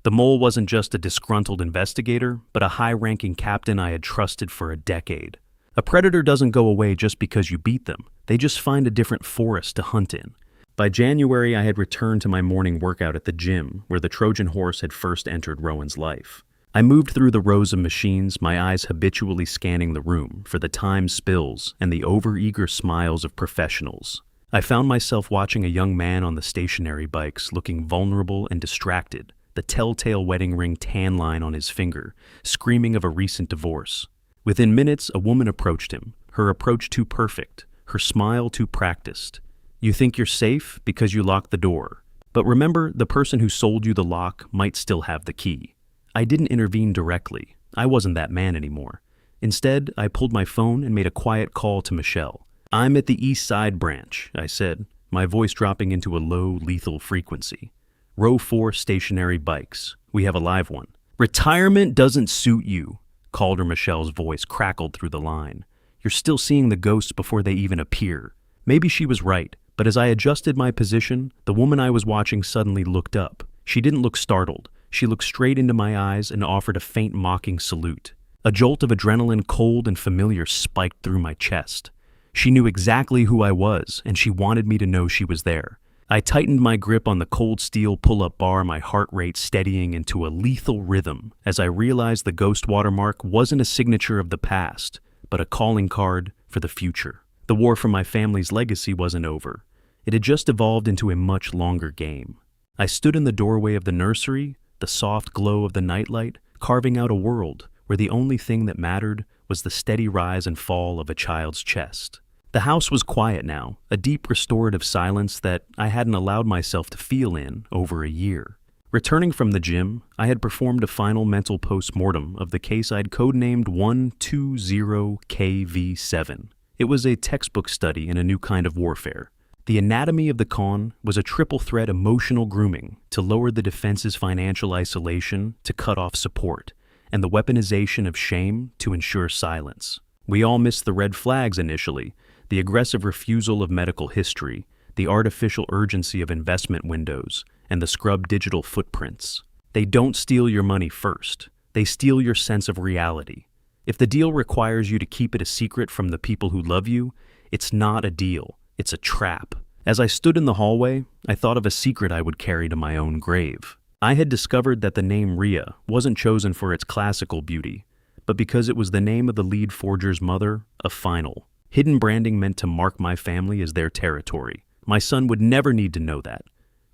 The mole wasn't just a disgruntled investigator, but a high-ranking captain I had trusted for a decade. A predator doesn't go away just because you beat them. They just find a different forest to hunt in. By January, I had returned to my morning workout at the gym, where the Trojan horse had first entered Rowan's life. I moved through the rows of machines, my eyes habitually scanning the room for the time spills and the overeager smiles of professionals. I found myself watching a young man on the stationary bikes looking vulnerable and distracted, the telltale wedding ring tan line on his finger, screaming of a recent divorce. Within minutes, a woman approached him, her approach too perfect, her smile too practiced. "You think you're safe because you locked the door. But remember, the person who sold you the lock might still have the key." I didn't intervene directly. I wasn't that man anymore. Instead, I pulled my phone and made a quiet call to Michelle. "I'm at the East Side branch," I said, my voice dropping into a low, lethal frequency. "Row 4 stationary bikes. We have a live one." "Retirement doesn't suit you," Calder Michelle's voice crackled through the line. "You're still seeing the ghosts before they even appear." Maybe she was right, but as I adjusted my position, the woman I was watching suddenly looked up. She didn't look startled. She looked straight into my eyes and offered a faint mocking salute. A jolt of adrenaline, cold and familiar, spiked through my chest. She knew exactly who I was, and she wanted me to know she was there. I tightened my grip on the cold steel pull-up bar, my heart rate steadying into a lethal rhythm as I realized the ghost watermark wasn't a signature of the past, but a calling card for the future. The war for my family's legacy wasn't over. It had just evolved into a much longer game. I stood in the doorway of the nursery, the soft glow of the nightlight, carving out a world where the only thing that mattered was the steady rise and fall of a child's chest. The house was quiet now, a deep restorative silence that I hadn't allowed myself to feel in over a year. Returning from the gym, I had performed a final mental post-mortem of the case I'd codenamed 120KV7. It was a textbook study in a new kind of warfare. The anatomy of the con was a triple-threat emotional grooming to lower the defense's financial isolation to cut off support, and the weaponization of shame to ensure silence. We all missed the red flags initially, the aggressive refusal of medical history, the artificial urgency of investment windows, and the scrubbed digital footprints. They don't steal your money first. They steal your sense of reality. If the deal requires you to keep it a secret from the people who love you, it's not a deal. It's a trap. As I stood in the hallway, I thought of a secret I would carry to my own grave. I had discovered that the name Rhea wasn't chosen for its classical beauty, but because it was the name of the lead forger's mother, a final. Hidden branding meant to mark my family as their territory. My son would never need to know that.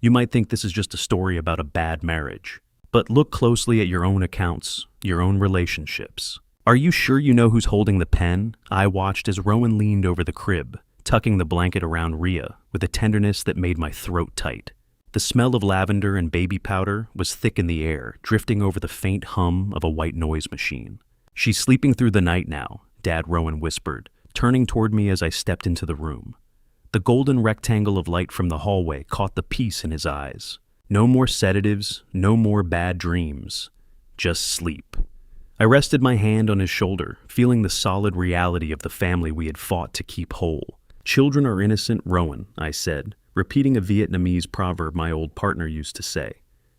You might think this is just a story about a bad marriage, but look closely at your own accounts, your own relationships. Are you sure you know who's holding the pen? I watched as Rowan leaned over the crib, tucking the blanket around Rhea with a tenderness that made my throat tight. The smell of lavender and baby powder was thick in the air, drifting over the faint hum of a white noise machine. "She's sleeping through the night now," Dad Rowan whispered, turning toward me as I stepped into the room. The golden rectangle of light from the hallway caught the peace in his eyes. No more sedatives, no more bad dreams. Just sleep. I rested my hand on his shoulder, feeling the solid reality of the family we had fought to keep whole. "Children are innocent, Rowan," I said, repeating a Vietnamese proverb my old partner used to say.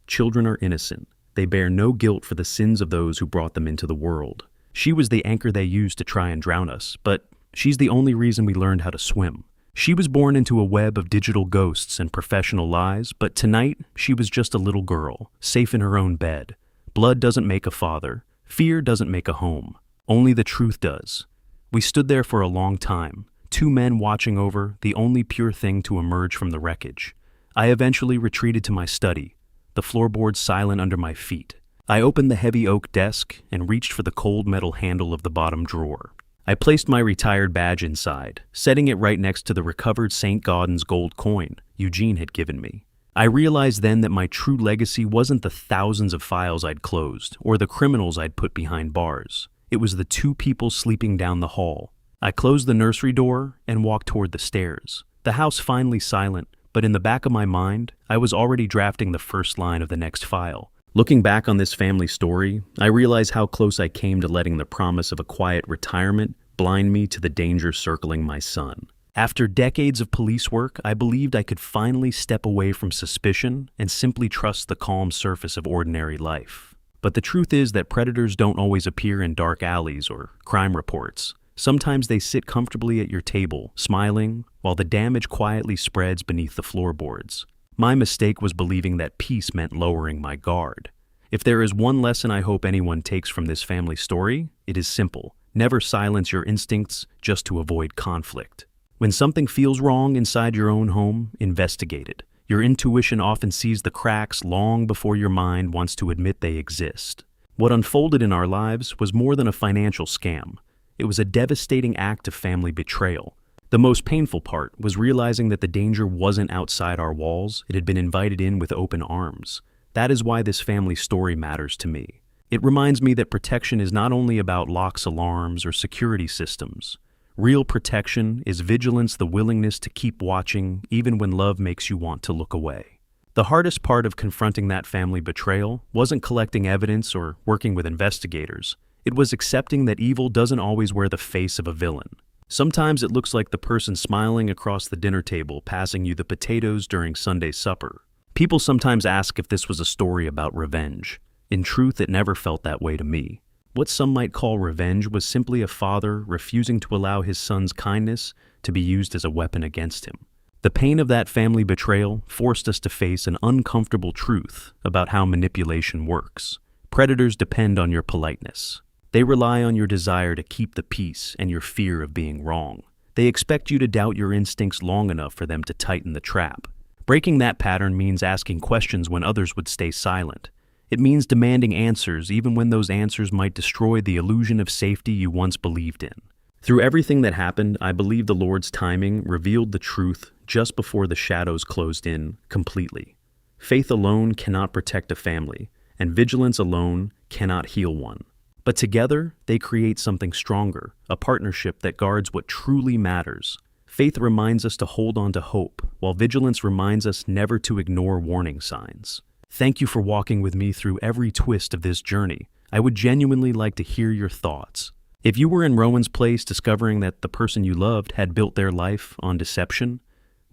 "Children are innocent. They bear no guilt for the sins of those who brought them into the world. She was the anchor they used to try and drown us, but she's the only reason we learned how to swim. She was born into a web of digital ghosts and professional lies, but tonight she was just a little girl, safe in her own bed. Blood doesn't make a father. Fear doesn't make a home. Only the truth does." We stood there for a long time, two men watching over the only pure thing to emerge from the wreckage. I eventually retreated to my study, the floorboards silent under my feet. I opened the heavy oak desk and reached for the cold metal handle of the bottom drawer. I placed my retired badge inside, setting it right next to the recovered St. Gaudens gold coin Eugene had given me. I realized then that my true legacy wasn't the thousands of files I'd closed or the criminals I'd put behind bars. It was the two people sleeping down the hall. I closed the nursery door and walked toward the stairs. The house finally silent, but in the back of my mind, I was already drafting the first line of the next file. Looking back on this family story, I realize how close I came to letting the promise of a quiet retirement blind me to the danger circling my son. After decades of police work, I believed I could finally step away from suspicion and simply trust the calm surface of ordinary life. But the truth is that predators don't always appear in dark alleys or crime reports. Sometimes they sit comfortably at your table, smiling, while the damage quietly spreads beneath the floorboards. My mistake was believing that peace meant lowering my guard. If there is one lesson I hope anyone takes from this family story, it is simple. Never silence your instincts just to avoid conflict. When something feels wrong inside your own home, investigate it. Your intuition often sees the cracks long before your mind wants to admit they exist. What unfolded in our lives was more than a financial scam. It was a devastating act of family betrayal. The most painful part was realizing that the danger wasn't outside our walls, it had been invited in with open arms. That is why this family story matters to me. It reminds me that protection is not only about locks, alarms, or security systems. Real protection is vigilance, the willingness to keep watching even when love makes you want to look away. The hardest part of confronting that family betrayal wasn't collecting evidence or working with investigators. It was accepting that evil doesn't always wear the face of a villain. Sometimes it looks like the person smiling across the dinner table passing you the potatoes during Sunday supper. People sometimes ask if this was a story about revenge. In truth, it never felt that way to me. What some might call revenge was simply a father refusing to allow his son's kindness to be used as a weapon against him. The pain of that family betrayal forced us to face an uncomfortable truth about how manipulation works. Predators depend on your politeness. They rely on your desire to keep the peace and your fear of being wrong. They expect you to doubt your instincts long enough for them to tighten the trap. Breaking that pattern means asking questions when others would stay silent. It means demanding answers even when those answers might destroy the illusion of safety you once believed in. Through everything that happened, I believe the Lord's timing revealed the truth just before the shadows closed in completely. Faith alone cannot protect a family, and vigilance alone cannot heal one. But together, they create something stronger, a partnership that guards what truly matters. Faith reminds us to hold on to hope, while vigilance reminds us never to ignore warning signs. Thank you for walking with me through every twist of this journey. I would genuinely like to hear your thoughts. If you were in Rowan's place discovering that the person you loved had built their life on deception,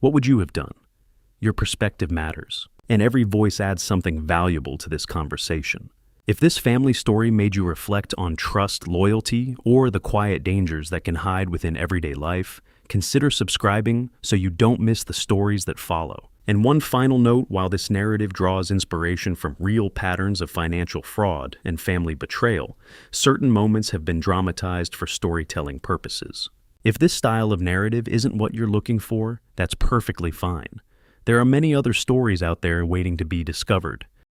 what would you have done? Your perspective matters, and every voice adds something valuable to this conversation. If this family story made you reflect on trust, loyalty, or the quiet dangers that can hide within everyday life, consider subscribing so you don't miss the stories that follow. And one final note, while this narrative draws inspiration from real patterns of financial fraud and family betrayal, certain moments have been dramatized for storytelling purposes. If this style of narrative isn't what you're looking for, that's perfectly fine. There are many other stories out there waiting to be discovered.